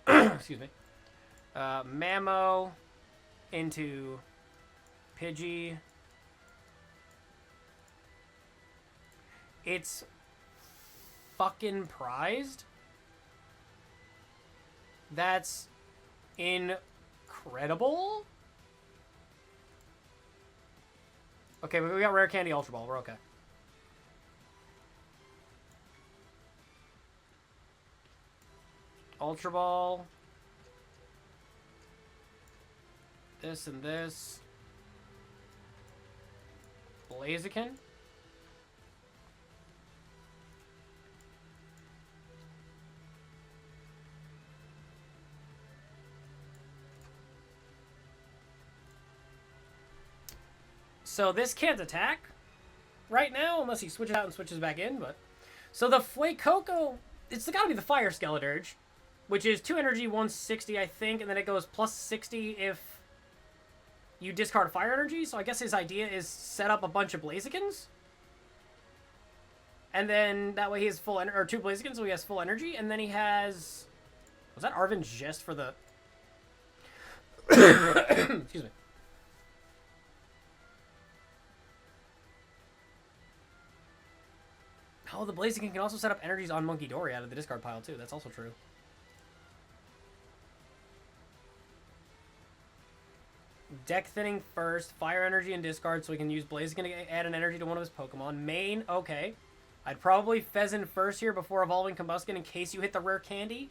Excuse me. Mamo into Pidgey. It's fucking prized. That's incredible. Okay, we got Rare Candy Ultra Ball. We're okay. Ultra Ball. This and this. Blaziken. So this can't attack right now unless he switches out and switches back in, but... So the Fuecoco, it's gotta be the Fire Skeledirge, which is 2 energy, 160, I think, and then it goes plus 60 if you discard Fire Energy. So I guess his idea is set up a bunch of Blazikens. And then that way he has full energy, or 2 Blazikens, so he has full energy, and then he has... Was that Arven's Gest for the... Excuse me. Oh, the Blaziken can also set up energies on Monkey Dory out of the discard pile, too. That's also true. Deck thinning first. Fire energy and discard, so we can use Blaziken to add an energy to one of his Pokemon. Main, okay. I'd probably Pheasant first here before evolving Combusken in case you hit the Rare Candy.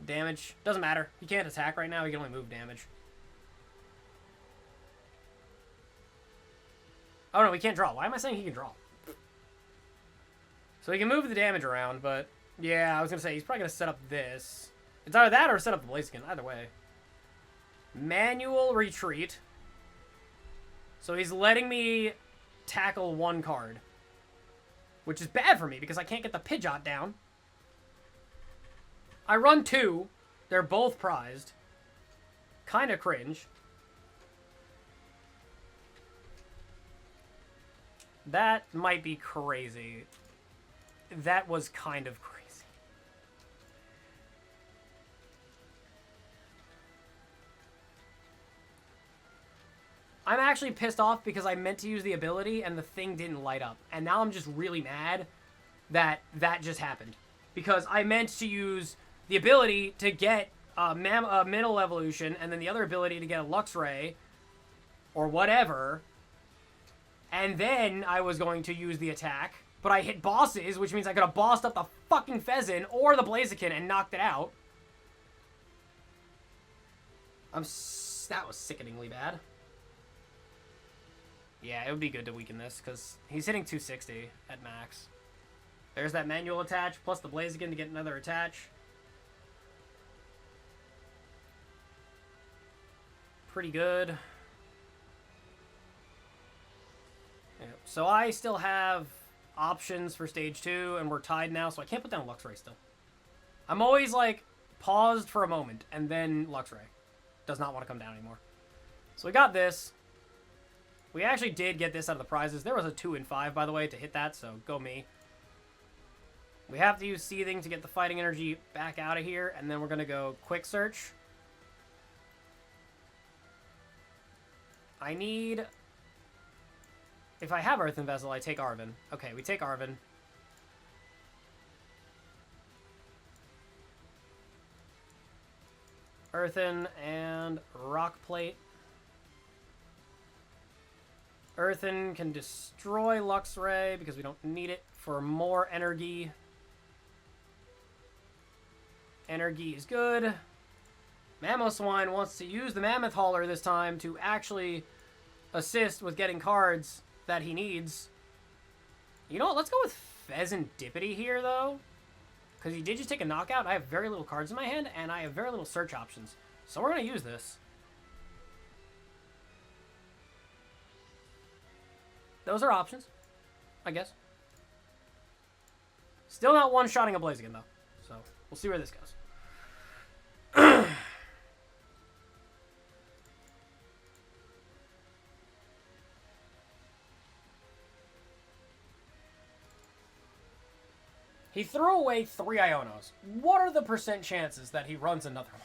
Damage. Doesn't matter. He can't attack right now. He can only move damage. Oh, no, he can't draw. Why am I saying he can draw? So he can move the damage around, but yeah, I was going to say, he's probably going to set up this. It's either that or set up the Blaziken, either way. Manual retreat. So he's letting me tackle one card. Which is bad for me because I can't get the Pidgeot down. I run 2. They're both prized. Kind of cringe. That might be crazy. That was kind of crazy. I'm actually pissed off because I meant to use the ability and the thing didn't light up. And now I'm just really mad that that just happened. Because I meant to use the ability to get a Minnow Evolution and then the other ability to get a Luxray or whatever. And then I was going to use the attack. But I hit bosses, which means I could have bossed up the fucking Pheasant or the Blaziken and knocked it out. That was sickeningly bad. Yeah, it would be good to weaken this, because he's hitting 260 at max. There's that manual attach, plus the Blaziken to get another attach. Pretty good. Yeah, so I still have options for stage 2, and we're tied now, so I can't put down Luxray still. I'm always, like, paused for a moment, and then Luxray does not want to come down anymore. So we got this. We actually did get this out of the prizes. There was a 2 and 5, by the way, to hit that, so go me. We have to use Seething to get the fighting energy back out of here, and then we're going to go Quick Search. I need... If I have Earthen Vessel, I take Arven. Okay, we take Arven. Earthen and Rock Plate. Earthen can destroy Luxray because we don't need it for more energy. Energy is good. Mamoswine wants to use the Mammoth Hauler this time to actually assist with getting cards that he needs. You know what? Let's go with Pheasantipity here, though. Because he did just take a knockout. I have very little cards in my hand, and I have very little search options. So we're going to use this. Those are options, I guess. Still not one-shotting a Blaziken, though. So, we'll see where this goes. He threw away 3 Ionos. What are the % chances that he runs another one?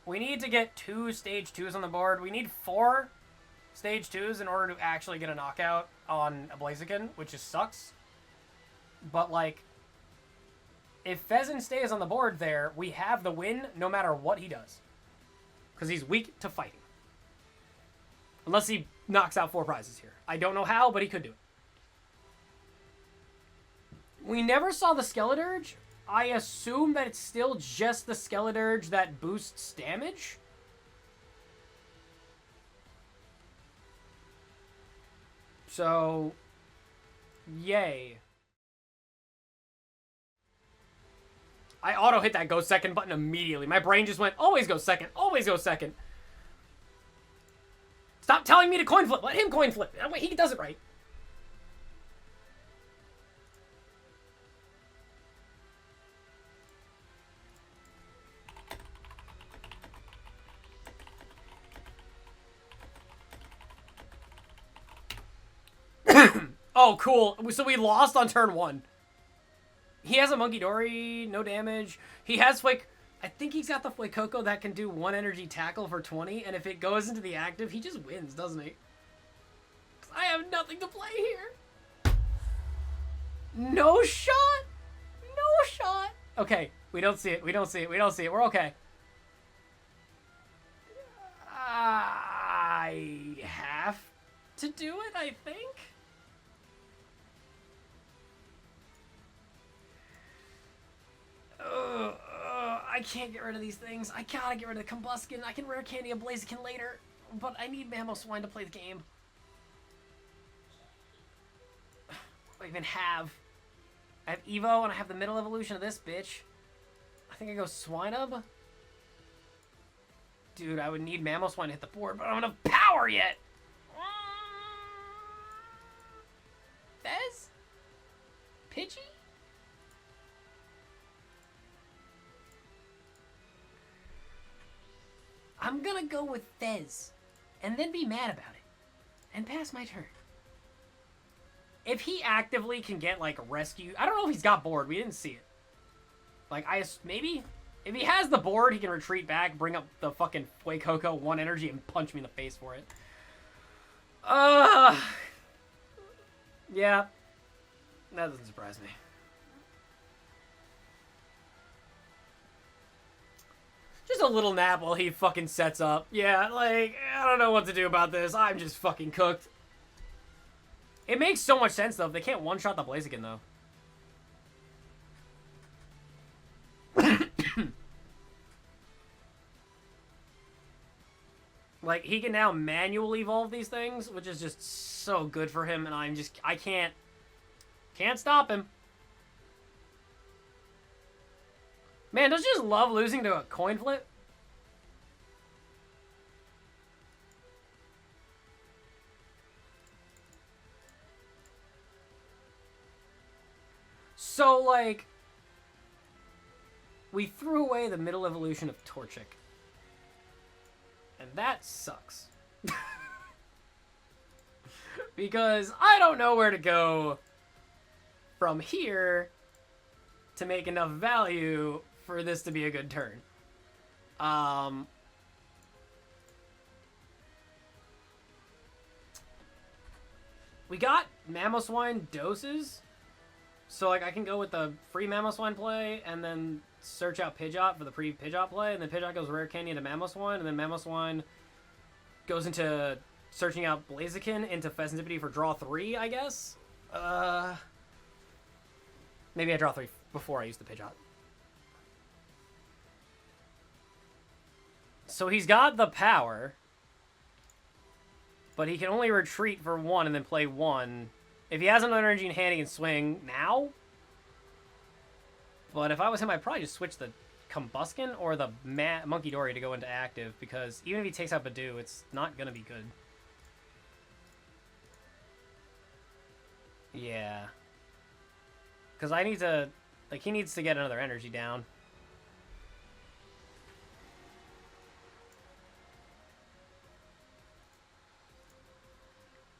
We need to get 2 stage 2s on the board. We need 4 stage 2s in order to actually get a knockout on a Blaziken, which just sucks. But, like, if Pheasant stays on the board there, we have the win no matter what he does. Because he's weak to fighting. Unless he knocks out 4 prizes here. I don't know how, but he could do it. We never saw the Skeledirge. I assume that it's still just the Skeledirge that boosts damage. So, yay. I auto-hit that go second button immediately. My brain just went, always go second, always go second. Stop telling me to coin flip. Let him coin flip. He does it right. Oh, cool. So we lost on turn 1. He has a Monkey Dory, no damage. He has, like, I think he's got the Fuecoco that can do 1 energy tackle for 20, and if it goes into the active, he just wins, doesn't he? I have nothing to play here. No shot. No shot. Okay, we don't see it. We don't see it. We don't see it. We're okay. I have to do it, I think. I can't get rid of these things. I gotta get rid of the Combuskin. I can rare candy a Blaziken later, but I need Mamoswine to play the game. Wait. even have? I have Evo and I have the middle evolution of this bitch. I think I go Swinub. Dude, I would need Mamoswine to hit the board, but I don't have enough power yet. Fez? Pidgey? I'm gonna go with Fez, and then be mad about it, and pass my turn. If he actively can get, like, rescue... I don't know if he's got board. We didn't see it. Like, maybe? If he has the board, he can retreat back, bring up the fucking Fuecoco 1 energy, and punch me in the face for it. Yeah. That doesn't surprise me. Just a little nap while he fucking sets up. Yeah, like, I don't know what to do about this. I'm just fucking cooked. It makes so much sense, though. They can't one-shot the Blaziken, though. Like, he can now manually evolve these things, which is just so good for him, and I can't stop him. Man, don't you just love losing to a coin flip? So, like, we threw away the middle evolution of Torchic. And that sucks. Because I don't know where to go from here to make enough value for this to be a good turn. We got Mamoswine doses. So, like, I can go with the free Mamoswine play and then search out Pidgeot for the pre-Pidgeot play, and then Pidgeot goes Rare Candy into Mamoswine, and then Mamoswine goes into searching out Blaziken into Pheasantipity for draw 3, I guess? Maybe I draw 3 before I use the Pidgeot. So he's got the power, but he can only retreat for 1 and then play 1. If he has another energy in hand, he can swing now. But if I was him, I'd probably just switch the Combuskin or the Monkey Dory to go into active, because even if he takes out Badoo, it's not going to be good. Yeah. Because I need to... Like, he needs to get another energy down.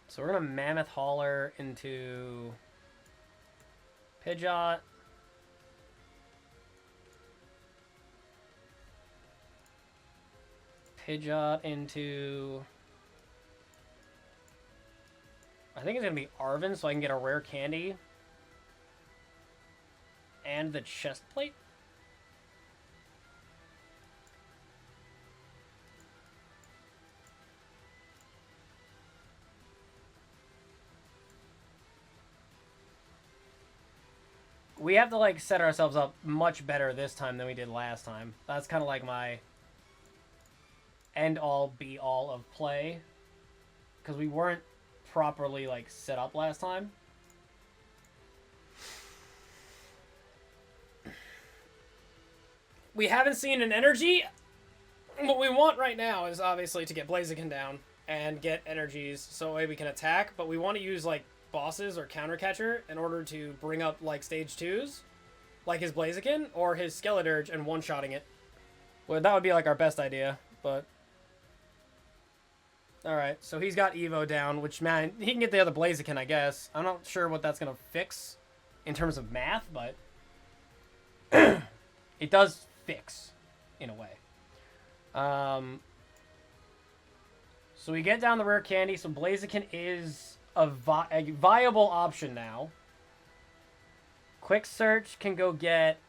So we're going to Mammoth Hauler into Pidgeot. Pidgeot into... I think it's going to be Arven, so I can get a Rare Candy. And the chest plate. We have to, like, set ourselves up much better this time than we did last time. That's kind of like my end-all, be-all of play. Because we weren't properly, like, set up last time. We haven't seen an energy. What we want right now is obviously to get Blaziken down and get energies so we can attack, but we want to use, like, bosses or Countercatcher in order to bring up, like, stage 2s, like his Blaziken or his Skeledirge, and one-shotting it. Well, that would be, like, our best idea, but... Alright, so he's got Evo down, which, man, he can get the other Blaziken, I guess. I'm not sure what that's going to fix in terms of math, but... it does fix, in a way. So we get down the Rare Candy, so Blaziken is a viable option now. Quick Search can go get...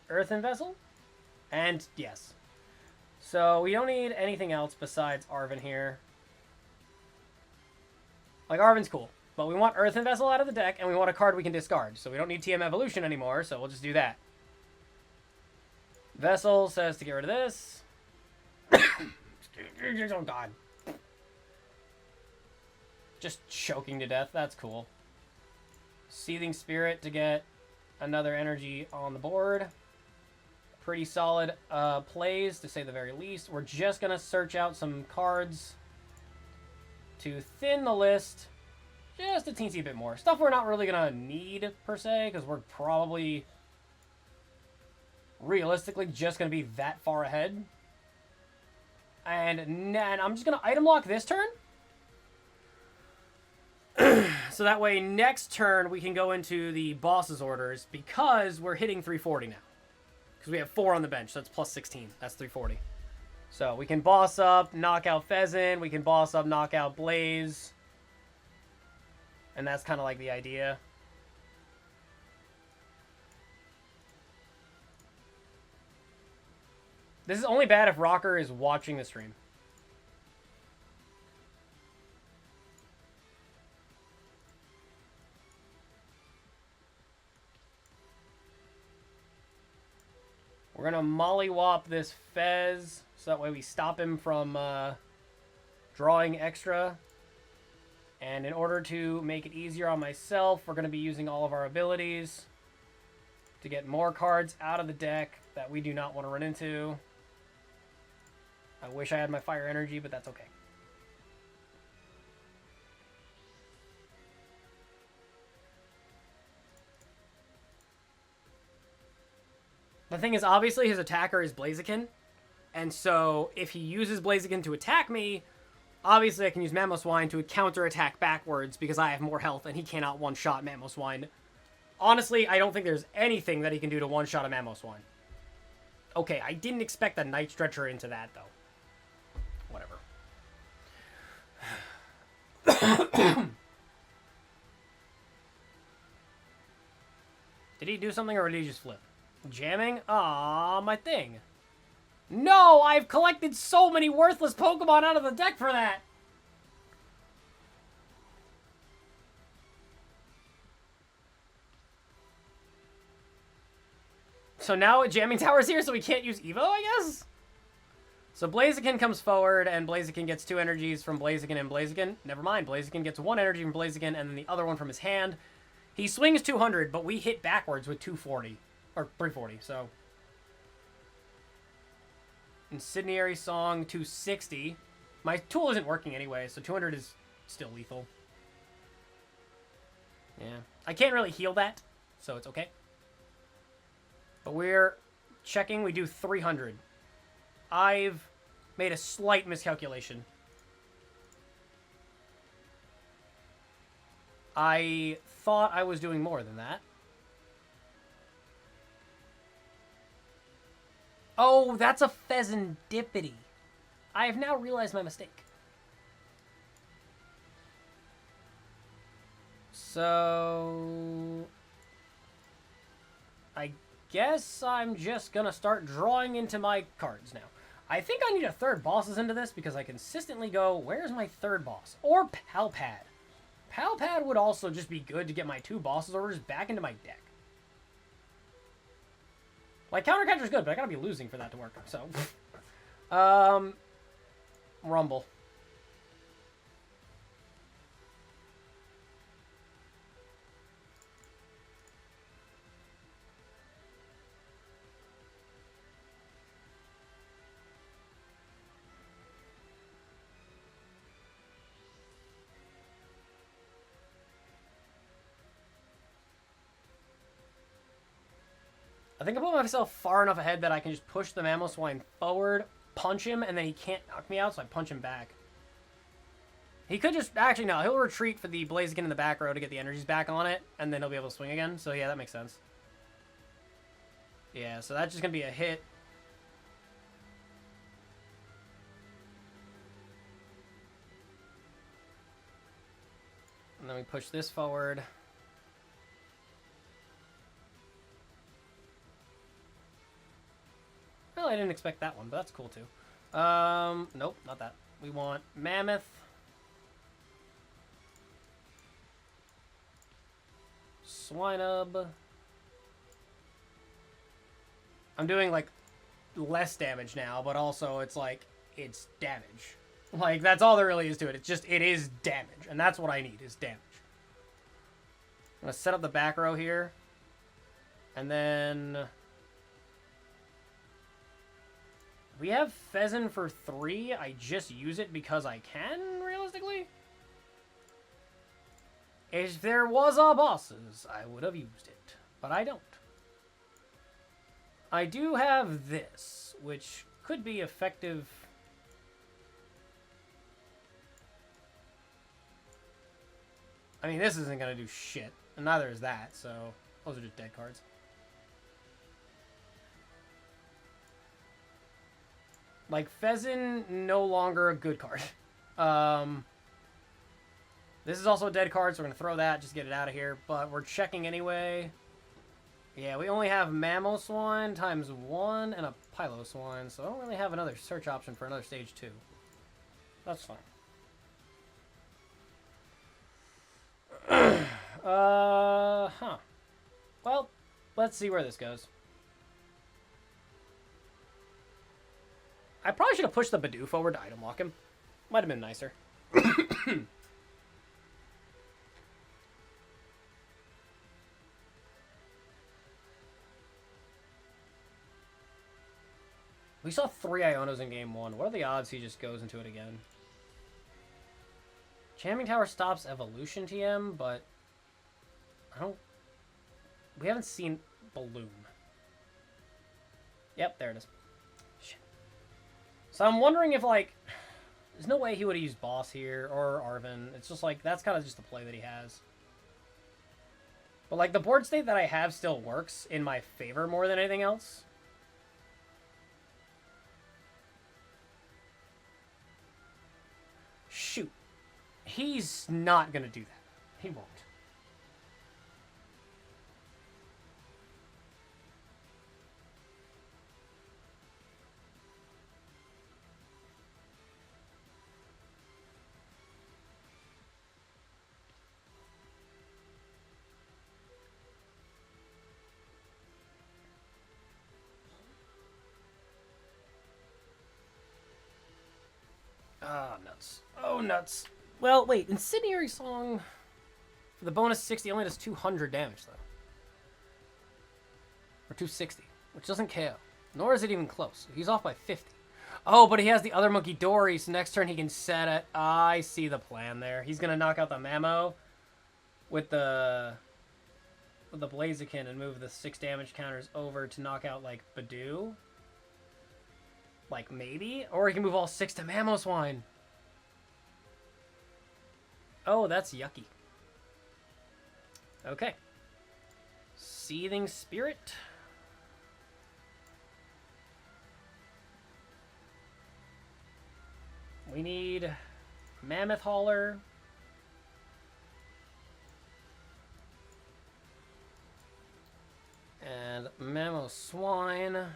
Earthen Vessel? And, yes. So we don't need anything else besides Arven here. Like, Arven's cool. But we want Earthen Vessel out of the deck, and we want a card we can discard. So we don't need TM Evolution anymore, so we'll just do that. Vessel says to get rid of this. Excuse Oh, God. Just choking to death. That's cool. Seething Spirit to get another energy on the board. Pretty solid plays, to say the very least. We're just going to search out some cards to thin the list just a teensy bit more. Stuff we're not really going to need, per se, because we're probably realistically just going to be that far ahead. And I'm just going to item lock this turn. So that way, next turn, we can go into the boss's orders, because we're hitting 340 now. Because we have 4 on the bench, so that's plus 16. That's 340. So we can boss up, knock out Pheasant. We can boss up, knock out Blaze. And that's kind of like the idea. This is only bad if Rocker is watching the stream. We're going to mollywop this Fez, so that way we stop him from drawing extra. And in order to make it easier on myself, we're going to be using all of our abilities to get more cards out of the deck that we do not want to run into. I wish I had my fire energy, but that's okay. The thing is, obviously, his attacker is Blaziken. And so, if he uses Blaziken to attack me, obviously I can use Mamoswine to counter-attack backwards because I have more health and he cannot one-shot Mamoswine. Honestly, I don't think there's anything that he can do to one-shot a Mamoswine. Okay, I didn't expect the Night Stretcher into that, though. Whatever. Did he do something or did he just flip? Jamming? Aw, my thing. No, I've collected so many worthless Pokemon out of the deck for that. So now Jamming Tower's here, so we can't use Evo, I guess? So Blaziken comes forward, and Blaziken gets 2 energies from Blaziken and Blaziken. Never mind, Blaziken gets 1 energy from Blaziken, and then the other one from his hand. He swings 200, but we hit backwards with 240. Or 340, so. Incendiary Song, 260. My tool isn't working anyway, so 200 is still lethal. Yeah. I can't really heal that, so it's okay. But we're checking, we do 300. I've made a slight miscalculation. I thought I was doing more than that. Oh, that's a Pheasantipity. I have now realized my mistake. So I guess I'm just gonna start drawing into my cards now. I think I need a third bosses into this because I consistently go, where's my third boss? Or Palpad. Palpad would also just be good to get my 2 bosses orders back into my deck. Like, Countercatcher's good, but I gotta be losing for that to work, so. Rumble. I think I put myself far enough ahead that I can just push the Mamoswine forward, punch him, and then he can't knock me out, so I punch him back. He could just... Actually, no. He'll retreat for the Blaziken in the back row to get the energies back on it, and then he'll be able to swing again. So, yeah, that makes sense. Yeah, so that's just going to be a hit. And then we push this forward. Well, I didn't expect that one, but that's cool too. Nope, not that. We want Mammoth. Swinub. I'm doing like less damage now, but also it's like it's damage. Like, that's all there really is to it. It's just, it is damage. And that's what I need, is damage. I'm going to set up the back row here. And then... we have Pheasant for 3. I just use it because I can, realistically. If there was a bosses, I would have used it. But I don't. I do have this, which could be effective... I mean, this isn't going to do shit. And neither is that, so... those are just dead cards. Like, Pheasant, no longer a good card. This is also a dead card, so we're going to throw that, just get it out of here. But we're checking anyway. Yeah, we only have Mamoswine times 1 and a Piloswine, so I don't really have another search option for another stage 2. That's fine. Well, let's see where this goes. I probably should have pushed the Badoo forward to item lock him. Might have been nicer. We saw 3 Ionos in game 1. What are the odds he just goes into it again? Jamming Tower stops evolution TM, but I don't... we haven't seen Balloon. Yep, there it is. Shit. So I'm wondering if, like, there's no way he would have used Boss here, or Arven. It's just, like, that's kind of just the play that he has. But, like, the board state that I have still works in my favor more than anything else. Shoot. He's not going to do that. He won't. Ah, nuts. Oh, nuts. Well, wait. Incendiary Song, for the bonus 60, only does 200 damage, though. Or 260, which doesn't KO. Nor is it even close. He's off by 50. Oh, but he has the other Monkey Dory, so next turn he can set it. I see the plan there. He's going to knock out the Mamo with the Blaziken and move the 6 damage counters over to knock out, like, Badoo. Like, maybe? Or he can move all 6 to Mamoswine. Oh, that's yucky. Okay. Seething Spirit. We need Mammoth Hauler. And Mamoswine.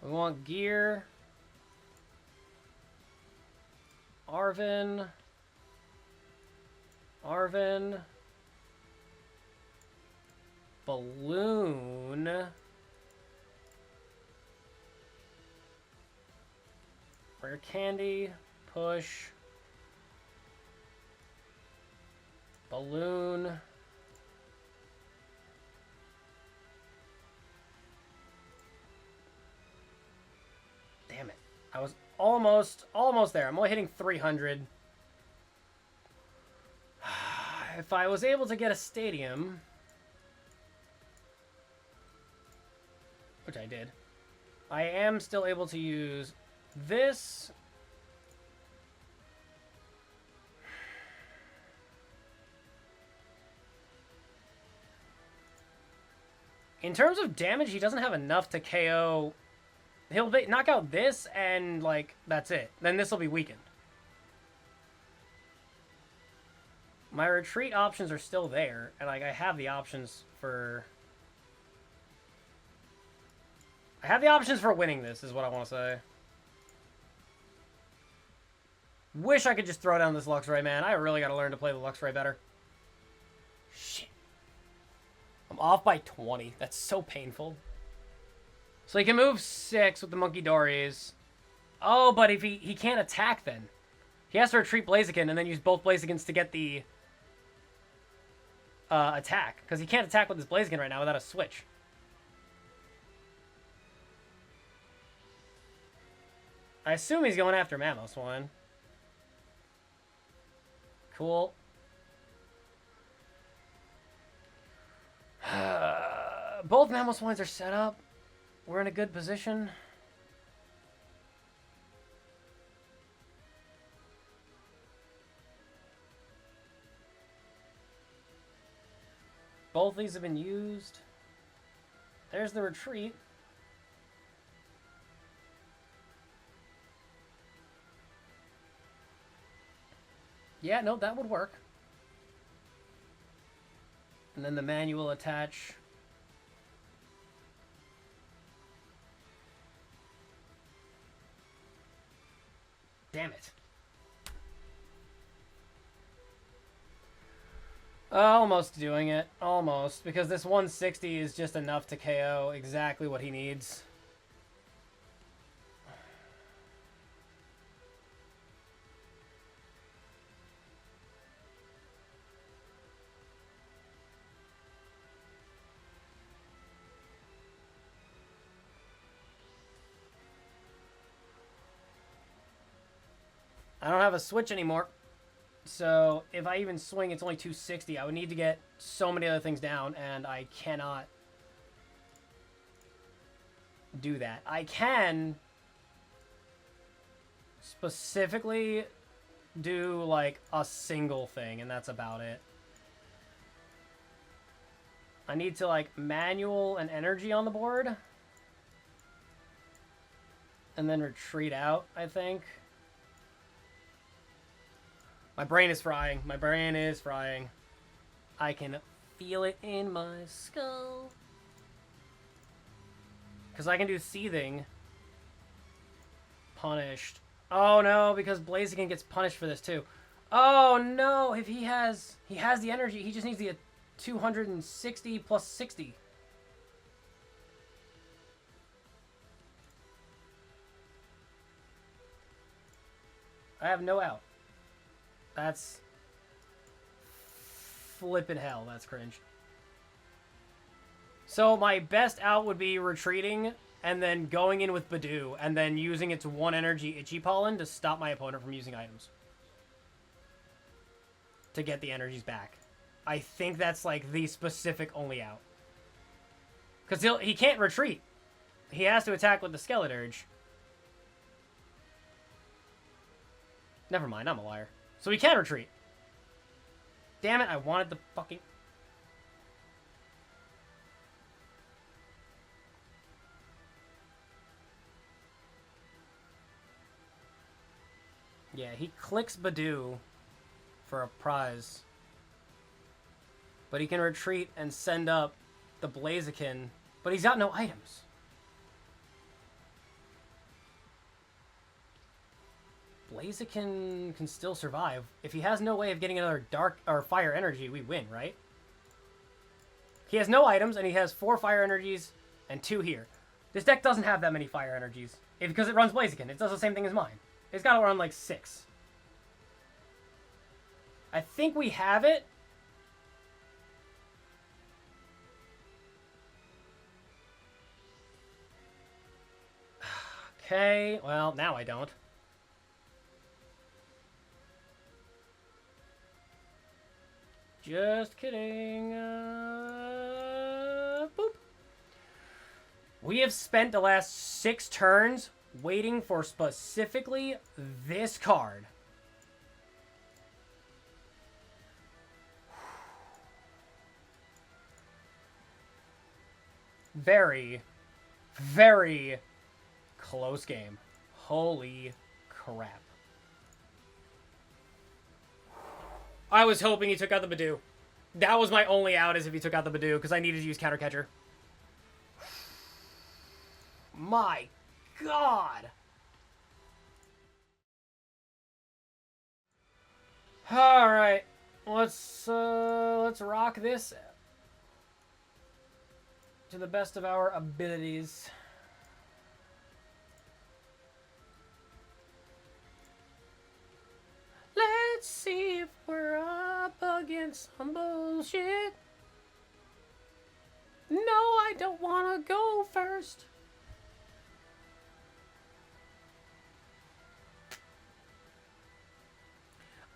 We want Gear. Arven. Balloon. Rare Candy. Push. Balloon. Damn it. I was almost there. I'm only hitting 300. If I was able to get a stadium, which I did, I am still able to use this. In terms of damage, he doesn't have enough to KO. He'll knock out this, and, like, that's it. Then this will be weakened. My retreat options are still there, and, like, I have the options for... I have the options for winning this, is what I want to say. Wish I could just throw down this Luxray, man. I really got to learn to play the Luxray better. Shit. I'm off by 20. That's so painful. So he can move 6 with the Monkey Dories. Oh, but if he can't attack then. He has to retreat Blaziken and then use both Blazikens to get the attack. Because he can't attack with his Blaziken right now without a switch. I assume he's going after Mamoswine. Cool. Both Mamoswines are set up. We're in a good position. Both these have been used. There's the retreat. Yeah, no, that would work. And then the manual attach. Damn it. Almost doing it. Almost. Because this 160 is just enough to KO exactly what he needs. I don't have a switch anymore. So if I even swing, it's only 260. I would need to get so many other things down, and I cannot do that. I can specifically do like a single thing, and that's about it. I need to like manual and energy on the board, and then retreat out, I think. My brain is frying. My brain is frying. I can feel it in my skull. Because I can do seething. Punished. Oh no, because Blaziken gets punished for this too. Oh no, if he has the energy, he just needs the 260 plus 60. I have no out. That's flippin' hell. That's cringe. So my best out would be retreating and then going in with Badoo and then using its 1 energy Itchy Pollen to stop my opponent from using items. To get the energies back. I think that's like the specific only out. Because he can't retreat. He has to attack with the Skeledirge. Never mind, I'm a liar. So he can retreat. Damn it, I wanted the fucking... Yeah, he clicks Badoo for a prize. But he can retreat and send up the Blaziken. But he's got no items. Blaziken can still survive. If he has no way of getting another dark or fire energy, we win, right? He has no items, and he has 4 fire energies and 2 here. This deck doesn't have that many fire energies because it runs Blaziken. It does the same thing as mine. It's got to run like 6. I think we have it. Okay, well, now I don't. Just kidding. Boop. We have spent the last 6 turns waiting for specifically this card. Very, very close game. Holy crap. I was hoping he took out the Badoo. That was my only out, is if he took out the Badoo, because I needed to use Counter Catcher. My God. All right, let's rock this to the best of our abilities. find some bullshit. No, I don't want to go first.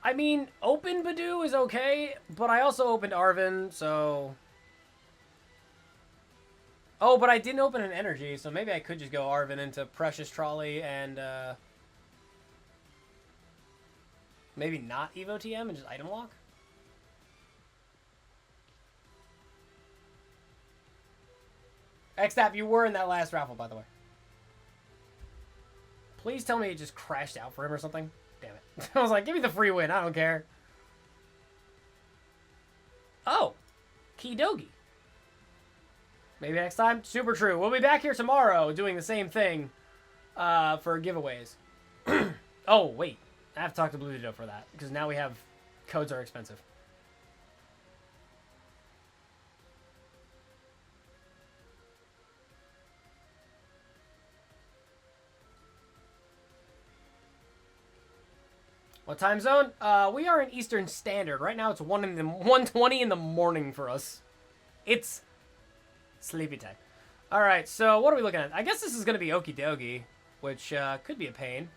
I mean, open Badoo is okay, but I also opened Arven, so... Oh, but I didn't open an energy, so maybe I could just go Arven into Precious Trolley and, maybe not Evo TM and just item lock? Xtap, you were in that last raffle, by the way. Please tell me it just crashed out for him or something. Damn it. I was like, give me the free win. I don't care. Oh. Kidogi. Maybe next time. Super true. We'll be back here tomorrow doing the same thing for giveaways. Oh, wait. I have to talk to Blue Ditto for that because now we have... Codes are expensive. What time zone? We are in Eastern Standard. Right now it's 1:20 in the morning for us. It's sleepy time. Alright, so what are we looking at? I guess this is going to be Okie Dokie, which could be a pain.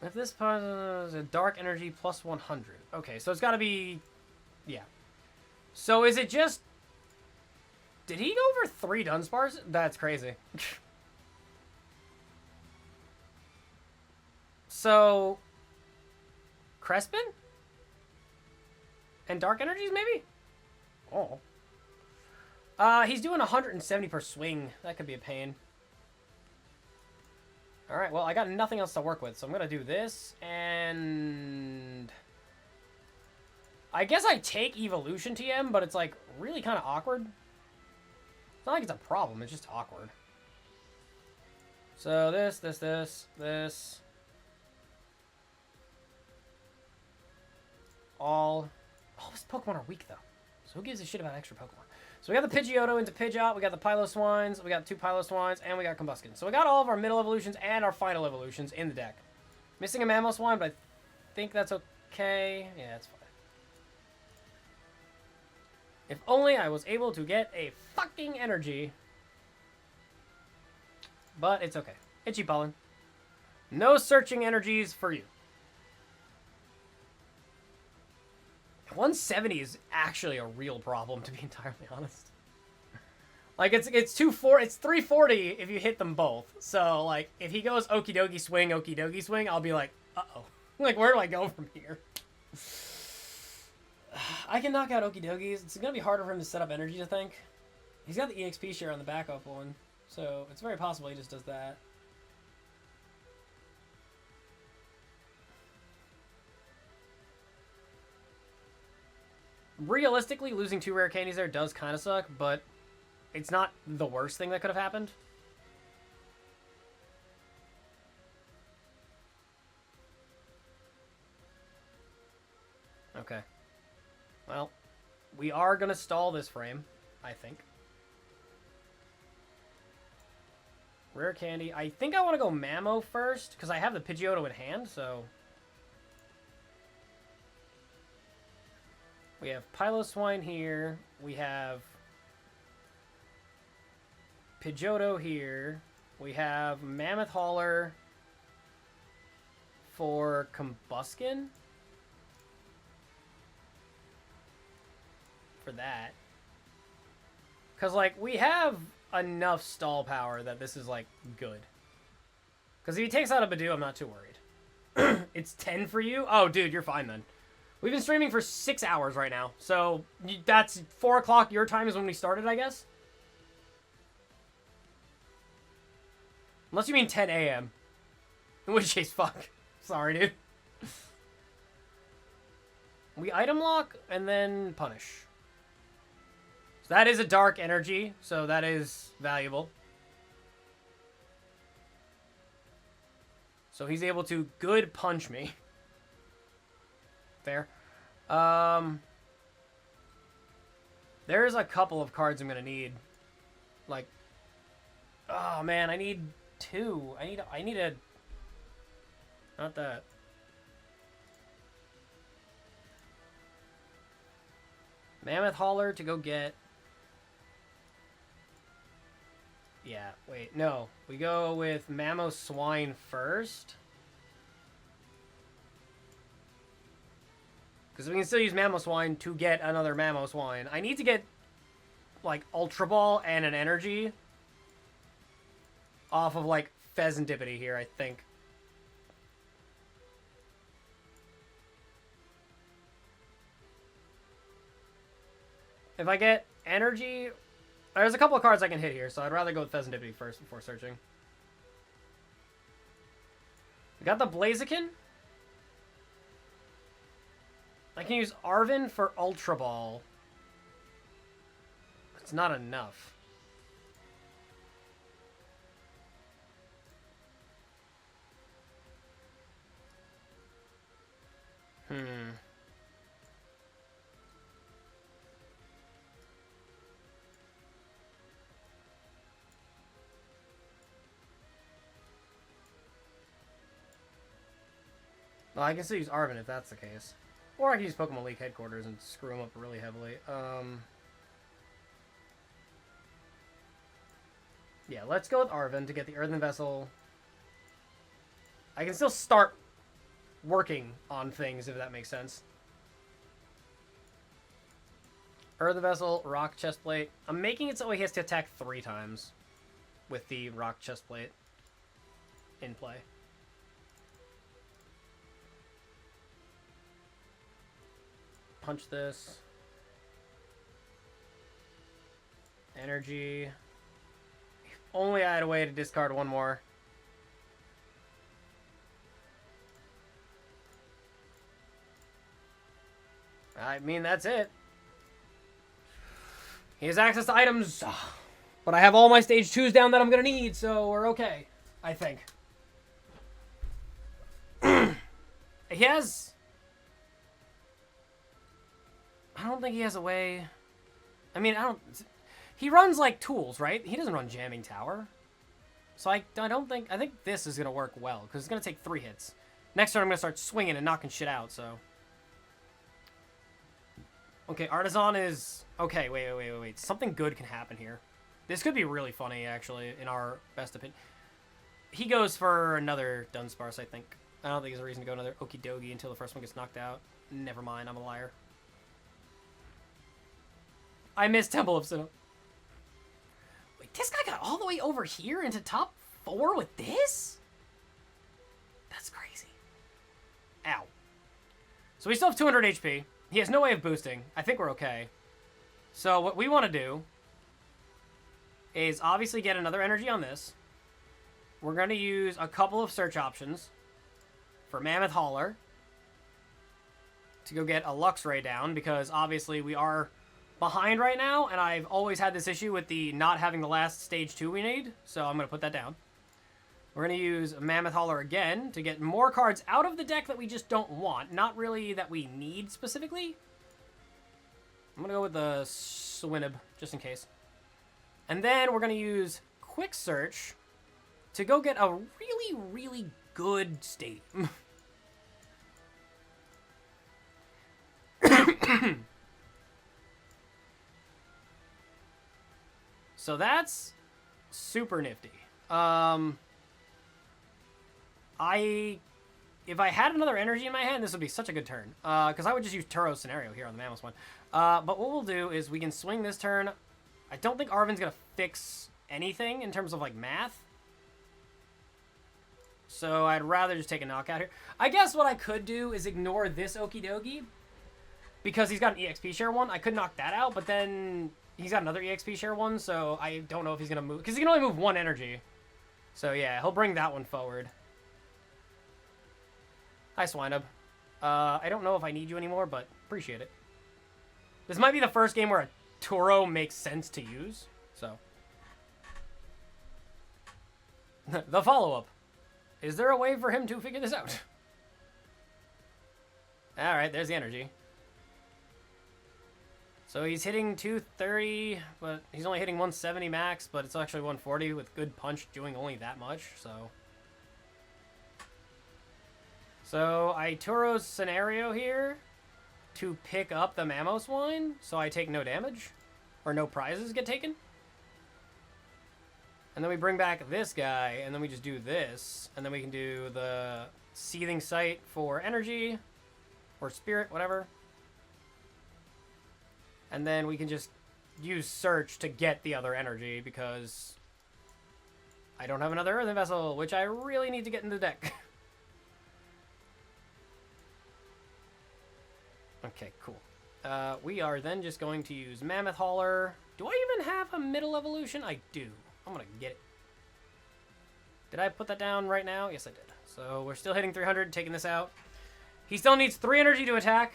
If this part is a dark energy plus 100. Okay, so it's got to be... Yeah. So is it just... Did he go over 3 Dunsparce? That's crazy. So, Crespin? And Dark Energies, maybe? Oh. He's doing 170 per swing. That could be a pain. Alright, well, I got nothing else to work with, so I'm going to do this, and... I guess I take Evolution TM, but it's, like, really kind of awkward. It's not like it's a problem, it's just awkward. So, this. All his Pokemon are weak, though. So who gives a shit about extra Pokemon? So we got the Pidgeotto into Pidgeot, we got the Piloswines, we got 2 Piloswines, and we got Combuskin. So we got all of our middle evolutions and our final evolutions in the deck. Missing a Mamoswine, but I think that's okay. Yeah, that's fine. If only I was able to get a fucking energy. But it's okay. Itchy Pollen. No searching energies for you. 170 is actually a real problem, to be entirely honest. Like, it's 340 if you hit them both. So, like, if he goes Okie Dokie swing, I'll be like, uh-oh. Like, where do I go from here? I can knock out Okie Dokies. It's going to be harder for him to set up energy, I think. He's got the EXP share on the backup one. So, it's very possible he just does that. Realistically, losing 2 rare candies there does kind of suck, but it's not the worst thing that could have happened. Okay. Well, we are going to stall this frame, I think. Rare candy. I think I want to go Mamo first, because I have the Pidgeotto in hand, so... We have Piloswine here. We have Pidgeotto here. We have Mammoth Hauler for Combuskin. For that. Because, like, we have enough stall power that this is, like, good. Because if he takes out a Badoo, I'm not too worried. It's 10 for you? Oh, dude, you're fine then. We've been streaming for 6 hours right now, so that's 4 o'clock your time is when we started, I guess? Unless you mean 10 a.m. In which case, fuck. Sorry, dude. We item lock and then punish. So that is a dark energy, so that is valuable. So he's able to good punch me. Fair. There's a couple of cards I'm gonna need. Like, oh man, I need 2. I need a Not that. Mammoth Hauler to go get... Yeah, wait, no. We go with Mamoswine first. Because we can still use Mamoswine to get another Mamoswine. I need to get, like, Ultra Ball and an energy off of, like, Pheasantipity here, I think. If I get energy... There's a couple of cards I can hit here, so I'd rather go with Pheasantipity first before searching. We got the Blaziken. I can use Arven for Ultra Ball. It's not enough. Well, I can still use Arven if that's the case. Or I can use Pokemon League Headquarters and screw them up really heavily. Yeah, let's go with Arven to get the Earthen Vessel. I can still start working on things, if that makes sense. Earthen Vessel, Rock Chestplate. I'm making it so he has to attack 3 times with the Rock Chestplate in play. Punch this. Energy. If only I had a way to discard one more. I mean, that's it. He has access to items, but I have all my stage 2s down that I'm going to need, so we're okay, I think. He has... I don't think he has a way... I mean, I don't... He runs, like, tools, right? He doesn't run Jamming Tower. So I don't think... I think this is going to work well, because it's going to take 3 hits. Next turn, I'm going to start swinging and knocking shit out, so... Okay, Artisan is... Okay, wait. Something good can happen here. This could be really funny, actually, in our best opinion. He goes for another Dunsparce, I think. I don't think there's a reason to go another Okie Dokie until the first one gets knocked out. Never mind, I'm a liar. I missed Temple of Sinnoh. Wait, this guy got all the way over here into top 4 with this? That's crazy. Ow. So we still have 200 HP. He has no way of boosting. I think we're okay. So what we want to do is obviously get another energy on this. We're going to use a couple of search options for Mammoth Hauler to go get a Luxray down, because obviously we are behind right now, and I've always had this issue with the not having the last stage 2 we need, so I'm going to put that down. We're going to use Mammoth Hauler again to get more cards out of the deck that we just don't want. Not really that we need specifically. I'm going to go with the Swinub, just in case. And then we're going to use Quick Search to go get a really, really good stadium. So that's super nifty. If I had another energy in my hand, this would be such a good turn. Because I would just use Turo Scenario here on the Mamoswine. But what we'll do is we can swing this turn. I don't think Arven's going to fix anything in terms of, like, math. So I'd rather just take a knockout here. I guess what I could do is ignore this Okie Dokie, because he's got an EXP share 1. I could knock that out, but then he's got another EXP share 1, so I don't know if he's going to move. Because he can only move 1 energy. So yeah, he'll bring that one forward. Hi, Swinub. I don't know if I need you anymore, but appreciate it. This might be the first game where a Turo makes sense to use, so. The follow-up. Is there a way for him to figure this out? Alright, there's the energy. So he's hitting 230, but he's only hitting 170 max, but it's actually 140 with good punch doing only that much, so. So I Turo's scenario here to pick up the Mamoswine, so I take no damage, or no prizes get taken. And then we bring back this guy, and then we just do this, and then we can do the Seething Sight for energy, or spirit, whatever. And then we can just use Search to get the other energy, because I don't have another Earthen Vessel, which I really need to get in the deck. Okay, cool. We are then just going to use Mammoth Hauler. Do I even have a middle evolution? I do. I'm going to get it. Did I put that down right now? Yes, I did. So we're still hitting 300, taking this out. He still needs 3 energy to attack.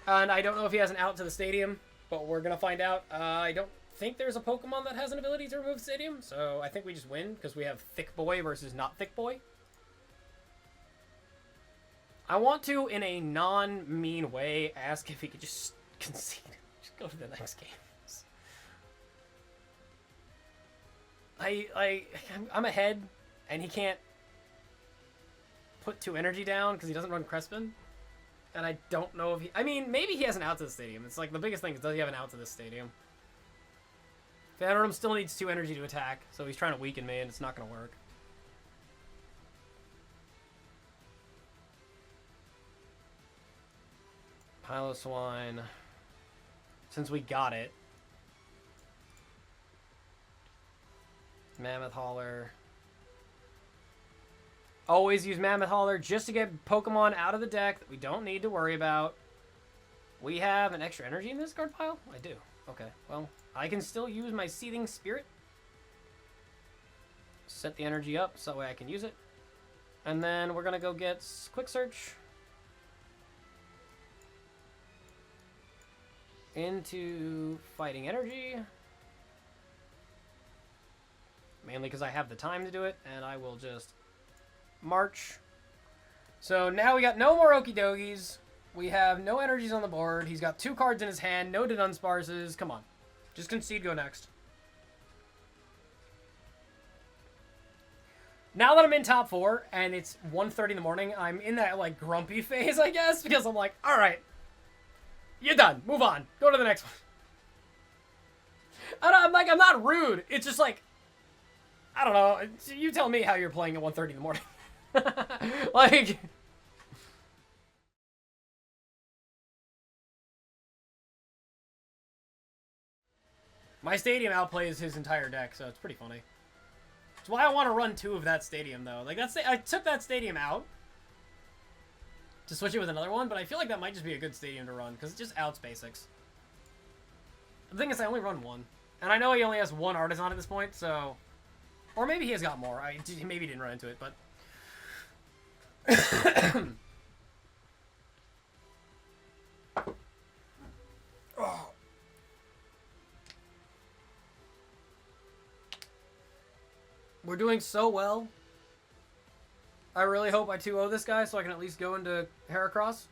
And I don't know if he has an out to the stadium, but we're going to find out. I don't think there's a Pokemon that has an ability to remove stadium. So I think we just win because we have Thick Boy versus not Thick Boy. I want to, in a non-mean way, ask if he could just concede. Just go to the next game. I'm ahead, and he can't put 2 energy down because he doesn't run Crespin. And I don't know if he... I mean, maybe he has an out to the stadium. It's like the biggest thing is, does he have an out to the stadium? Phantom still needs 2 energy to attack, so he's trying to weaken me, and it's not going to work. Piloswine. Since we got it. Mammoth Hauler. Always use Mammoth Hauler just to get Pokemon out of the deck that we don't need to worry about. We have an extra energy in this card pile? I do. Okay, well, I can still use my Seething Spirit. Set the energy up so that way I can use it. And then we're going to go get Quick Search. Into Fighting Energy. Mainly because I have the time to do it, and I will just march. So now we got no more Okie Dogies. We have no energies on the board. He's got 2 cards in his hand, no Dunsparces. Come on. Just concede, go next. Now that I'm in top 4, and it's 1:30 in the morning, I'm in that, like, grumpy phase, I guess, because I'm like, alright. You're done. Move on. Go to the next one. I'm not rude. It's just like, I don't know. You tell me how you're playing at 1:30 in the morning. Like, my stadium outplays his entire deck, so it's pretty funny. That's why I want to run 2 of that stadium, though. Like, I took that stadium out to switch it with another one, but I feel like that might just be a good stadium to run, because it just outs basics. The thing is, I only run 1. And I know he only has 1 Artisan at this point, so... Or maybe he has got more. Maybe he didn't run into it, but... Oh. We're doing so well. I really hope I 2-0 this guy so I can at least go into Heracross.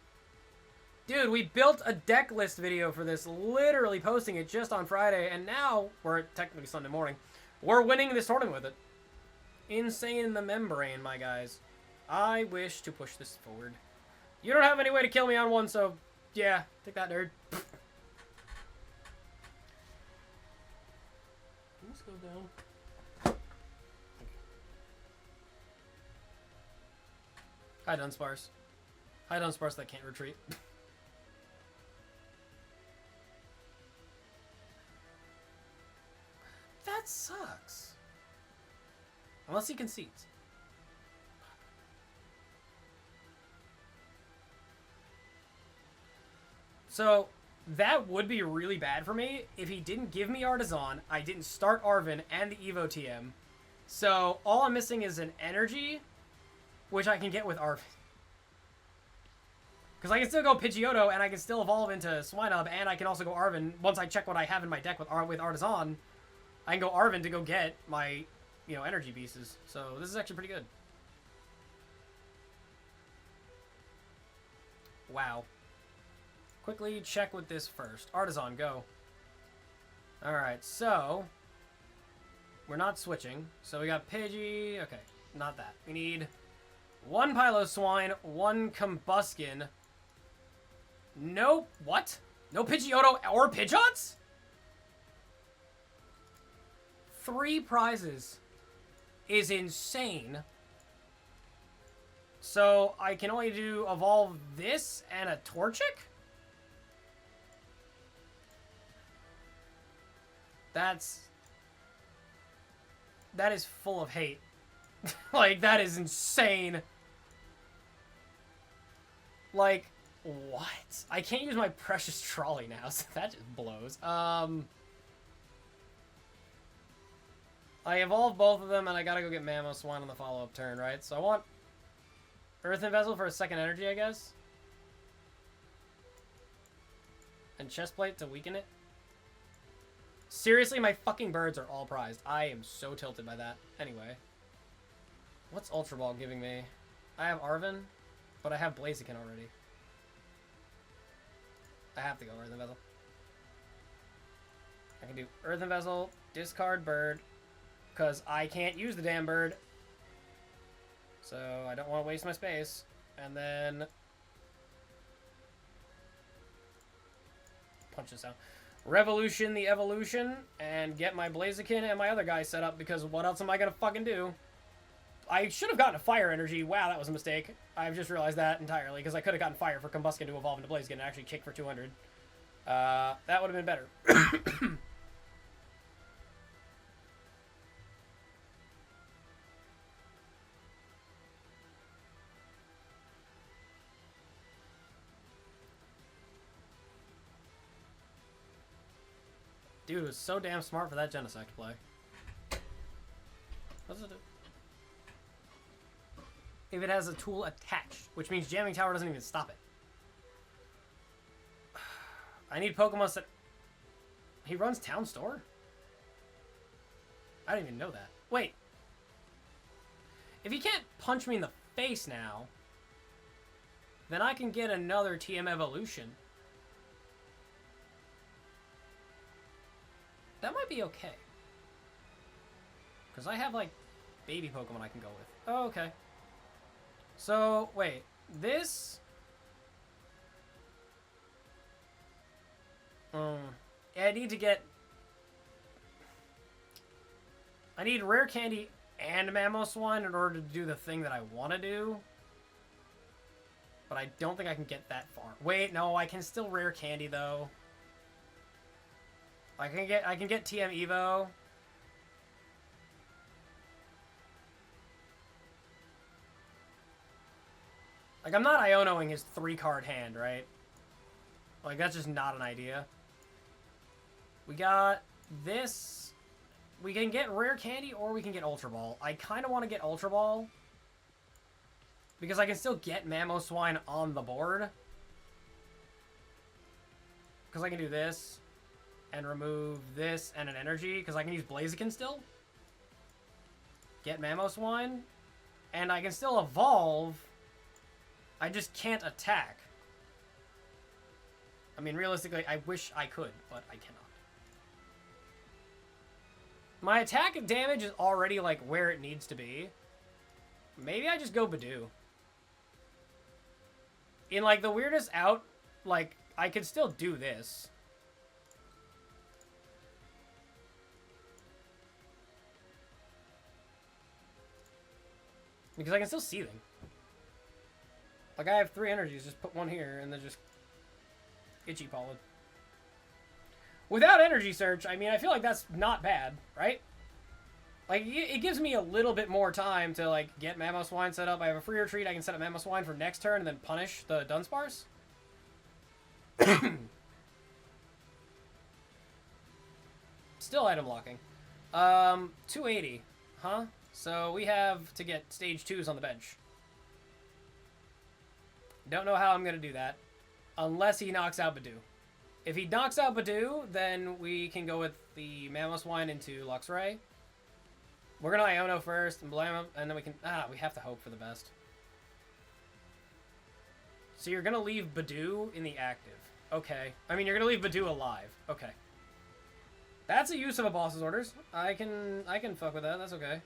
Dude, we built a deck list video for this, literally posting it just on Friday, and now, we're technically Sunday morning, we're winning this tournament with it. Insane in the membrane, my guys. I wish to push this forward. You don't have any way to kill me on 1, so yeah, take that, nerd. Let's go down. Hi, Dunsparce. Hi, Dunsparce that can't retreat. That sucks. Unless he concedes. So, that would be really bad for me if he didn't give me Artisan, I didn't start Arven and the Evo TM. So, all I'm missing is an energy, which I can get with Arven. Because I can still go Pidgeotto, and I can still evolve into Swinub, and I can also go Arven. Once I check what I have in my deck with Artisan, I can go Arven to go get my, energy pieces. So this is actually pretty good. Wow. Quickly check with this first. Artisan, go. Alright, so... We're not switching. So we got Pidgey. Okay, not that. We need 1 Piloswine, 1 Combuskin. No, what? No Pidgeotto or Pidgeots? 3 prizes is insane. So I can only do evolve this and a Torchic? That is full of hate. Like, that is insane. Like, what? I can't use my precious trolley now, so that just blows. I evolved both of them, and I gotta go get Mamoswine on the follow-up turn, right? So I want Earthen Vessel for a second energy, I guess. And Chestplate to weaken it. Seriously, my fucking birds are all prized. I am so tilted by that. Anyway. What's Ultra Ball giving me? I have Arven, but I have Blaziken already. I have to go Earthen Vessel. I can do Earthen Vessel, discard bird, because I can't use the damn bird. So I don't want to waste my space. And then punch this out. Revolution the evolution and get my Blaziken and my other guy set up, because what else am I going to fucking do? I should have gotten a fire energy. Wow, that was a mistake. I've just realized that entirely, because I could have gotten fire for Combuskin to evolve into Blaziken and actually kick for 200. That would have been better. Dude, it was so damn smart for that Genesect to play. What does it do? If it has a tool attached, which means Jamming Tower doesn't even stop it. I need Pokemon that... He runs Town Store? I didn't even know that. Wait. If he can't punch me in the face now, then I can get another TM Evolution. That might be okay. Because I have, like, baby Pokemon I can go with. Oh, okay. So, wait. This... I need to get... I need Rare Candy and Mamoswine in order to do the thing that I want to do. But I don't think I can get that far. Wait, no, I can still Rare Candy, though. I can get TM Evo. Like, I'm not Ionoing his 3-card hand, right? Like, that's just not an idea. We got this. We can get Rare Candy or we can get Ultra Ball. I kind of want to get Ultra Ball, because I can still get Mamoswine on the board. Because I can do this and remove this and an energy, because I can use Blaziken still. Get Mamoswine. And I can still evolve. I just can't attack. I mean, realistically, I wish I could, but I cannot. My attack damage is already, like, where it needs to be. Maybe I just go Badoo. In, like, the weirdest out, like, I could still do this. Because I can still see them. Like, I have 3 energies, just put one here, and then just Itchy Pollen. Without Energy Search, I mean, I feel like that's not bad, right? Like, it gives me a little bit more time to, like, get Mamoswine set up. I have a free retreat, I can set up Mamoswine for next turn and then punish the Dunsparce. Still item locking. 280, huh? So we have to get stage 2s on the bench. Don't know how I'm going to do that. Unless he knocks out Badoo. If he knocks out Badoo, then we can go with the Mamoswine into Luxray. We're going to Iono first and blame him, and then we can... we have to hope for the best. So you're going to leave Badoo in the active. Okay. I mean, you're going to leave Badoo alive. Okay. That's a use of a boss's orders. I can fuck with that. That's okay.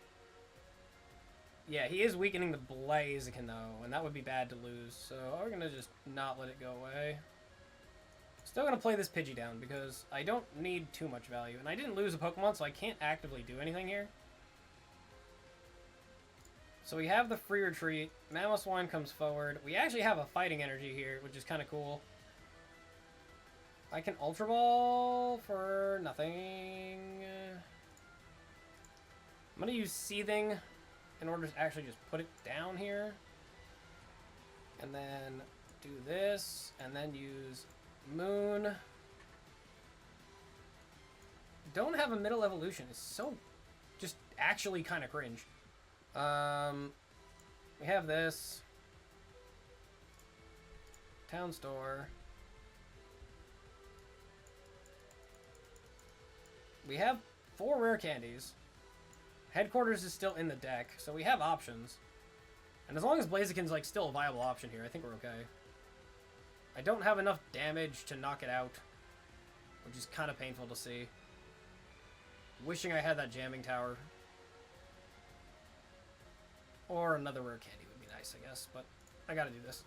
Yeah, he is weakening the Blaziken, though, and that would be bad to lose. So we're going to just not let it go away. Still going to play this Pidgey down, because I don't need too much value. And I didn't lose a Pokemon, so I can't actively do anything here. So we have the free retreat. Mamoswine comes forward. We actually have a fighting energy here, which is kind of cool. I can Ultra Ball for nothing. I'm going to use Seething in order to actually just put it down here. And then do this, and then use Moon. Don't have a middle evolution. It's so just actually kind of cringe. We have this. Town store. We have 4 rare candies. Headquarters is still in the deck, so we have options. And as long as Blaziken's like still a viable option here, I think we're okay. I don't have enough damage to knock it out, which is kind of painful to see. Wishing I had that jamming tower. Or another rare candy would be nice, I guess, but I gotta do this.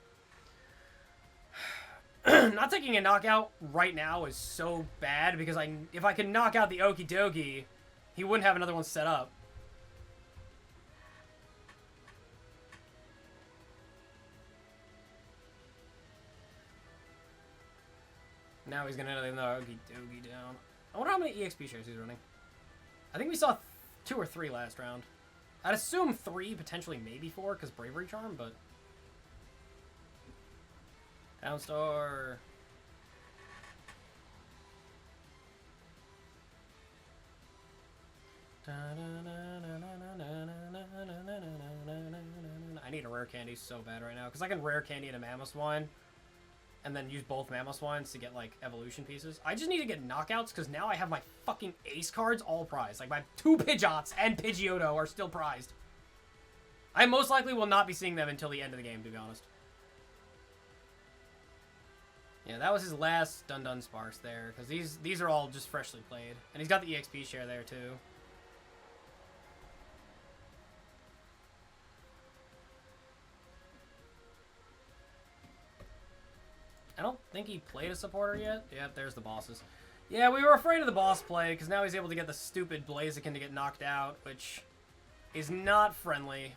Not taking a knockout right now is so bad, because if I could knock out the Okie Dokie, he wouldn't have another one set up. Now he's gonna let another Okie Dokie down. I wonder how many EXP shares he's running. I think we saw 2 or 3 last round. I'd assume 3, potentially maybe 4, because Bravery Charm, but... Town store. I need a rare candy so bad right now, because I can rare candy in a Mamoswine, and then use both Mamoswines to get, like, evolution pieces. I just need to get knockouts, because now I have my fucking ace cards all prized. Like, my 2 Pidgeots and Pidgeotto are still prized. I most likely will not be seeing them until the end of the game, to be honest. Yeah, that was his last Dun Sparse there, because these are all just freshly played. And he's got the EXP share there, too. I don't think he played a supporter yet. Yep, there's the bosses. Yeah, we were afraid of the boss play, because now he's able to get the stupid Blaziken to get knocked out, which is not friendly.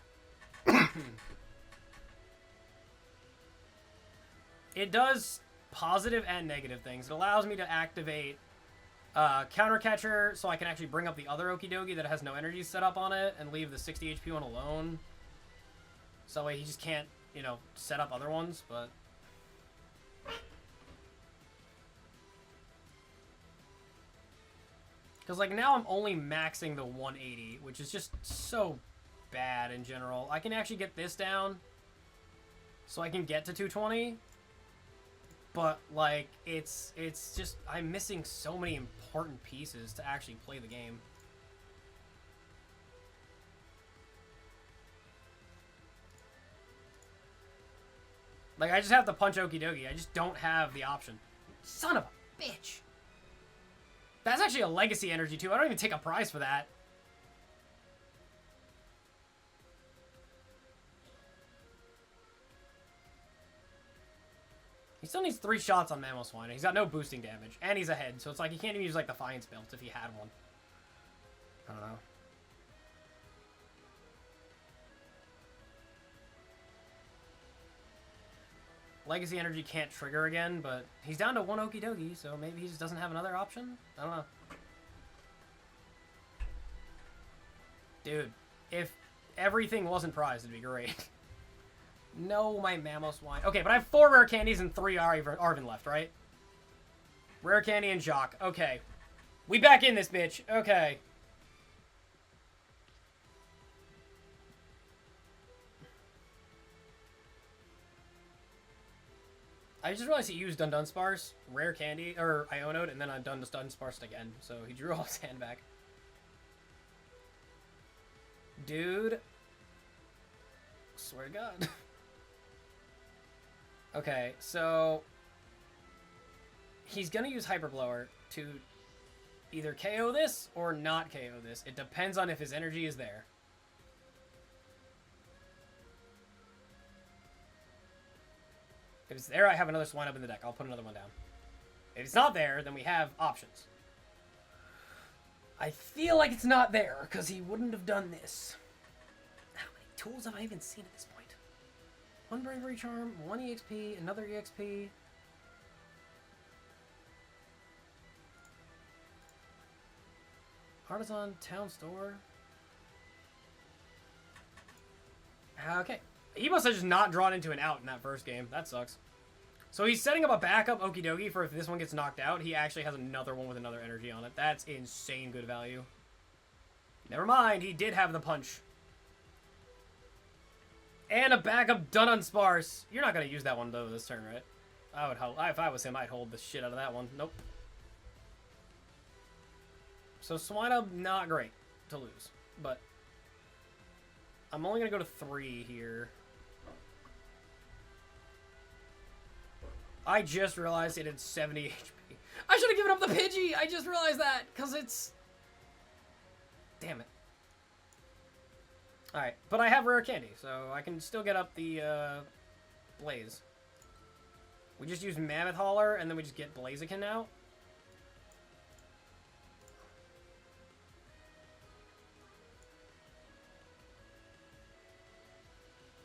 It does positive and negative things. It allows me to activate Counter Catcher, so I can actually bring up the other Okie Dokie that has no energy set up on it, and leave the 60 HP one alone. So that way he just can't, you know, set up other ones, but... Because, like, now I'm only maxing the 180, which is just so bad in general. I can actually get this down, so I can get to 220. But, like, it's just... I'm missing so many important pieces to actually play the game. Like, I just have to punch Okie Dokie. I just don't have the option. Son of a bitch! That's actually a legacy energy, too. I don't even take a prize for that. He still needs 3 shots on Mamoswine. He's got no boosting damage. And he's ahead, so it's like he can't even use, like, Defiance build if he had one. I don't know. Legacy energy can't trigger again, but he's down to 1 Okie Dokie, so maybe he just doesn't have another option? I don't know. Dude, if everything wasn't prized, it'd be great. No, my Mamoswine. Okay, but I have 4 rare candies and 3 Arven left, right? Rare candy and Jacques. Okay. We back in this bitch. Okay. I just realized he used Dun Sparse, rare candy, or Ionoed, and then I Dun Sparse again. So he drew all his hand back. Dude. Swear to God. Okay, so he's gonna use Hyper Blower to either KO this or not KO this. It depends on if his energy is there. If it's there, I have another Swine Up in the deck. I'll put another one down. If it's not there, then we have options. I feel like it's not there, because he wouldn't have done this. How many tools have I even seen at this point? One Bravery Charm, one EXP, another EXP. Artisan, Town Store. Okay. He must have just not drawn into an out in that first game. That sucks. So he's setting up a backup Okie Dokie for if this one gets knocked out. He actually has another one with another energy on it. That's insane good value. Never mind. He did have the punch. And a backup done on Sparse. You're not going to use that one, though, this turn, right? I would hold. If I was him, I'd hold the shit out of that one. Nope. So Swine Up, not great to lose. But I'm only going to go to 3 here. I just realized it had 70 HP. I should have given up the Pidgey! I just realized that, because it's... Damn it. Alright, but I have Rare Candy, so I can still get up the, Blaze. We just use Mammoth Hauler, and then we just get Blaziken out.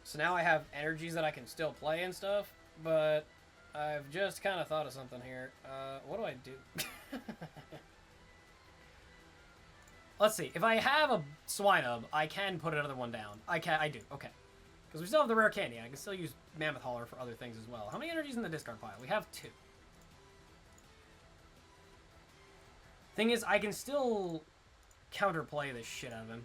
So now I have energies that I can still play and stuff, but I've just kind of thought of something here. What do I do? Let's see. If I have a Swinub, I can put another one down. I do. Okay. Because we still have the Rare Candy. I can still use Mammoth Hauler for other things as well. How many energies in the discard pile? We have 2. Thing is, I can still counterplay the shit out of him.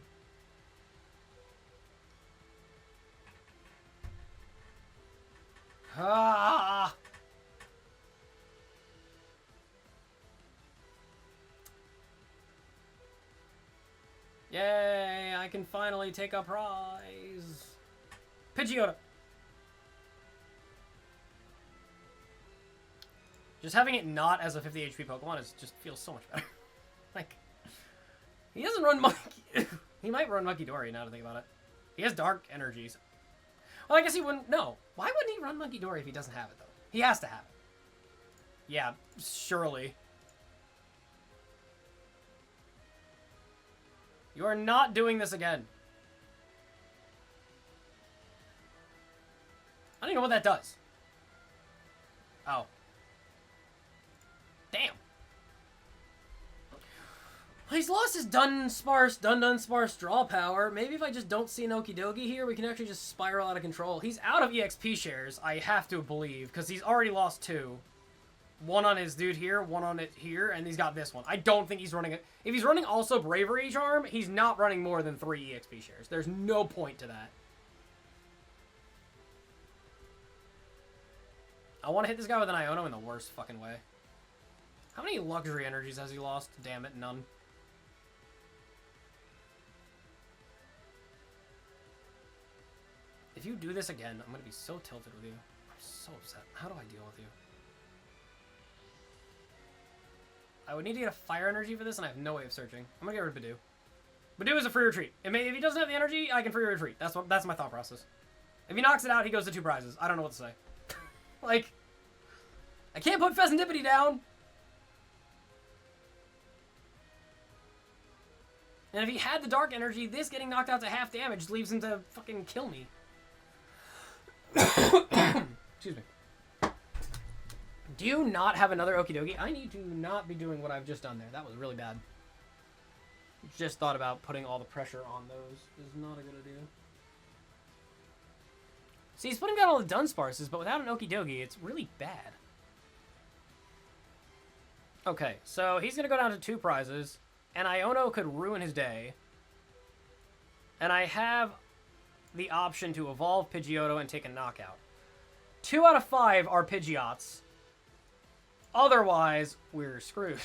Ah! Yay, I can finally take a prize. Pidgeotto. Just having it not as a 50 HP Pokemon just feels so much better. Like, he doesn't run Monkey. He might run Monkey Dory now to think about it. He has Dark Energies. Well, I guess he wouldn't. No. Why wouldn't he run Monkey Dory if he doesn't have it, though? He has to have it. Yeah, surely. You are not doing this again. I don't even know what that does. Oh. Damn. He's lost his dun sparse draw power. Maybe if I just don't see an Okie Dokie here, we can actually just spiral out of control. He's out of EXP shares, I have to believe, because he's already lost 2. One on his dude here, one on it here, and he's got this one. I don't think he's running it. If he's running also Bravery Charm, he's not running more than 3 EXP shares. There's no point to that. I want to hit this guy with an Iono in the worst fucking way. How many luxury energies has he lost? Damn it, none. If you do this again, I'm going to be so tilted with you. I'm so upset. How do I deal with you? I would need to get a fire energy for this, and I have no way of searching. I'm going to get rid of Badoo. Badoo is a free retreat. If he doesn't have the energy, I can free retreat. That's my thought process. If he knocks it out, he goes to 2 prizes. I don't know what to say. Like, I can't put Pheasantipity down. And if he had the dark energy, this getting knocked out to half damage leaves him to fucking kill me. Excuse me. Do you not have another Okie Dokie? I need to not be doing what I've just done there. That was really bad. Just thought about putting all the pressure on those. Is not a good idea. See, he's putting down all the Dunsparces, but without an Okie Dokie, it's really bad. Okay, so he's going to go down to 2 prizes, and Iono could ruin his day. And I have the option to evolve Pidgeotto and take a knockout. 2 out of 5 are Pidgeots. Otherwise, we're screwed.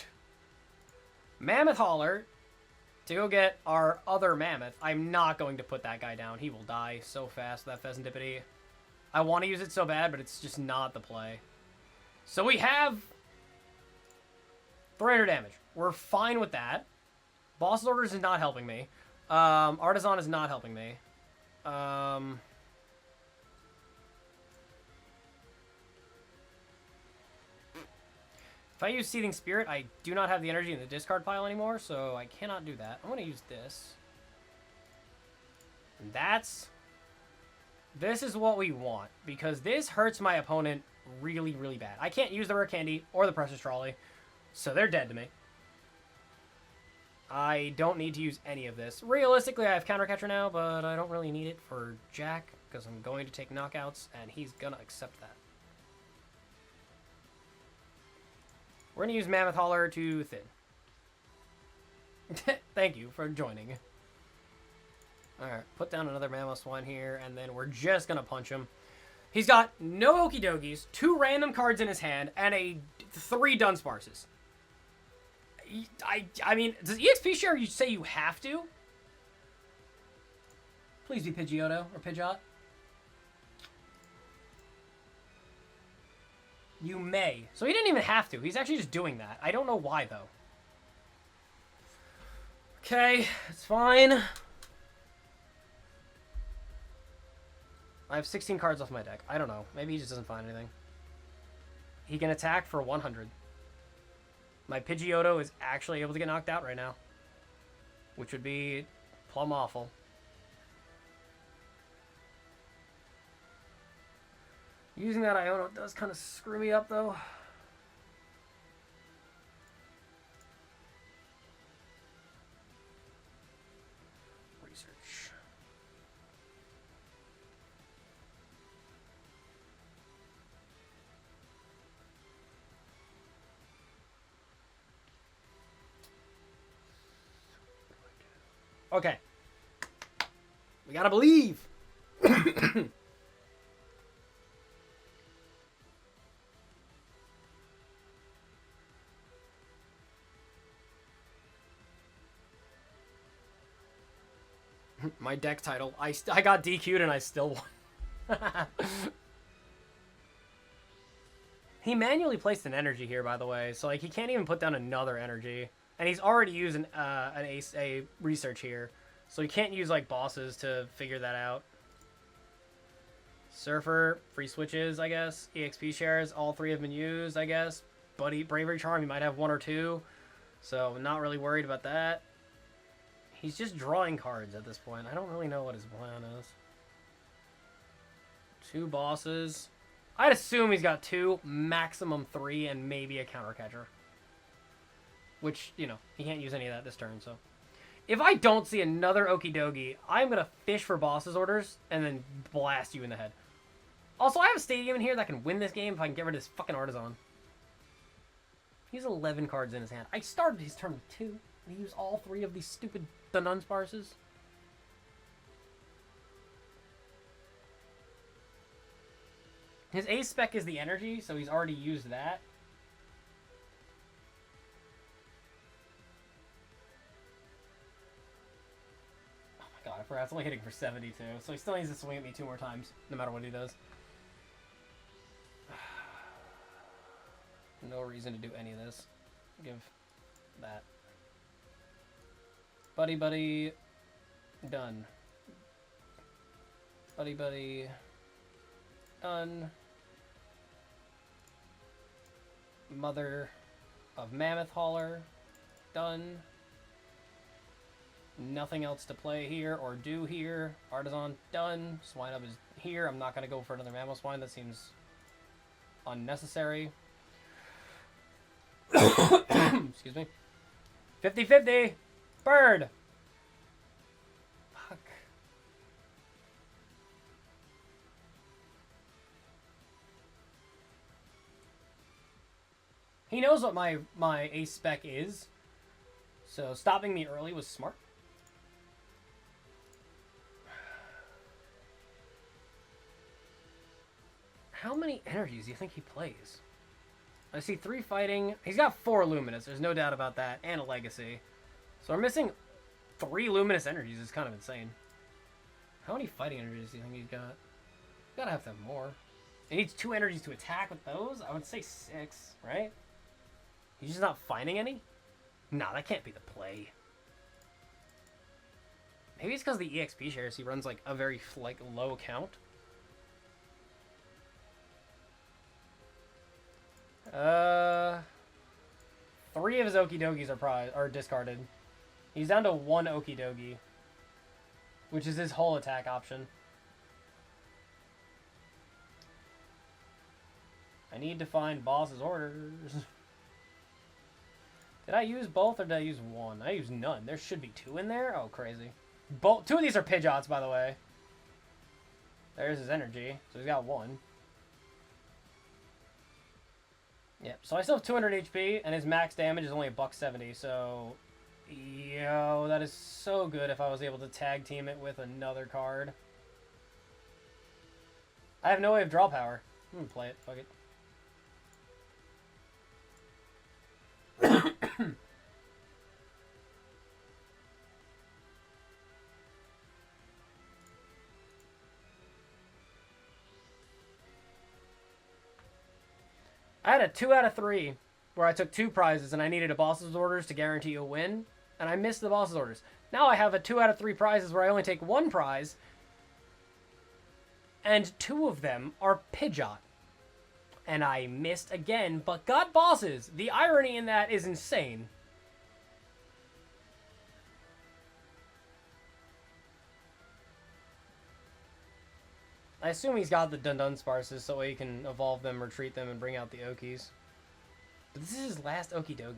Mammoth Hauler to go get our other Mammoth. I'm not going to put that guy down. He will die so fast, that Pheasantipity. I want to use it so bad, but it's just not the play. So we have 300 damage. We're fine with that. Boss Orders is not helping me. Artisan is not helping me. If I use Seething Spirit, I do not have the energy in the discard pile anymore, so I cannot do that. I'm going to use this. And this is what we want, because this hurts my opponent really, really bad. I can't use the Rare Candy or the Precious Trolley, so they're dead to me. I don't need to use any of this. Realistically, I have Counter Catcher now, but I don't really need it for Jack, because I'm going to take knockouts, and he's going to accept that. We're going to use Mammoth Hauler to thin. Thank you for joining. Alright, put down another Mamoswine here, and then we're just going to punch him. He's got no Okie Dokies, 2 random cards in his hand, and 3 Dunsparces. I mean, does EXP share you say you have to? Please be Pidgeotto or Pidgeot. You may. So he didn't even have to. He's actually just doing that. I don't know why, though. Okay, it's fine. I have 16 cards off my deck. I don't know. Maybe he just doesn't find anything. He can attack for 100. My Pidgeotto is actually able to get knocked out right now, which would be plumb awful. Using that Iono does kind of screw me up, though. Research. Okay. We gotta believe. My deck title. I got DQ'd and I still won. He manually placed an energy here, by the way, so like he can't even put down another energy, and he's already used a research here, so he can't use like bosses to figure that out. Surfer, free switches, I guess. EXP shares, all 3 have been used, I guess. Buddy, Bravery Charm, he might have 1 or 2, so I'm not really worried about that. He's just drawing cards at this point. I don't really know what his plan is. 2 bosses. I'd assume he's got 2, maximum 3, and maybe a counter catcher. Which, you know, he can't use any of that this turn, so. If I don't see another Okie Dokie, I'm going to fish for bosses orders and then blast you in the head. Also, I have a stadium in here that can win this game if I can get rid of this fucking Artisan. He's 11 cards in his hand. I started his turn with 2. And he used all 3 of these stupid Dunsparces. His ace spec is the energy, so he's already used that. Oh my god, I forgot it's only hitting for 72, so he still needs to swing at me 2 more times, no matter what he does. No reason to do any of this. Give that. Buddy, buddy, done. Buddy, buddy, done. Mother of Mammoth Hauler, done. Nothing else to play here or do here. Artisan, done. Swine Up is here. I'm not going to go for another Mamoswine. That seems unnecessary. Excuse me. 50-50. Bird. Fuck. He knows what my ace spec is, so stopping me early was smart. How many energies do you think he plays? I see 3 fighting. He's got 4 luminous. There's no doubt about that, and a legacy. So we're missing 3 luminous energies. Is kind of insane. How many fighting energies do you think he's got? Gotta have to have more. He needs 2 energies to attack with those. I would say 6, right? He's just not finding any? Nah, that can't be the play. Maybe it's because of the EXP shares. He runs like a very like low count. 3 of his Okidogis are discarded. He's down to 1 Okidogi, which is his whole attack option. I need to find boss's orders. Did I use both or did I use 1? I used none. There should be 2 in there? Oh, crazy. 2 of these are Pidgeots, by the way. There's his energy, so he's got 1. Yep, so I still have 200 HP, and his max damage is only $170, so... Yo, that is so good if I was able to tag team it with another card. I have no way of draw power. I'm gonna play it, fuck it. I had a 2 out of 3 where I took 2 prizes and I needed a boss's orders to guarantee a win, and I missed the boss's orders. Now I have a 2 out of 3 prizes where I only take 1 prize, and 2 of them are Pidgeot. And I missed again, but got bosses. The irony in that is insane. I assume he's got the Dunsparces so he can evolve them, retreat them, and bring out the Okies. But this is his last Okidogi.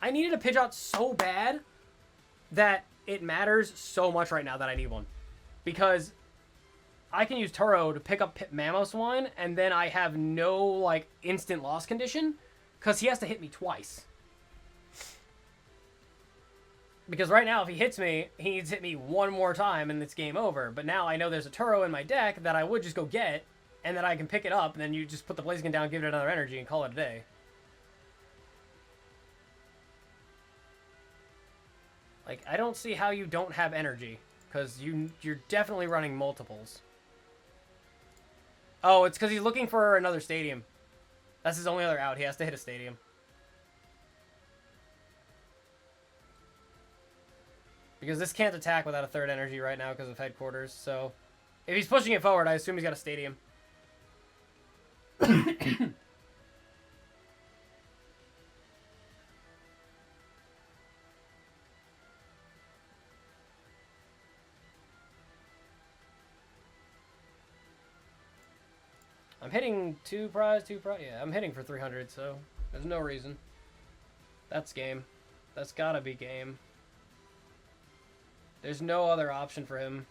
I needed a Pidgeot so bad that it matters so much right now that I need one. Because I can use Turo to pick up Mamoswine, and then I have no, like, instant loss condition, because he has to hit me twice. Because right now, if he hits me, he needs to hit me 1 more time, and it's game over. But now I know there's a Turo in my deck that I would just go get, and then I can pick it up, and then you just put the Blaziken down, give it another energy, and call it a day. Like, I don't see how you don't have energy, because you're definitely running multiples. Oh, it's because he's looking for another stadium. That's his only other out. He has to hit a stadium. Because this can't attack without a 3rd energy right now because of headquarters, so... If he's pushing it forward, I assume he's got a stadium. I'm hitting 2 prize. Yeah, I'm hitting for 300, so there's no reason. That's game. That's gotta be game. There's no other option for him.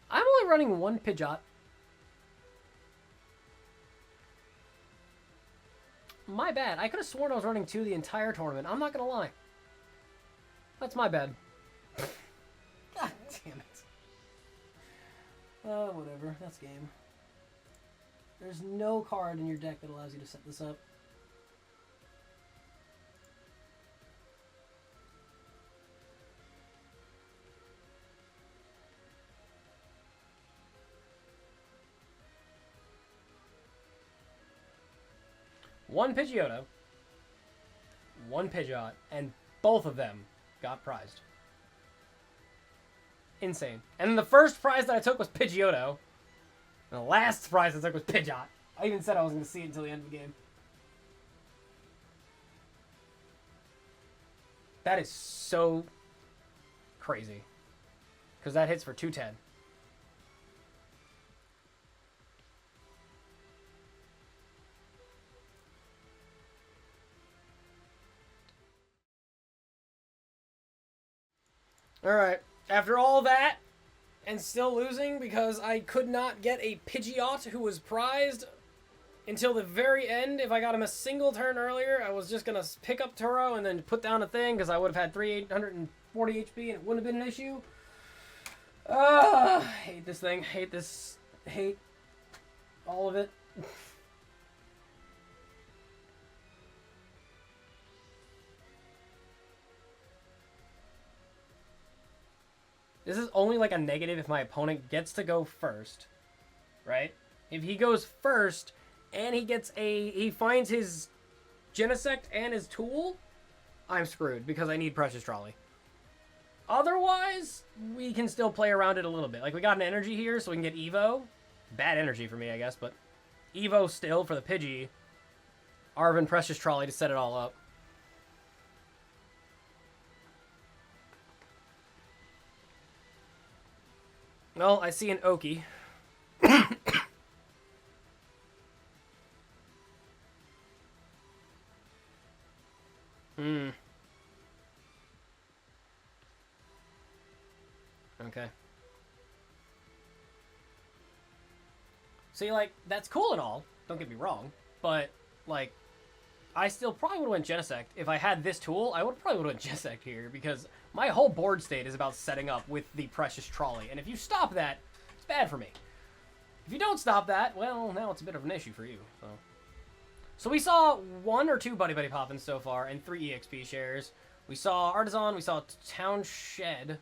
I'm only running 1 Pidgeot. My bad. I could have sworn I was running 2 the entire tournament. I'm not gonna lie. That's my bad. God damn it. Whatever. That's game. There's no card in your deck that allows you to set this up. One Pidgeotto, 1 Pidgeot, and both of them got prized. Insane. And the first prize that I took was Pidgeotto. And the last prize I took was Pidgeot. I even said I wasn't going to see it until the end of the game. That is so crazy. Because that hits for 210. Alright. After all that, and still losing because I could not get a Pidgeot who was prized until the very end. If I got him a single turn earlier, I was just going to pick up Turo and then put down a thing because I would have had 840 HP and it wouldn't have been an issue. Hate this thing. Hate this. Hate all of it. This is only like a negative if my opponent gets to go first, right? If he goes first and he gets he finds his Genesect and his tool, I'm screwed because I need Precious Trolley. Otherwise, we can still play around it a little bit. Like, we got an energy here, so we can get Evo. Bad energy for me, I guess, but Evo still for the Pidgey. Arven Precious Trolley to set it all up. Well, I see an Oki. Okay. See, like, that's cool and all. Don't get me wrong. But, like, I still probably would have went Genesect. If I had this tool, I would probably would have went Genesect here, because my whole board state is about setting up with the Precious Trolley. And if you stop that, it's bad for me. If you don't stop that, well, now it's a bit of an issue for you. So we saw 1 or 2 Buddy Buddy Poppins so far, and 3 EXP shares. We saw Artisan, we saw Town Shed,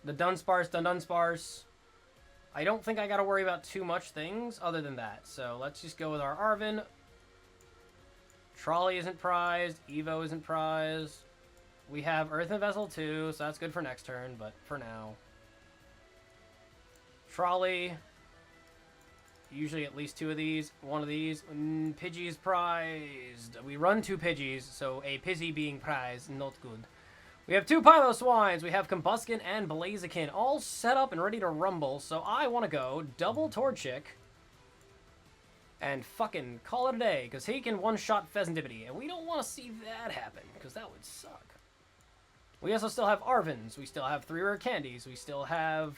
the Dunsparce. I don't think I gotta worry about too much things other than that. So let's just go with our Arven. Trolley isn't prized. Evo isn't prized. We have Earthen Vessel too, so that's good for next turn, but for now. Trolley. Usually at least 2 of these. 1 of these. Pidgey is prized. We run 2 Pidgeys, so a Pidgey being prized, not good. We have 2 Piloswines. We have Combuskin and Blaziken all set up and ready to rumble, so I want to go double Torchic and fucking call it a day, because he can one-shot Pheasantipity, and we don't want to see that happen, because that would suck. We also still have Arvens. We still have 3 rare candies. We still have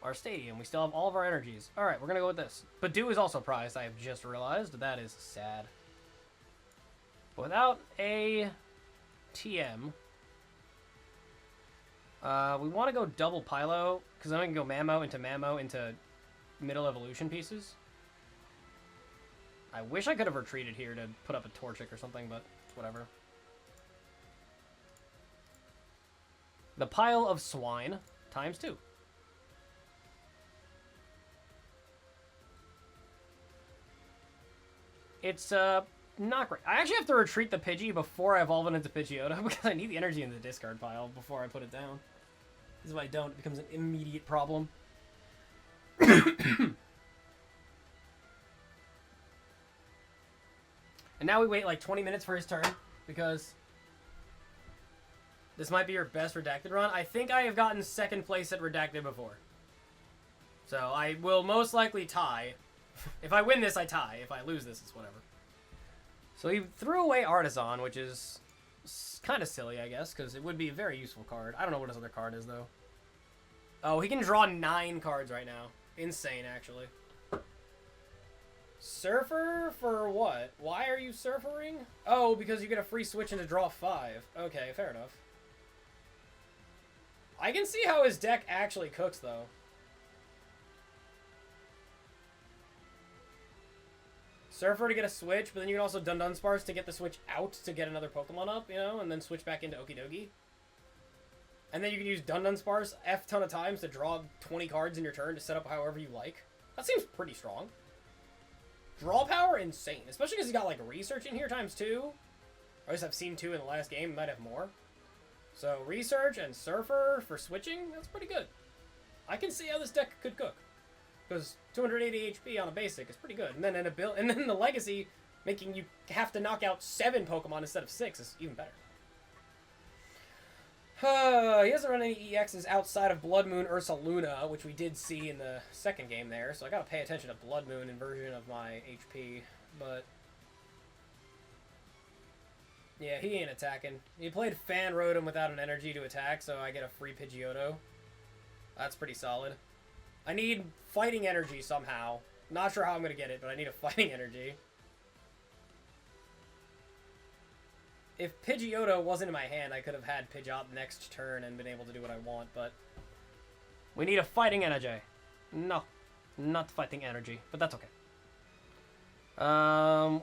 our stadium. We still have all of our energies. Alright, we're going to go with this. Badu is also prized, I have just realized. That is sad. Without a TM, we want to go double Pylo, because then we can go Mamo into middle evolution pieces. I wish I could have retreated here to put up a Torchic or something, but whatever. The Pile of Swine times 2. It's, not great. I actually have to retreat the Pidgey before I evolve it into Pidgeotto, because I need the energy in the discard pile before I put it down. Because if I don't, it becomes an immediate problem. And now we wait like 20 minutes for his turn, because this might be your best Redacted run. I think I have gotten 2nd place at Redacted before. So I will most likely tie. If I win this, I tie. If I lose this, it's whatever. So he threw away Artisan, which is kind of silly, I guess, because it would be a very useful card. I don't know what his other card is, though. Oh, he can draw 9 cards right now. Insane, actually. Surfer for what? Why are you surfering? Oh, because you get a free switch and to draw 5. Okay, fair enough. I can see how his deck actually cooks, though. Surfer to get a switch, but then you can also Dunsparce to get the switch out to get another Pokemon up, you know, and then switch back into Okidogi. And then you can use Dunsparce F ton of times to draw 20 cards in your turn to set up however you like. That seems pretty strong. Draw power, insane. Especially because he's got, like, Research in here times 2. Or at least I've seen 2 in the last game. He might have more. So, Research and Surfer for switching, that's pretty good. I can see how this deck could cook. Because 280 HP on a basic is pretty good. And then in the Legacy, making you have to knock out 7 Pokemon instead of 6 is even better. He doesn't run any EXs outside of Blood Moon Ursaluna, which we did see in the 2nd game there, so I gotta pay attention to Blood Moon inversion of my HP, but yeah, he ain't attacking. He played Fan Rotom without an energy to attack, so I get a free Pidgeotto. That's pretty solid. I need fighting energy somehow. Not sure how I'm gonna get it, but I need a fighting energy. If Pidgeotto wasn't in my hand, I could have had Pidgeot next turn and been able to do what I want, but we need a fighting energy. No, not fighting energy, but that's okay.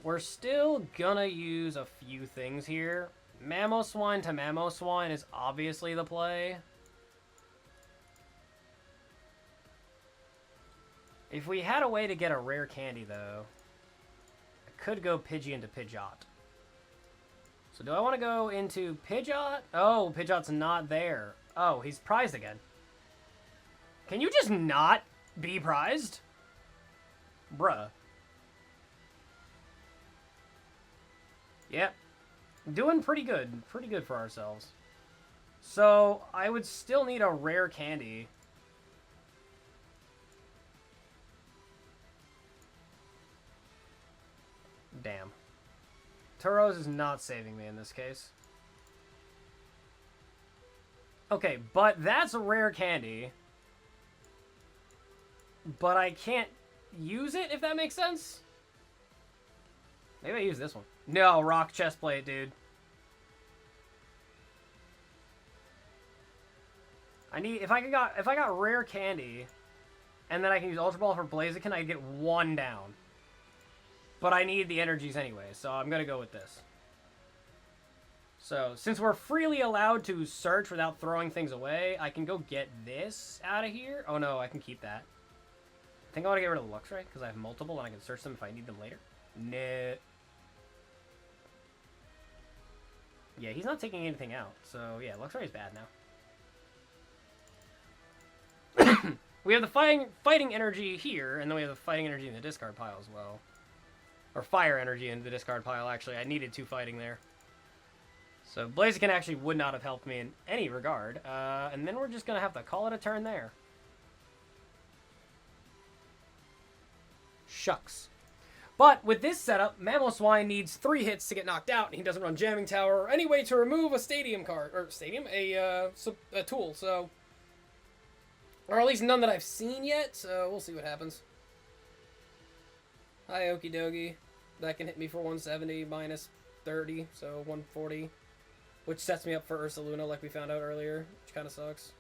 We're still gonna use a few things here. Mamoswine to Mamoswine is obviously the play. If we had a way to get a rare candy, though, I could go Pidgey into Pidgeot. So do I want to go into Pidgeot? Oh, Pidgeot's not there. Oh, he's prized again. Can you just not be prized? Bruh. Yep. Doing pretty good. Pretty good for ourselves. So, I would still need a rare candy. Damn. Turos is not saving me in this case. Okay, but that's a rare candy. But I can't use it, if that makes sense. Maybe I use this one. No, rock chest plate, dude. I need if I got rare candy, and then I can use Ultra Ball for Blaziken, I get one down. But I need the energies anyway, so I'm gonna go with this. So since we're freely allowed to search without throwing things away, I can go get this out of here. Oh no, I can keep that. I think I want to get rid of the Luxray because I have multiple and I can search them if I need them later. Nah. Yeah, he's not taking anything out, so yeah, Luxray is bad now. We have the fighting energy here, and then we have the fighting energy in the discard pile as well. Or fire energy in the discard pile, actually. I needed 2 fighting there. So Blaziken actually would not have helped me in any regard. And then we're just going to have to call it a turn there. Shucks. But with this setup, Mamoswine needs 3 hits to get knocked out, and he doesn't run Jamming Tower or any way to remove a stadium card. Or stadium? A tool, so... Or at least none that I've seen yet, so we'll see what happens. Hi, Okie dokie. That can hit me for 170 minus 30, so 140. Which sets me up for Ursaluna like we found out earlier, which kind of sucks.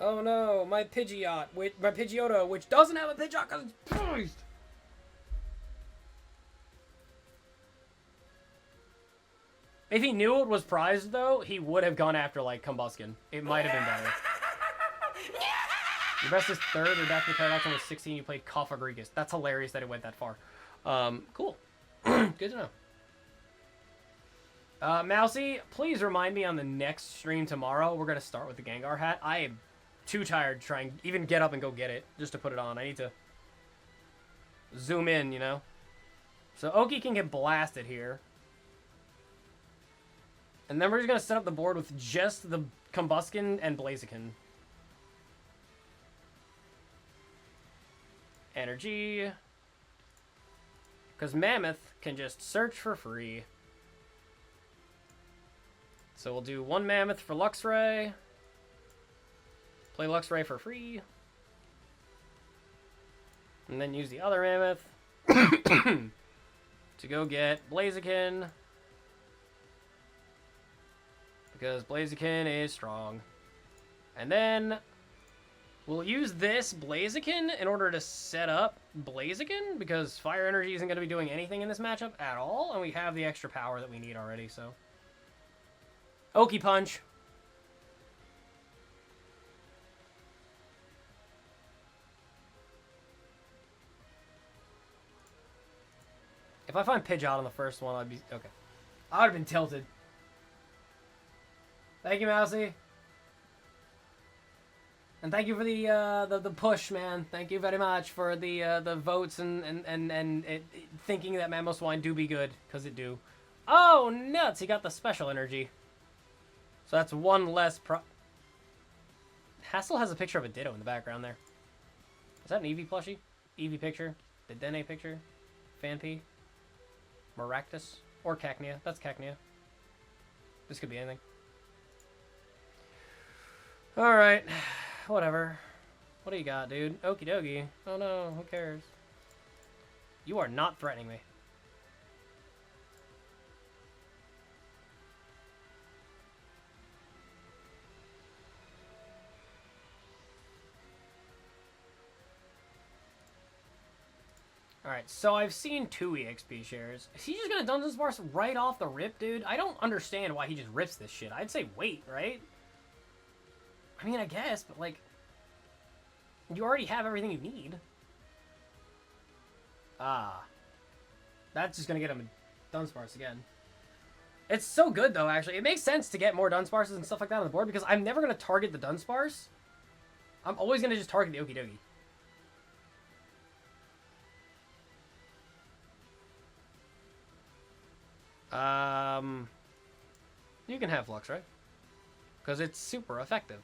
Oh no, my Pidgeotto, which doesn't have a Pidgeot because it's poised. If he knew it was prized, though, he would have gone after, like, Combuskin. It might have been better. Your best is 3rd, or Daphne Paradox was 16, you played Coffagrigus. That's hilarious that it went that far. Cool. Good to know. Mousy, please remind me on the next stream tomorrow, we're going to start with the Gengar hat. I am too tired to try and even get up and go get it, just to put it on. I need to zoom in, you know? So Oki can get blasted here. And then we're just going to set up the board with just the Combuskin and Blaziken. Energy. Because Mammoth can just search for free. So we'll do 1 Mammoth for Luxray. Play Luxray for free. And then use the other Mammoth to go get Blaziken. Because Blaziken is strong. And then we'll use this Blaziken in order to set up Blaziken, because Fire Energy isn't going to be doing anything in this matchup at all, and we have the extra power that we need already, so. Okie Punch. If I find Pidgeot on the first one, I'd be... Okay. I would have been tilted. Thank you, Mousy. And thank you for the push, man. Thank you very much for the votes and thinking that Mamoswine do be good, because it do. Oh, nuts! He got the special energy. So that's 1 less Hassel has a picture of a Ditto in the background there. Is that an Eevee plushie? Eevee picture? The Dene picture? Phanpy? Maractus? Or Cacnea? That's Cacnea. This could be anything. Alright. Whatever. What do you got, dude? Okie dokie. Oh no, who cares? You are not threatening me. Alright, so I've seen 2 EXP shares. Is he just gonna Dungeon Sparse right off the rip, dude? I don't understand why he just rips this shit. I'd say wait, right? I mean, I guess, but like... You already have everything you need. Ah. That's just going to get him a Dunsparce again. It's so good, though, actually. It makes sense to get more Dunsparces and stuff like that on the board because I'm never going to target the Dunsparce. I'm always going to just target the Okidogi. You can have Flux, right? Because it's super effective.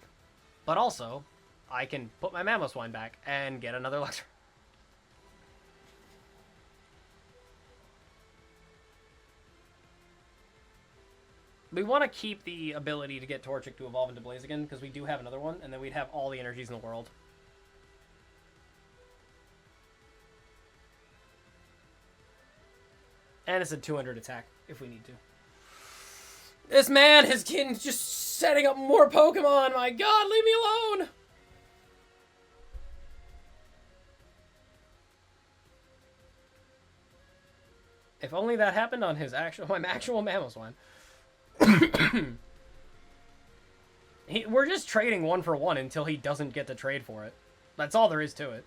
But also, I can put my Mamoswine back and get another Luxray. We want to keep the ability to get Torchic to evolve into Blaziken, because we do have another one, and then we'd have all the energies in the world. And it's a 200 attack, if we need to. This man has been just setting up more Pokemon! My god, leave me alone! If only that happened on his actual Mamoswine. We're just trading 1 for 1 until he doesn't get to trade for it. That's all there is to it.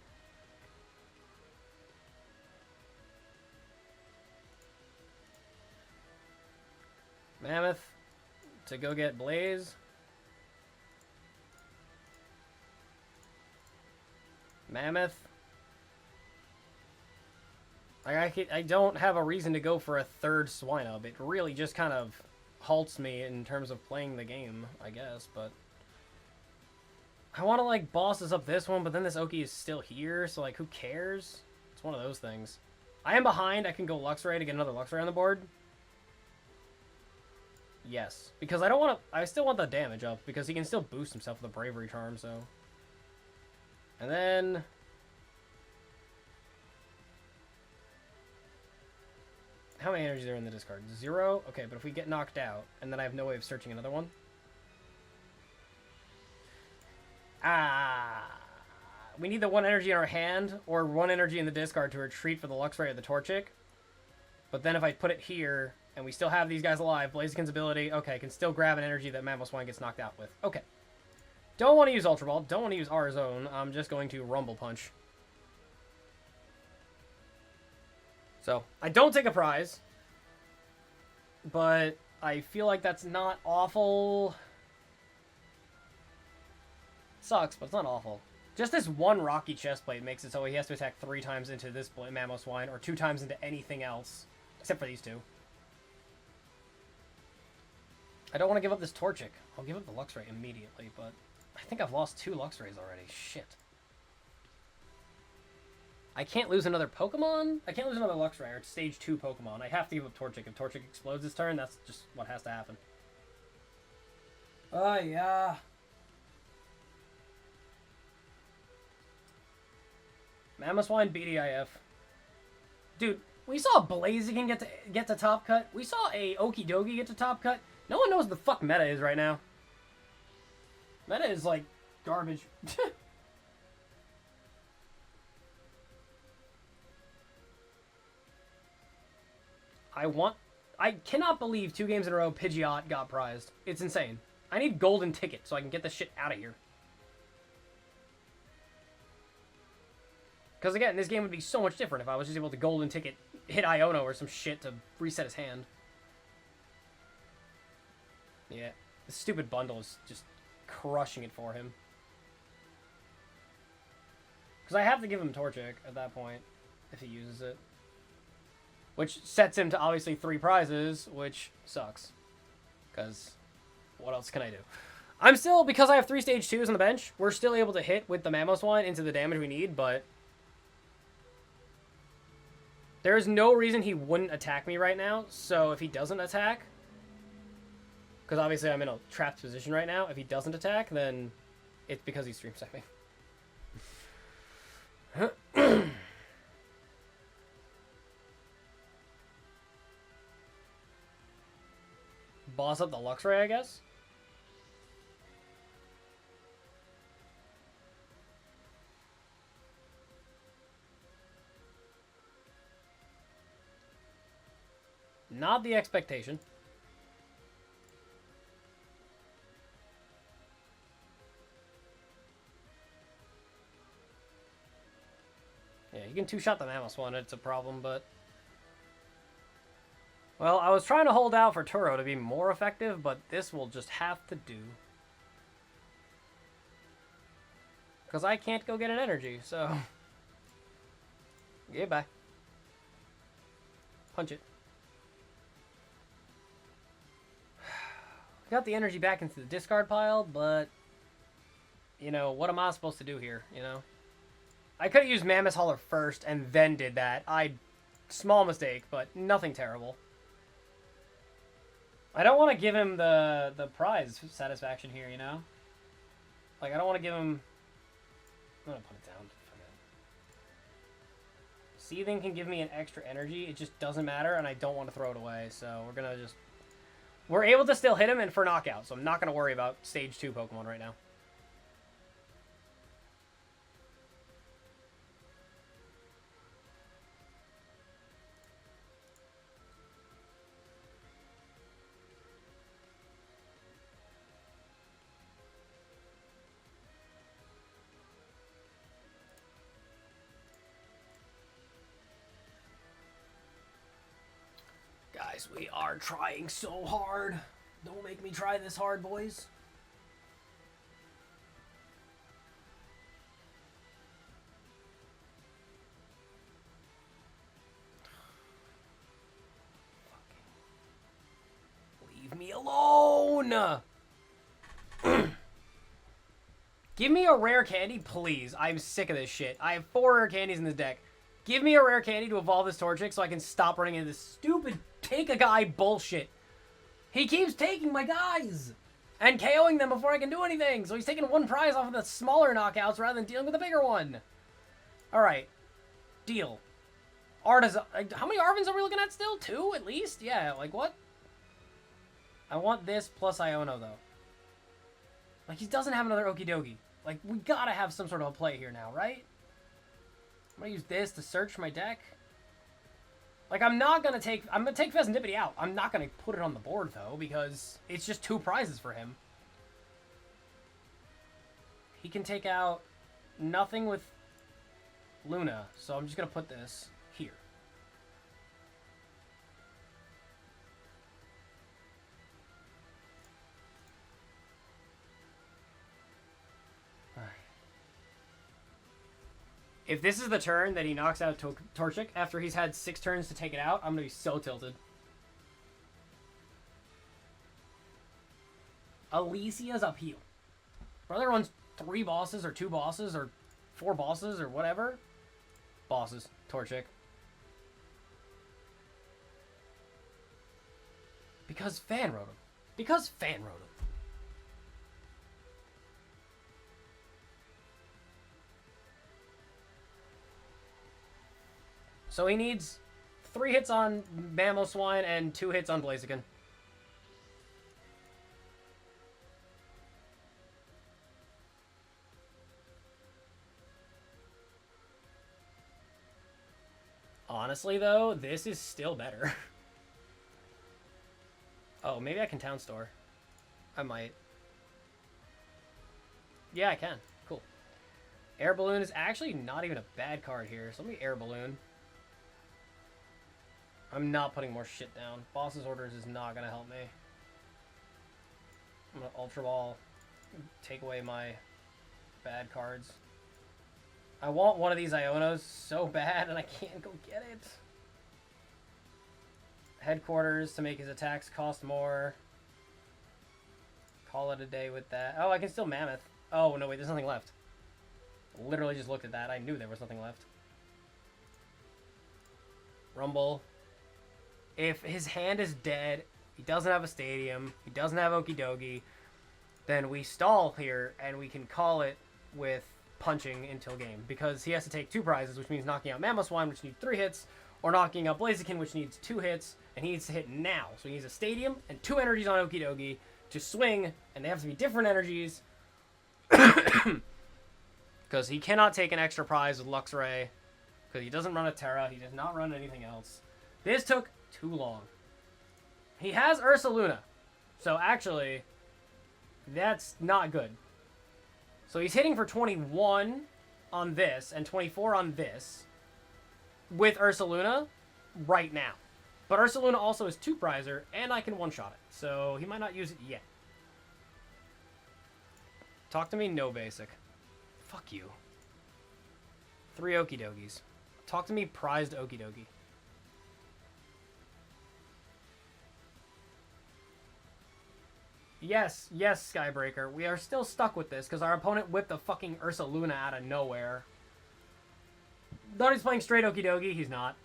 Mammoth to go get Blaze. Mammoth. I don't have a reason to go for a third Swinub. It really just kind of halts me in terms of playing the game, I guess, but I want to, like, boss this up this one, but then this Oki is still here, so, like, who cares? It's one of those things. I am behind. I can go Luxray to get another Luxray on the board. Yes, because I don't want to... I still want the damage up, because he can still boost himself with a Bravery Charm, so... And then... How many energies are in the discard? 0? Okay, but if we get knocked out, and then I have no way of searching another one... We need the 1 energy in our hand, or 1 energy in the discard to retreat for the Luxray or the Torchic. But then if I put it here, and we still have these guys alive, Blaziken's ability, okay, can still grab an energy that Mamoswine gets knocked out with. Okay. Don't want to use Ultra Ball, don't want to use our zone, I'm just going to Rumble Punch. So, I don't take a prize, but I feel like that's not awful. Sucks, but it's not awful. Just this one Rocky Chestplate makes it so he has to attack 3 times into this Mamoswine, or 2 times into anything else, except for these 2. I don't want to give up this Torchic. I'll give up the Luxray immediately, but I think I've lost 2 Luxrays already. Shit. I can't lose another Pokemon? I can't lose another Luxray, or it's stage 2 Pokemon. I have to give up Torchic. If Torchic explodes this turn, that's just what has to happen. Oh, yeah. Mamoswine BDIF. Dude, we saw Blaziken get to top cut. We saw a Okidogi get to top cut. No one knows what the fuck meta is right now. Meta is like garbage. I cannot believe 2 games in a row Pidgeot got prized. It's insane. I need golden ticket so I can get this shit out of here. Because again, this game would be so much different if I was just able to golden ticket, hit Iono or some shit to reset his hand. Yeah, this stupid bundle is just crushing it for him. Because I have to give him Torchic at that point, if he uses it. Which sets him to obviously 3 prizes, which sucks. Because what else can I do? I'm still, because I have 3 stage 2s on the bench, we're still able to hit with the Mamoswine into the damage we need, but there is no reason he wouldn't attack me right now, so if he doesn't attack, because obviously I'm in a trapped position right now, if he doesn't attack, then it's because he's stream sniping. Boss up the Luxray, I guess? Not the expectation. Yeah, you can 2-shot the Mamoswine, it's a problem, but Well, I was trying to hold out for Turo to be more effective, but this will just have to do. Because I can't go get an energy, so... Goodbye. Punch it. Got the energy back into the discard pile, but... You know, what am I supposed to do here, you know? I could have used Mammoth Hauler first and then did that. Small mistake, but nothing terrible. I don't want to give him the prize satisfaction here, you know? Like, I don't want to give him... I'm going to put it down. Seething can give me an extra energy. It just doesn't matter, and I don't want to throw it away. So we're going to just... We're able to still hit him and for knockout, so I'm not going to worry about Stage 2 Pokemon right now. Guys, we are trying so hard. Don't make me try this hard, boys. Leave me alone! Give me a rare candy, please. I'm sick of this shit. I have 4 rare candies in this deck. Give me a rare candy to evolve this Torchic so I can stop running into this stupid take-a-guy bullshit. He keeps taking my guys and KOing them before I can do anything. So he's taking 1 prize off of the smaller knockouts rather than dealing with the bigger one. Alright. Deal. Artisan. How many Arvins are we looking at still? 2 at least? Yeah, like what? I want this plus Iono, though. Like, he doesn't have another Okidogi. Like, we gotta have some sort of a play here now, right? I'm gonna use this to search my deck. Like, I'm gonna take Pheasantipity out. I'm not gonna put it on the board, though, because it's just 2 prizes for him. He can take out nothing with Luna, so I'm just gonna put this here. If this is the turn that he knocks out Torchic after he's had 6 turns to take it out, I'm going to be so tilted. Alicia's upheal. Brother runs 3 bosses or 2 bosses or 4 bosses or whatever. Bosses. Torchic. Because Fan wrote him. Because Fan wrote him. So he needs 3 hits on Mamoswine and 2 hits on Blaziken. Honestly, though, this is still better. Oh, maybe I can Town Store. I might. Yeah, I can. Cool. Air Balloon is actually not even a bad card here, so let me Air Balloon. I'm not putting more shit down. Boss's Orders is not going to help me. I'm going to Ultra Ball. Take away my bad cards. I want one of these Ionos so bad, and I can't go get it. Headquarters to make his attacks cost more. Call it a day with that. Oh, I can still Mammoth. Oh, no, wait, there's nothing left. Literally just looked at that. I knew there was nothing left. Rumble. If his hand is dead, he doesn't have a stadium, he doesn't have Okidogi, then we stall here and we can call it with punching until game. Because he has to take 2 prizes, which means knocking out Mamoswine, which needs 3 hits, or knocking out Blaziken, which needs 2 hits, and he needs to hit now. So he needs a stadium and 2 energies on Okidogi to swing, and they have to be different energies. Because he cannot take an extra prize with Luxray, because he doesn't run a Terra, he does not run anything else. This took too long. He has Ursaluna, so actually, that's not good. So he's hitting for 21 on this and 24 on this with Ursaluna right now. But Ursaluna also is 2-prizer, and I can one-shot it. So he might not use it yet. Talk to me, no basic. Fuck you. 3 Okie Dogies. Talk to me, prized Okie Dogie. Yes, yes, Skybreaker. We are still stuck with this because our opponent whipped a fucking Ursaluna out of nowhere. Thought he's playing straight Okie Dokie. He's not.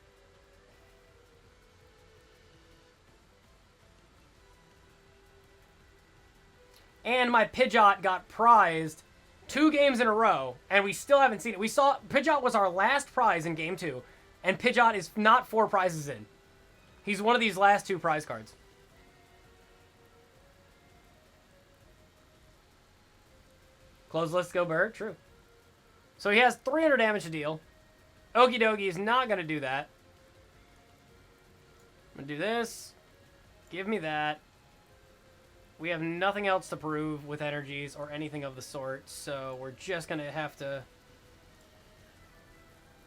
And my Pidgeot got prized 2 games in a row, and we still haven't seen it. We saw Pidgeot was our last prize in game 2, and Pidgeot is not 4 prizes in. He's one of these last 2 prize cards. Close list, go bird. True. So he has 300 damage to deal. Okie Dokie is not going to do that. I'm going to do this. Give me that. We have nothing else to prove with energies or anything of the sort, so we're just going to have to...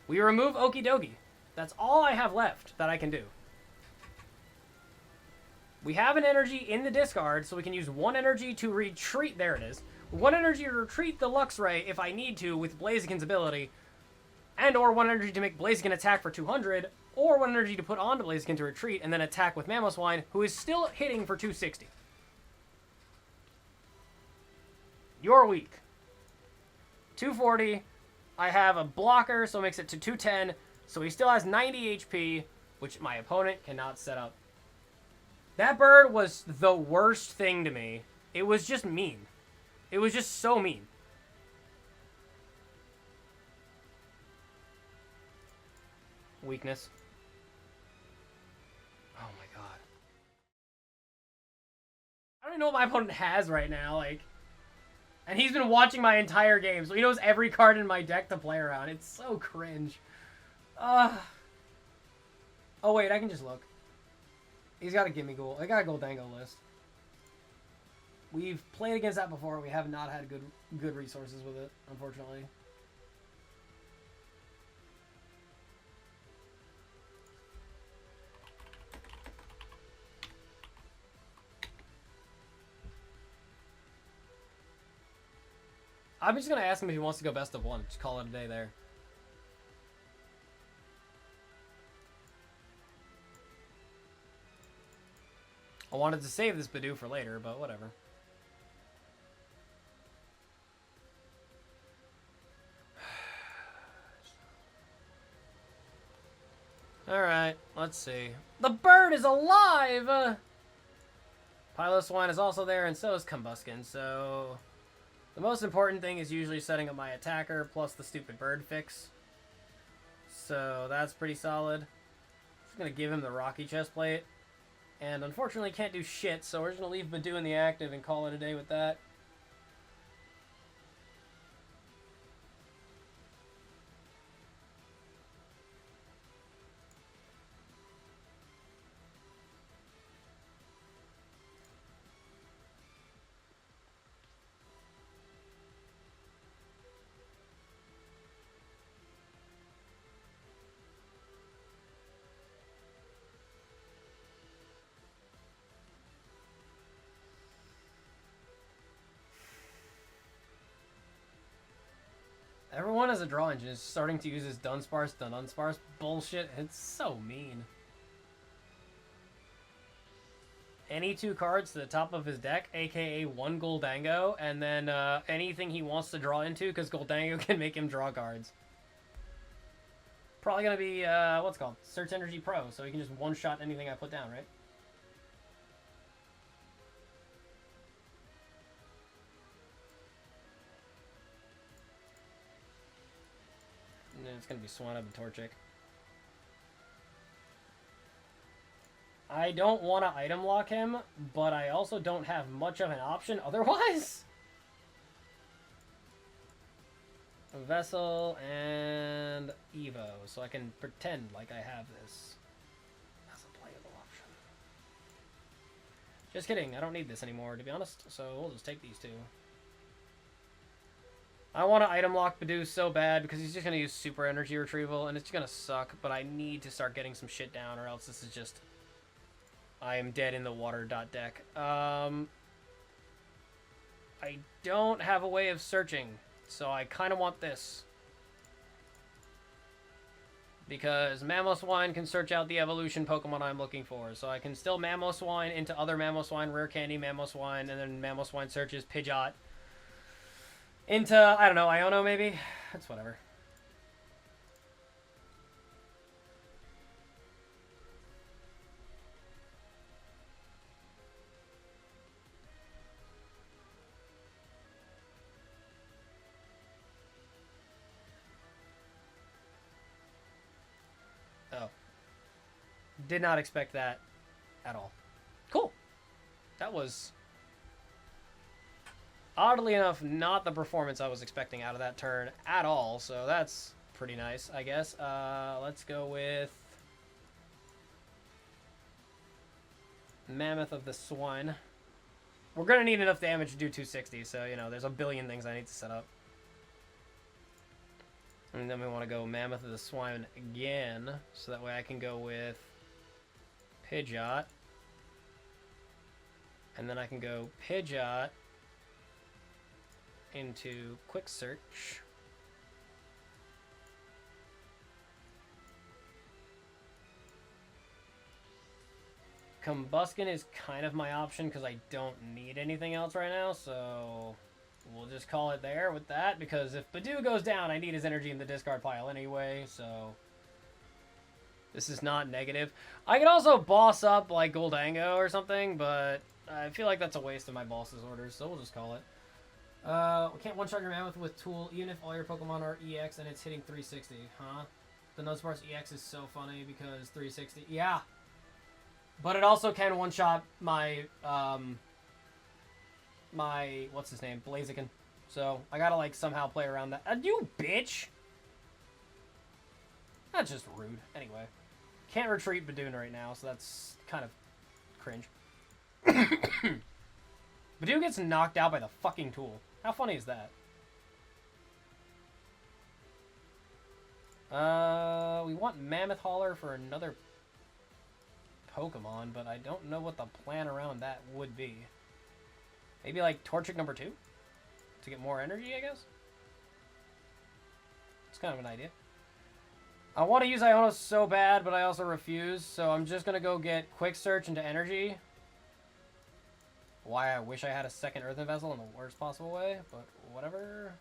We remove Okie Dokie. That's all I have left that I can do. We have an energy in the discard, so we can use 1 energy to retreat. There it is. 1 energy to retreat the Luxray if I need to with Blaziken's ability, and or 1 energy to make Blaziken attack for 200, or 1 energy to put onto Blaziken to retreat and then attack with Mamoswine, who is still hitting for 260. You're weak. 240. I have a blocker, so it makes it to 210. So he still has 90 HP, which my opponent cannot set up. That bird was the worst thing to me. It was just mean. It was just so mean. Weakness. Oh my god. I don't even know what my opponent has right now, like... And he's been watching my entire game, so he knows every card in my deck to play around. It's so cringe. Oh wait, I can just look. He's got a Gimme Ghoul. I got a Goldango list. We've played against that before. We have not had good resources with it, unfortunately. I'm just going to ask him if he wants to go best of 1. Just call it a day there. I wanted to save this Bidoof for later, but whatever. Alright, let's see. The bird is alive! Piloswine is also there, and so is Combuskin, so... The most important thing is usually setting up my attacker, plus the stupid bird fix. So, that's pretty solid. Just gonna give him the Rocky Chestplate. And unfortunately can't do shit, so we're just gonna leave Bidoof in the active and call it a day with that. Everyone has a draw engine is starting to use this Dunsparce, Dunsparce bullshit. It's so mean. Any 2 cards to the top of his deck, aka 1 Goldango, and then anything he wants to draw into, because Goldango can make him draw cards. Probably going to be, what's it called? Search Energy Pro, so he can just one-shot anything I put down, right? And then it's going to be Swinub and Torchic. I don't want to item lock him, but I also don't have much of an option otherwise. A Vessel and Evo, so I can pretend like I have this as a playable option. Just kidding, I don't need this anymore, to be honest, so we'll just take these 2. I want to item lock Bidoof so bad because he's just going to use super energy retrieval and it's going to suck, but I need to start getting some shit down or else this is just I am dead in the water deck. I don't have a way of searching, so I kind of want this. Because Mamoswine can search out the evolution Pokemon I'm looking for. So I can still Mamoswine into other Mamoswine, Rare Candy Mamoswine, and then Mamoswine searches Pidgeot into, I don't know, Iono maybe? That's whatever. Oh. Did not expect that at all. Cool. That was, oddly enough, not the performance I was expecting out of that turn at all. So that's pretty nice, I guess. Let's go with Mammoth of the Swine. We're going to need enough damage to do 260, so, you know, there's a billion things I need to set up. And then we want to go Mammoth of the Swine again, so that way I can go with Pidgeot. And then I can go Pidgeot into Quick Search. Combuskin is kind of my option because I don't need anything else right now, so we'll just call it there with that, because if Badoo goes down, I need his energy in the discard pile anyway, so this is not negative. I could also boss up like Goldango or something, but I feel like that's a waste of my boss's orders, so we'll just call it. We can't one-shot your Mammoth with Tool, even if all your Pokemon are EX and it's hitting 360, huh? The Nuzpar's EX is so funny because 360, yeah. But it also can one-shot my, what's his name? Blaziken. So, I gotta, like, somehow play around that. You bitch! That's just rude. Anyway. Can't retreat Badoon right now, so that's kind of cringe. Badoo gets knocked out by the fucking tool. How funny is that? We want Mammoth Hauler for another Pokemon, but I don't know what the plan around that would be. Maybe like Torchic number 2? To get more energy, I guess? It's kind of an idea. I want to use Iono so bad, but I also refuse, so I'm just going to go get Quick Search into energy. Why I wish I had a second Earthen Vessel in the worst possible way, but whatever.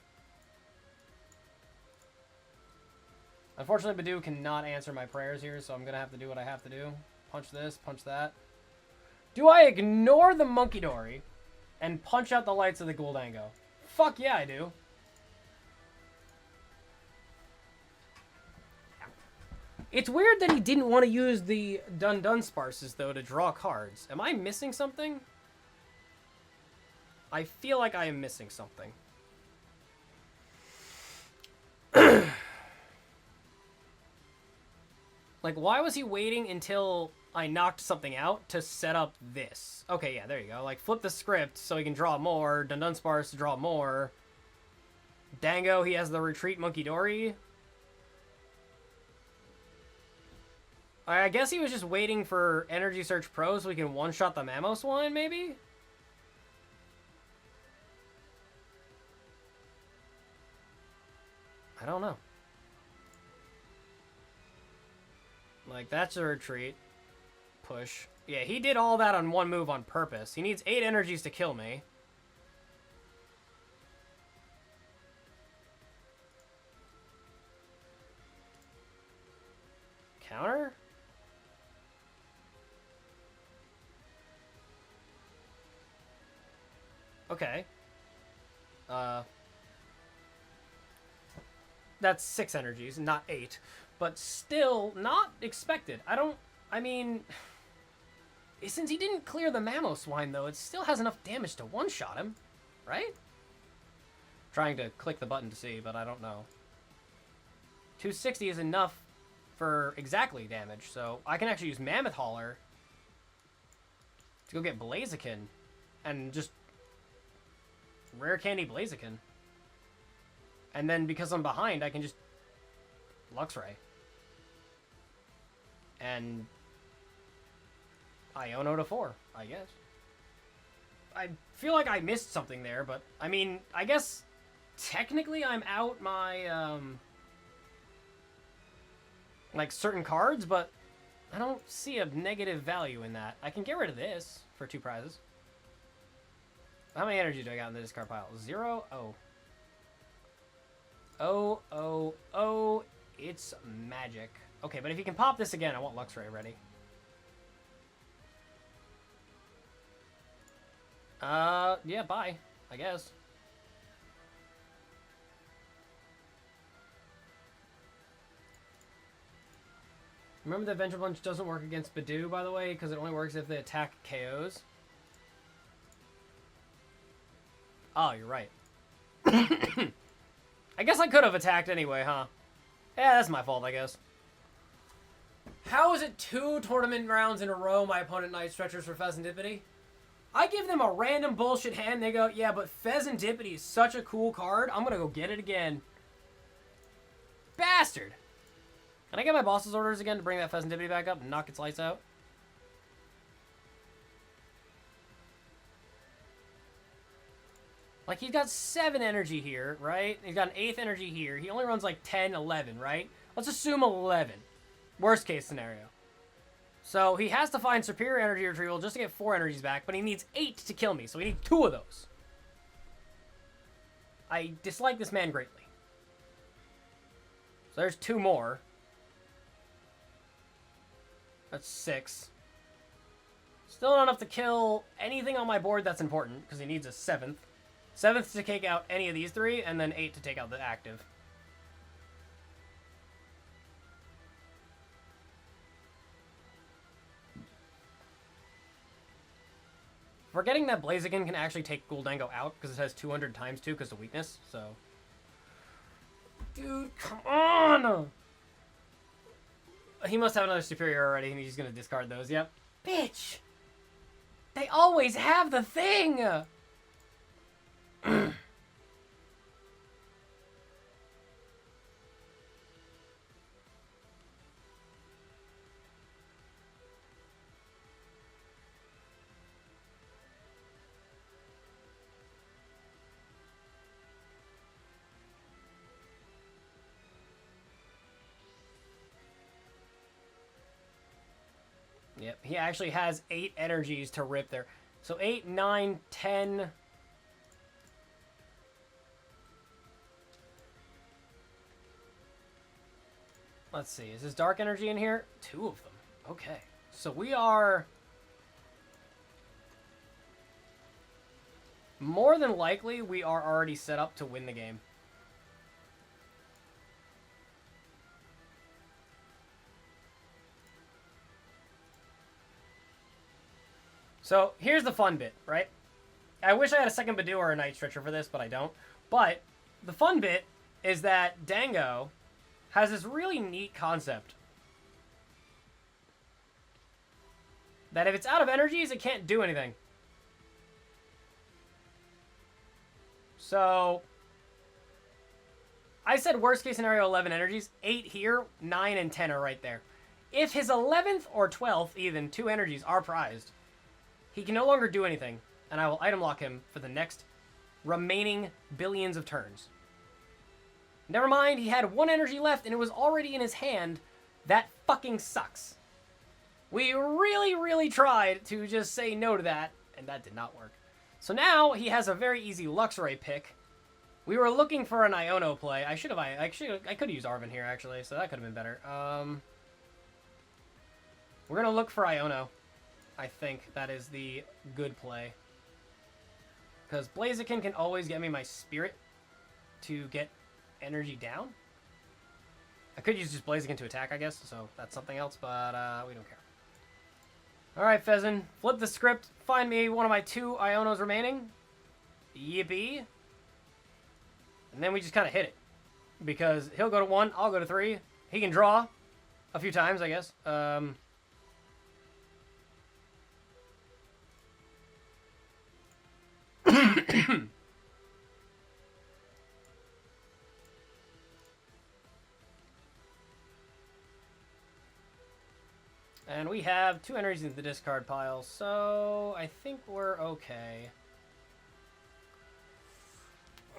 Unfortunately, Badoo cannot answer my prayers here, so I'm going to have to do what I have to do. Punch this, punch that. Do I ignore the Monkey Dory and punch out the lights of the Goldango? Fuck yeah, I do. It's weird that he didn't want to use the Dunsparces, though, to draw cards. Am I missing something? I feel like I am missing something. Like, why was he waiting until I knocked something out to set up this? Okay, yeah, there you go. Like, flip the script so he can draw more. Dunsparce to draw more. Dango, he has the Retreat Monkey Dory. I guess he was just waiting for Energy Search Pro so we can one-shot the Mamoswine, maybe? I don't know. Like, that's a retreat. Push. Yeah, he did all that on one move on purpose. He needs 8 energies to kill me. Counter? Okay. That's 6 energies, not 8. But still, not expected. I mean... Since he didn't clear the Mamoswine, though, it still has enough damage to one-shot him. Right? Trying to click the button to see, but I don't know. 260 is enough for exactly damage, so I can actually use Mammoth Hauler to go get Blaziken and just Rare Candy Blaziken. And then because I'm behind, I can just Luxray. And Iono to 4, I guess. I feel like I missed something there, but I mean, I guess technically I'm out my like certain cards, but I don't see a negative value in that. I can get rid of this for 2 prizes. How many energy do I got in the discard pile? 0? Oh. Oh, oh, oh. It's magic. Okay, but if you can pop this again, I want Luxray ready. Yeah, bye, I guess. Remember that Venture Punch doesn't work against Bidoof, by the way, because it only works if the attack KOs. Oh, you're right. I guess I could have attacked anyway, huh? Yeah, that's my fault, I guess. How is it 2 tournament rounds in a row my opponent Night Stretchers for Pheasantipity? I give them a random bullshit hand, they go, yeah, but Pheasantipity is such a cool card, I'm gonna go get it again. Bastard! Can I get my boss's orders again to bring that Pheasantipity back up and knock its lights out? Like, he's got 7 energy here, right? He's got an 8th energy here. He only runs like 10, 11, right? Let's assume 11. Worst case scenario. So he has to find superior energy retrieval just to get 4 energies back, but he needs 8 to kill me, so we need 2 of those. I dislike this man greatly. So there's 2 more. That's 6. Still not enough to kill anything on my board that's important, because he needs a 7th. 7th to take out any of these 3, and then 8 to take out the active. Forgetting that Blaziken can actually take Guldango out, because it has 200 times 2 because of weakness, so... Dude, come on! He must have another superior already, and he's gonna discard those, yep. Bitch! They always have the thing! Yep, he actually has 8 energies to rip there. So 8, 9, 10... Let's see, is this dark energy in here? 2 of them. Okay. So we are... More than likely, we are already set up to win the game. So, here's the fun bit, right? I wish I had a second Bidoof or a Night Stretcher for this, but I don't. But, the fun bit is that Dango has this really neat concept. That if it's out of energies, it can't do anything. So, I said worst case scenario 11 energies. 8 here, 9 and 10 are right there. If his 11th or 12th, even, 2 energies are prized, he can no longer do anything, and I will item lock him for the next remaining billions of turns. Never mind, he had 1 energy left, and it was already in his hand. That fucking sucks. We really, really tried to just say no to that, and that did not work. So now, he has a very easy Luxray pick. We were looking for an Iono play. I could have used Arven here, actually, so that could have been better. We're going to look for Iono. I think that is the good play. Because Blaziken can always get me my Spirit to get energy down. I could use just Blaziken to attack, I guess, so that's something else, but we don't care. Alright, Pheasant, flip the script, find me one of my 2 Ionos remaining. Yippee. And then we just kind of hit it. Because he'll go to 1, I'll go to 3. He can draw a few times, I guess. And we have 2 energies in the discard pile, so I think we're okay.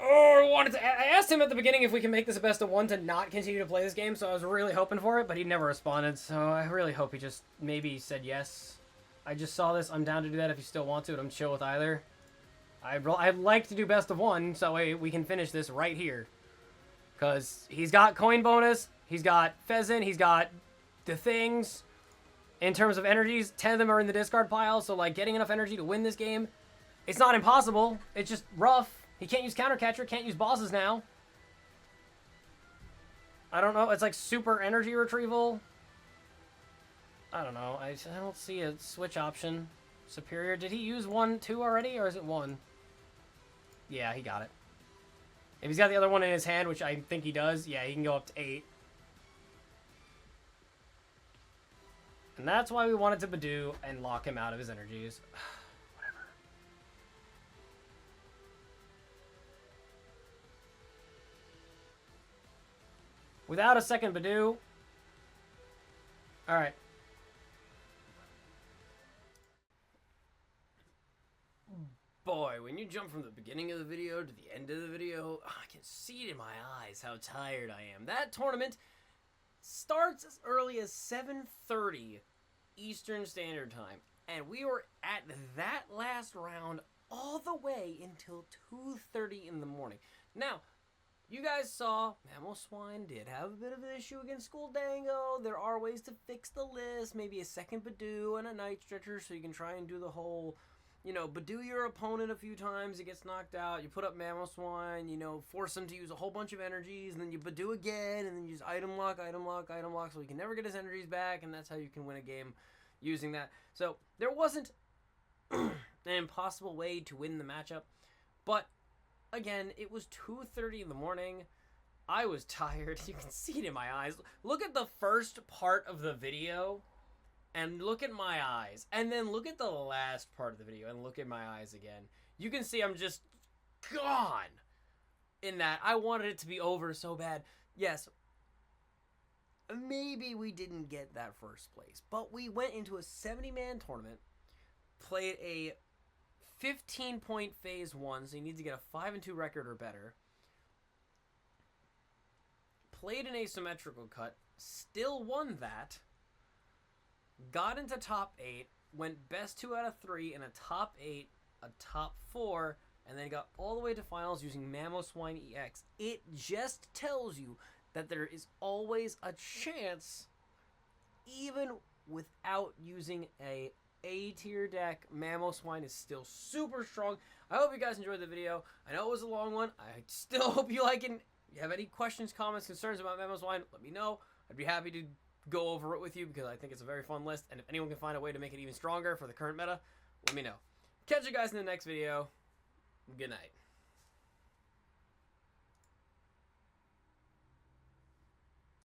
Oh, I asked him at the beginning if we can make this a best of 1 to not continue to play this game, so I was really hoping for it, but he never responded, so I really hope he just maybe said yes. I just saw this. I'm down to do that if you still want to, and I'm chill with either. I'd like to do best of 1, so we can finish this right here. Because he's got coin bonus, he's got pheasant, he's got the things. In terms of energies, 10 of them are in the discard pile, so like getting enough energy to win this game, it's not impossible. It's just rough. He can't use Countercatcher, can't use bosses now. I don't know. It's like super energy retrieval. I don't know. I don't see a switch option. Superior. Did he use 1, 2 already, or is it 1? Yeah, he got it. If he's got the other one in his hand, which I think he does, yeah, he can go up to 8. And that's why we wanted to Badoo and lock him out of his energies. Whatever. Without a second Badoo. Alright. Boy, when you jump from the beginning of the video to the end of the video, I can see it in my eyes how tired I am. That tournament starts as early as 7:30 Eastern Standard Time, and we were at that last round all the way until 2:30 in the morning. Now, you guys saw Mamoswine did have a bit of an issue against School Dango. There are ways to fix the list, maybe a second Badoo and a Night Stretcher, so you can try and do the whole, you know, Badoo your opponent a few times, he gets knocked out, you put up Mamoswine, you know, force him to use a whole bunch of energies, and then you Badoo again, and then you use item lock, so he can never get his energies back, and that's how you can win a game using that. So, there wasn't an impossible way to win the matchup, but, again, it was 2:30 in the morning, I was tired, you can see it in my eyes. Look at the first part of the video, and look at my eyes, and then look at the last part of the video, and look at my eyes again. You can see I'm just gone in that. I wanted it to be over so bad. Yes, maybe we didn't get that first place, but we went into a 70-man tournament, played a 15-point phase 1, so you need to get a 5-2 record or better, played an asymmetrical cut, still won that, got into top 8, went best 2 out of 3 in a top 8, a top 4, and then got all the way to finals using Mamoswine EX. It just tells you that there is always a chance, even without using a A-tier deck. Mamoswine is still super strong. I hope you guys enjoyed the video. I know it was a long one. I still hope you like it. If you have any questions, comments, concerns about Mamoswine, let me know. I'd be happy to go over it with you because I think it's a very fun list, and if anyone can find a way to make it even stronger for the current meta, let me know. Catch you guys in the next video. Good night.